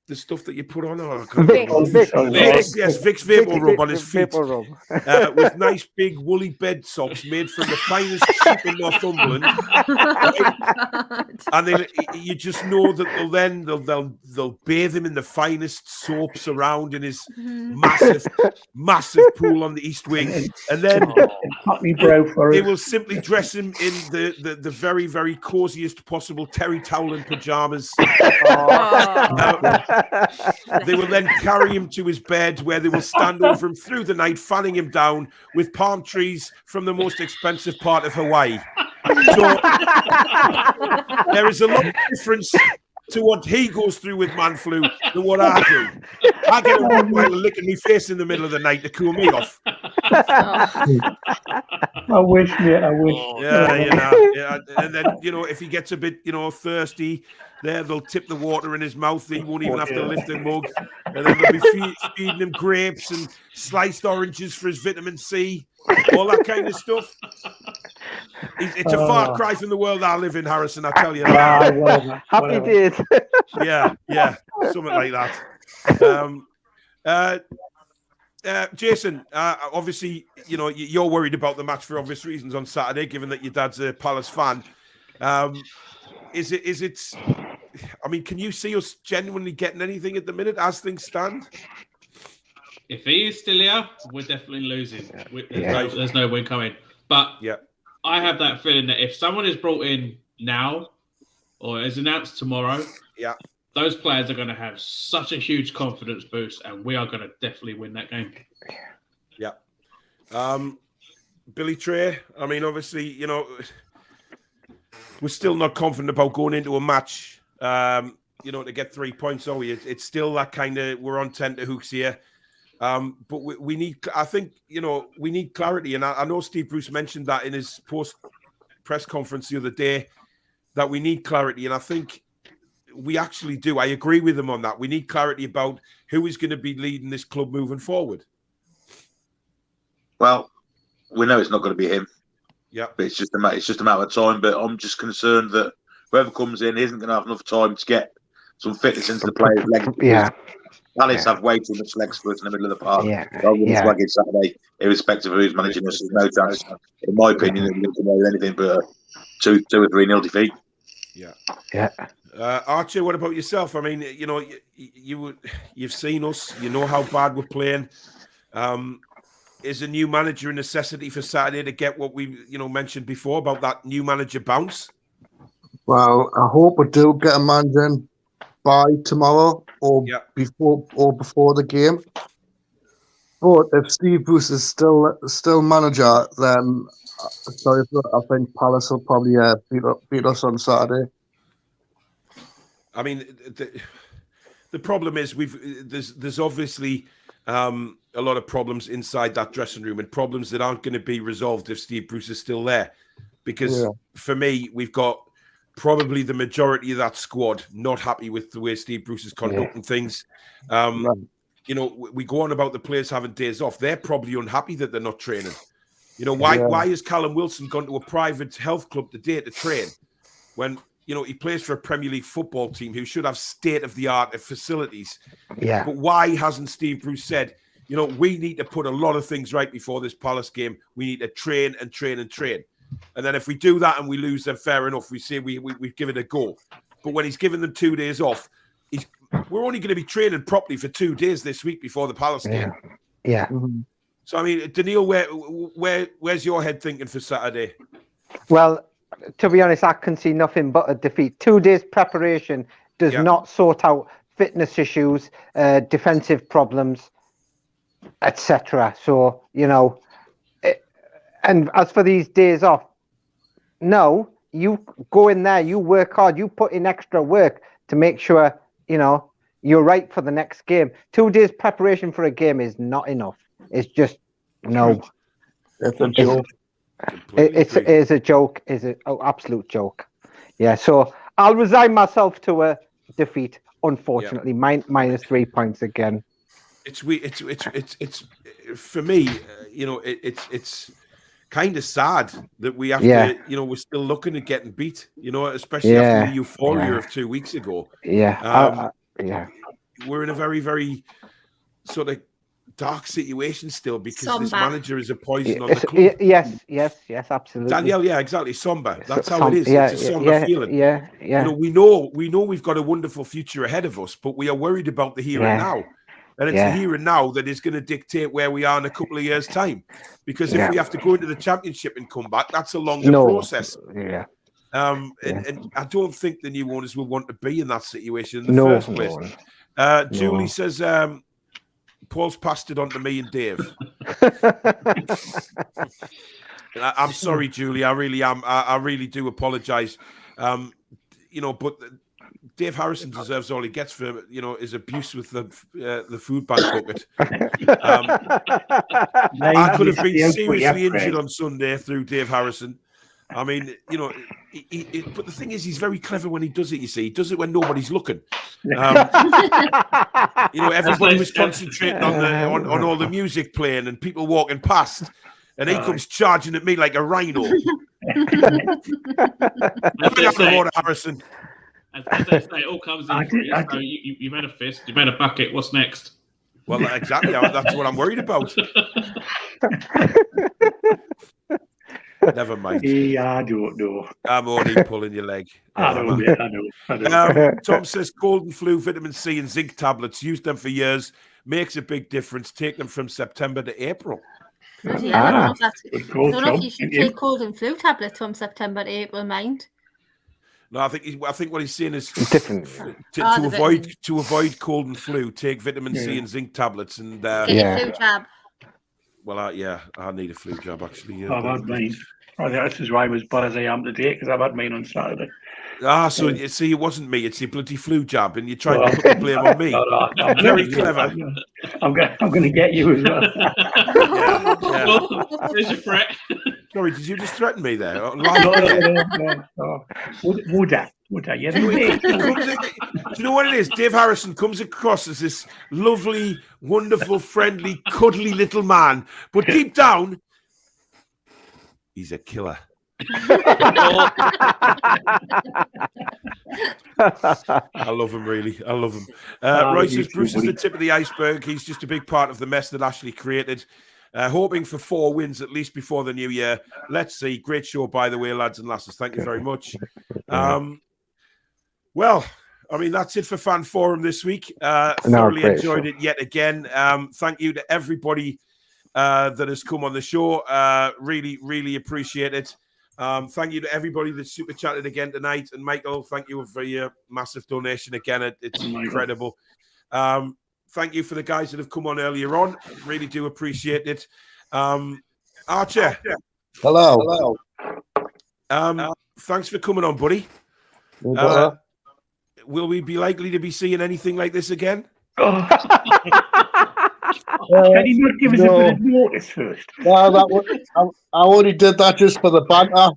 Speaker 2: The stuff that you put on. Vicks, yes, Vicks Vapor Rub on his feet, with nice big woolly bed socks made from the finest sheep in Northumberland. Right? And then you just know that they'll bathe him in the finest soaps around in his massive pool on the East Wing, and then they will simply dress him in the very, very coziest possible terry towel and pajamas. They will then carry him to his bed where they will stand over him through the night, fanning him down with palm trees from the most expensive part of Hawaii. So there is a lot of difference to what he goes through with man flu than what I do. I get a while licking my face in the middle of the night to cool me off.
Speaker 10: I wish, mate. I wish.
Speaker 2: Yeah. And then, if he gets a bit, thirsty, they'll tip the water in his mouth. He won't even have to lift the mug. And then they'll be feeding him grapes and sliced oranges for his vitamin C, all that kind of stuff. It's a far cry from the world I live in, Harrison. I tell you that.
Speaker 13: Happy days.
Speaker 2: Yeah, something like that. Jason, obviously, you're worried about the match for obvious reasons on Saturday, given that your dad's a Palace fan. Is it? I mean, can you see us genuinely getting anything at the minute as things stand?
Speaker 8: If he is still here, we're definitely losing. There's no win coming. But I have that feeling that if someone is brought in now or is announced tomorrow, those players are going to have such a huge confidence boost, and we are going to definitely win that game.
Speaker 2: Yeah. Billy Trey, I mean, obviously, we're still not confident about going into a match, to get 3 points, are we? It's still that kind of, we're on tenterhooks here. But we need, I think, we need clarity. And I know Steve Bruce mentioned that in his post-press conference the other day, that we need clarity. And I think we actually do. I agree with him on that. We need clarity about who is going to be leading this club moving forward.
Speaker 11: Well, we know it's not going to be him.
Speaker 2: Yeah,
Speaker 11: but it's just a matter of time. But I'm just concerned that whoever comes in isn't going to have enough time to get some fitness into the players' legs.
Speaker 13: Yeah.
Speaker 11: Palace have way too much legs for us in the middle of the park.
Speaker 13: Yeah.
Speaker 11: Like it's Saturday, irrespective of who's managing us. There's no chance, in my opinion, that we're going to know anything but a 2 or 3-0 defeat.
Speaker 2: Yeah. Archie, what about yourself? I mean, you've seen us. You know how bad we're playing. Is a new manager a necessity for Saturday to get what we mentioned before about that new manager bounce?
Speaker 15: Well, I hope we do get a manager in by tomorrow or before the game. But if Steve Bruce is still manager, then I think Palace will probably beat us on Saturday.
Speaker 2: I mean, the problem is there's obviously a lot of problems inside that dressing room, and problems that aren't going to be resolved if Steve Bruce is still there. Because for me, we've got probably the majority of that squad not happy with the way Steve Bruce is conducting things. We go on about the players having days off. They're probably unhappy that they're not training. Why has Callum Wilson gone to a private health club today to train when he plays for a Premier League football team who should have state-of-the-art facilities?
Speaker 13: Yeah.
Speaker 2: But why hasn't Steve Bruce said, we need to put a lot of things right before this Palace game. We need to train and train and train. And then if we do that and we lose, then fair enough. We say we've given it a go. But when he's given them 2 days off, we're only going to be training properly for 2 days this week before the Palace game.
Speaker 13: Yeah.
Speaker 15: Mm-hmm.
Speaker 2: So, I mean, Danielle, where's your head thinking for Saturday?
Speaker 13: Well, to be honest, I can see nothing but a defeat. 2 days preparation does not sort out fitness issues, defensive problems, etc. So, and as for these days off, no, you go in there, you work hard, you put in extra work to make sure, you're right for the next game. 2 days preparation for a game is not enough. It's just, no.
Speaker 15: It's a joke.
Speaker 13: It is a joke. It's an absolute joke. Yeah, so I'll resign myself to a defeat, unfortunately. Minus 3 points again.
Speaker 2: It's for me, it's kind of sad that we have to, we're still looking at getting beat, especially after the euphoria of 2 weeks ago. We're in a very, very sort of dark situation still because this manager is a poison on the club.
Speaker 13: Yes, absolutely.
Speaker 2: Danielle, exactly. Somber. That's how it is. It's a somber feeling. We know we've got a wonderful future ahead of us, but we are worried about the here and now. And it's the here and now that is going to dictate where we are in a couple of years' time. Because if we have to go into the championship and come back, that's a longer process.
Speaker 13: Yeah.
Speaker 2: And I don't think the new owners will want to be in that situation in the first place. Julie says, Paul's passed it on to me and Dave. I'm sorry, Julie. I really am. I really do apologise. But Dave Harrison deserves all he gets for his abuse with the food bank bucket. I could have been seriously injured on Sunday through Dave Harrison. I mean, but the thing is, he's very clever when he does it. You see, he does it when nobody's looking. Everybody was concentrating on all the music playing and people walking past, and he comes charging at me like a rhino. Harrison.
Speaker 8: As they say, it all comes in free. So you made a fist, you made a bucket. What's next?
Speaker 2: Well, exactly. That's what I'm worried about. Never mind.
Speaker 10: I don't know.
Speaker 2: I'm only pulling your leg.
Speaker 10: I know.
Speaker 2: Tom says cold and flu, vitamin C and zinc tablets. Use them for years. Makes a big difference. Take them from September to April.
Speaker 3: Bloody hell, I don't know if you should take cold and flu tablets from September to April, mind.
Speaker 2: No, I think what he's saying is
Speaker 13: different
Speaker 2: to avoid cold and flu. Take vitamin C and zinc tablets and
Speaker 3: get your flu jab.
Speaker 2: Well, I need a flu jab actually.
Speaker 10: I've had mine. This is why I'm as bad as I am today, because I've had mine on Saturday.
Speaker 2: So you see, it wasn't me. It's your bloody flu jab, and you're trying to put the blame on me.
Speaker 10: I'm
Speaker 2: very clever.
Speaker 10: I'm going to get you as well.
Speaker 8: There's your threat.
Speaker 2: Sorry, did you just threaten me there?
Speaker 10: No. Would I? Yes,
Speaker 2: Do you know what it is? Dave Harrison comes across as this lovely, wonderful, friendly, cuddly little man, but deep down, he's a killer. I love him, really. I love him. Royce says Bruce is the tip of the iceberg. He's just a big part of the mess that Ashley created. Hoping for 4 wins at least before the new year. Let's see. Great show, by the way, lads and lasses. Thank you very much. Well, I mean, that's it for Fan Forum this week. Thoroughly enjoyed it yet again. Thank you to everybody that has come on the show. Really, really appreciate it. Thank you to everybody that super chatted again tonight. And Michael, thank you for your massive donation again. It's incredible. Thank you for the guys that have come on earlier on. Really do appreciate it. Archer.
Speaker 15: Hello.
Speaker 2: Thanks for coming on, buddy. Will we be likely to be seeing anything like this again?
Speaker 10: Can you not give us a bit of notice first?
Speaker 15: No, I only did that just for the banter.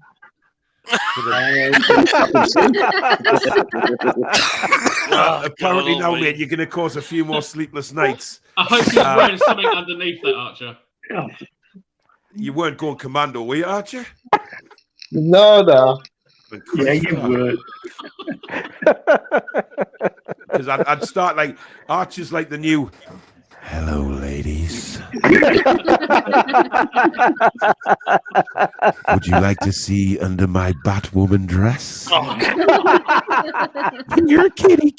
Speaker 2: Apparently now, mate, you're going to cause a few more sleepless nights.
Speaker 8: I hope he's wearing something underneath that, Archer.
Speaker 2: You weren't going commando, were you, Archer?
Speaker 15: No.
Speaker 10: Yeah, you were.
Speaker 2: Because I'd start like Archer's like the new. Hello, ladies. Would you like to see under my Batwoman dress? You're kitty.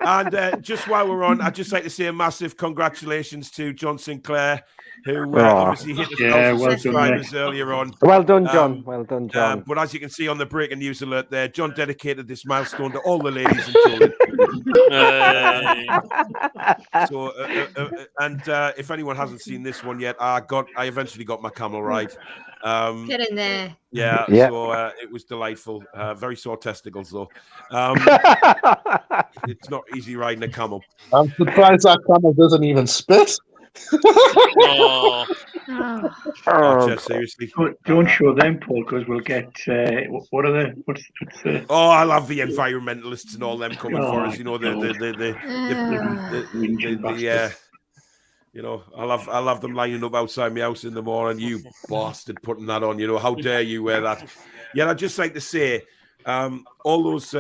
Speaker 2: And just while we're on, I'd just like to say a massive congratulations to John Sinclair, who obviously hit the 1,000 subscribers earlier on.
Speaker 13: Well done, John. Well done, John.
Speaker 2: But as you can see on the breaking news alert there, John dedicated this milestone to all the ladies and children. If anyone hasn't seen this one yet, I eventually got my camel ride.
Speaker 3: Get in there.
Speaker 2: Yeah. So it was delightful. Very sore testicles though. It's not easy riding a camel.
Speaker 15: I'm surprised that camel doesn't even spit.
Speaker 2: Seriously.
Speaker 10: Don't show them, Paul, because we'll get what are the what's the
Speaker 2: I'll have the environmentalists and all them coming for us. You know you know, I'll have them lining up outside my house in the morning. You bastard, putting that on. You know, how dare you wear that? Yeah, I'd just like to say, all those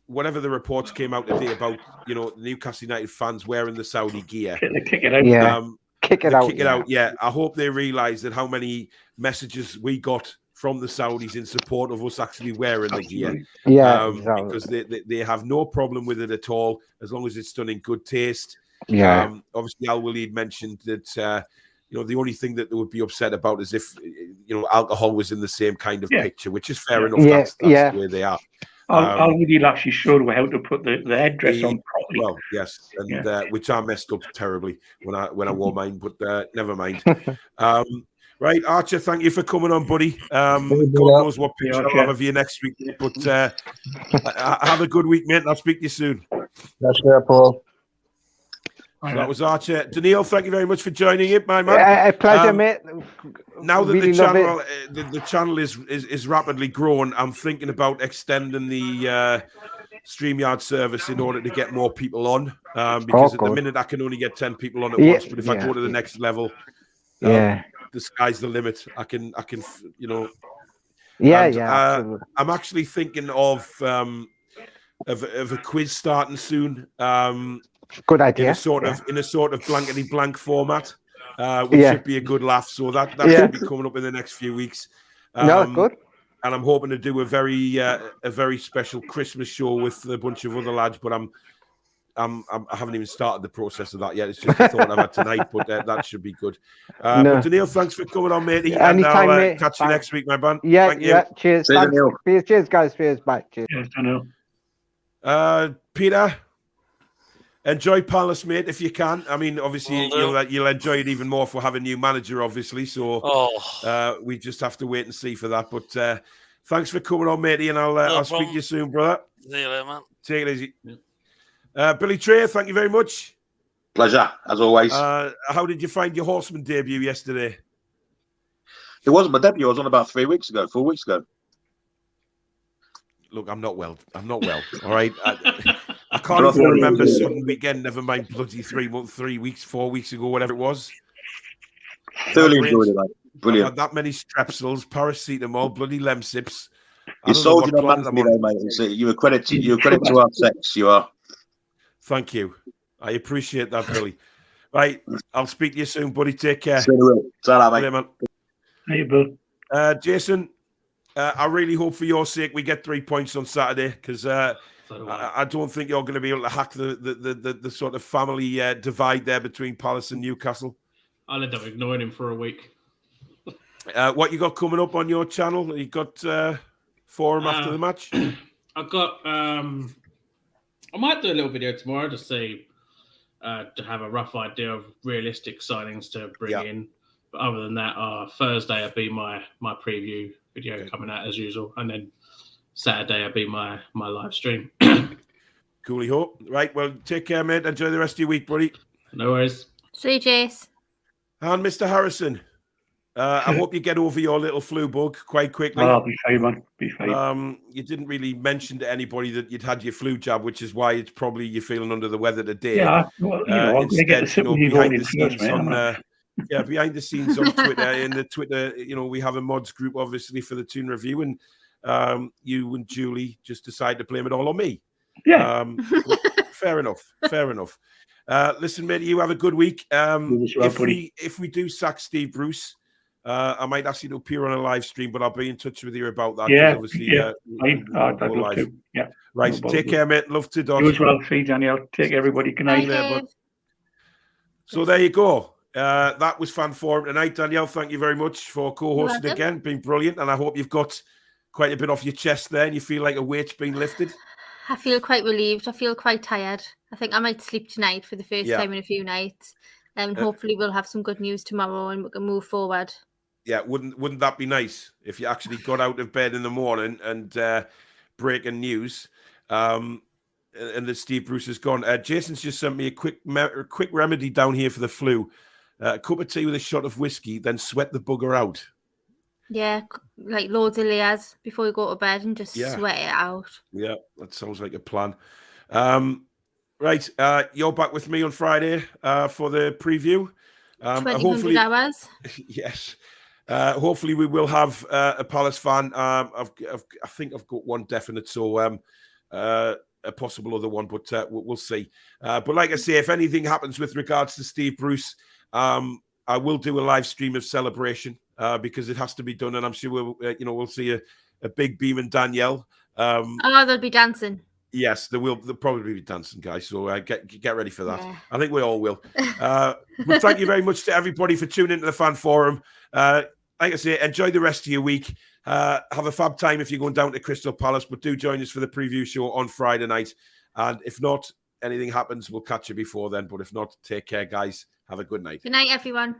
Speaker 2: whatever the reports came out today about, you know, Newcastle United fans wearing the Saudi gear.
Speaker 10: Kick it out.
Speaker 13: Yeah. Kick it out.
Speaker 2: Yeah. I hope they realise that how many messages we got from the Saudis in support of us actually wearing the gear.
Speaker 13: Yeah.
Speaker 2: Because they have no problem with it at all, as long as it's done in good taste.
Speaker 13: Yeah.
Speaker 2: Obviously, Al Walid mentioned that, you know, the only thing that they would be upset about is if, you know, alcohol was in the same kind of picture, which is fair enough. That's the way they are.
Speaker 10: Al Walid actually showed how to put the headdress on properly.
Speaker 2: Well, yes, and which I messed up terribly when I wore mine, but never mind. Right, Archer, thank you for coming on, buddy. God knows what picture I'll have of you next week, but have a good week, mate, and I'll speak to you soon.
Speaker 15: That's fair, Paul.
Speaker 2: So that was Archer. Danielle, thank you very much for joining in, my man.
Speaker 13: A pleasure, mate.
Speaker 2: Now that
Speaker 13: really
Speaker 2: the channel is rapidly growing, I'm thinking about extending the StreamYard service in order to get more people on. Because at the minute I can only get 10 people on at once, but if I go to the next level,
Speaker 13: Yeah.
Speaker 2: The sky's the limit. I can, you know.
Speaker 13: Yeah,
Speaker 2: and,
Speaker 13: absolutely.
Speaker 2: I'm actually thinking of a quiz starting soon.
Speaker 13: Good idea.
Speaker 2: In a sort of blankety blank format, which should be a good laugh. So that should be coming up in the next few weeks.
Speaker 13: No, good.
Speaker 2: And I'm hoping to do a very special Christmas show with a bunch of other lads. But I haven't even started the process of that yet. It's just a thought I've had tonight, but that should be good. But Danielle, thanks for coming on, matey.
Speaker 13: Anytime,
Speaker 2: and I'll
Speaker 13: mate.
Speaker 2: catch you next week, my man.
Speaker 13: Yeah,
Speaker 2: Thank you.
Speaker 13: yeah. Cheers.
Speaker 11: Cheers, Danielle.
Speaker 13: Cheers, guys. Cheers. Bye. Cheers.
Speaker 10: Yes, Danielle.
Speaker 2: Peter, enjoy Palace, mate, if you can. I mean, obviously, you'll enjoy it even more for having a new manager, obviously. So we just have to wait and see for that. But thanks for coming on, matey, and I'll speak to you soon, brother.
Speaker 12: See you later, man.
Speaker 2: Take it easy. Billy Trey, thank you very much.
Speaker 11: Pleasure, as always.
Speaker 2: How did you find your Horseman debut yesterday?
Speaker 11: It wasn't my debut. I was on about 4 weeks ago.
Speaker 2: Look, I'm not well. All right. I can't even remember some weekend, never mind bloody 3 weeks, 4 weeks ago, whatever it was.
Speaker 11: Thoroughly enjoyed it, mate. Brilliant.
Speaker 2: I had that many strepsils, paracetamol, bloody Lemsips.
Speaker 11: You sold your man to me, though, mate. You're a credit to our sex. You are.
Speaker 2: Thank you. I appreciate that, Billy. Right. I'll speak to you soon, buddy. Take care.
Speaker 11: See you, mate.
Speaker 2: Man.
Speaker 10: Hey, Bill.
Speaker 2: Jason, I really hope for your sake we get 3 points on Saturday, because I don't think you're going to be able to hack the sort of family divide there between Palace and Newcastle.
Speaker 8: I'll end up ignoring him for a week.
Speaker 2: What you got coming up on your channel? You got forum after the match?
Speaker 8: I've got. I might do a little video tomorrow to see, to have a rough idea of realistic signings to bring in. But other than that, Thursday will be my preview video coming out as usual, and then Saturday will be my live stream.
Speaker 2: Coolly hope. Right, well, take care, mate. Enjoy the rest of your week, buddy.
Speaker 8: No worries.
Speaker 3: See you, Jace.
Speaker 2: And Mr. Harrison, I hope you get over your little flu bug quite quickly.
Speaker 10: I'll be fine, man. Be fine.
Speaker 2: You didn't really mention to anybody that you'd had your flu jab, which is why it's probably you're feeling under the weather today.
Speaker 10: Yeah, well, I'm going to get the sit with you going in first, mate.
Speaker 2: Behind the scenes on Twitter, in the Twitter, we have a mods group, obviously, for the Toon review, and you and Julie just decided to blame it all on me.
Speaker 10: Yeah.
Speaker 2: Fair enough. Listen, mate, you have a good week. If we do sack Steve Bruce, I might ask you to appear on a live stream, but I'll be in touch with you about that.
Speaker 10: Yeah,
Speaker 2: obviously,
Speaker 10: I'd love to. Yeah.
Speaker 2: Right,
Speaker 10: No
Speaker 2: take care, mate. Love to dog.
Speaker 10: You as well, see Danielle. Take everybody. Good night.
Speaker 2: So there you go. That was Fan Forum tonight. Danielle, thank you very much for co-hosting again. Been brilliant, and I hope you've got quite a bit off your chest there, and you feel like a weight's been lifted.
Speaker 3: I feel quite relieved. I feel quite tired. I think I might sleep tonight for the first time in a few nights. And hopefully we'll have some good news tomorrow and we can move forward.
Speaker 2: Yeah, wouldn't that be nice if you actually got out of bed in the morning and breaking news, and that Steve Bruce is gone. Jason's just sent me a quick remedy down here for the flu. A cup of tea with a shot of whiskey, then sweat the bugger out.
Speaker 3: Yeah, like loads of layers before you go to bed and just sweat it out.
Speaker 2: Yeah, that sounds like a plan. Right, you're back with me on Friday for the preview.
Speaker 3: 2,000 hours.
Speaker 2: Yes. Hopefully we will have a Palace fan. I think I've got one definite, so a possible other one, but we'll see. But like I say, if anything happens with regards to Steve Bruce, I will do a live stream of celebration because it has to be done, and I'm sure we'll see a big beam in Danielle.
Speaker 3: They'll be dancing.
Speaker 2: Yes, they'll probably be dancing, guys. So get ready for that. Yeah. I think we all will. But thank you very much to everybody for tuning into the Fan Forum. Like I say, enjoy the rest of your week. Have a fab time if you're going down to Crystal Palace, but do join us for the preview show on Friday night. And if not, anything happens, we'll catch you before then. But if not, take care, guys. Have a good night.
Speaker 3: Good night, everyone.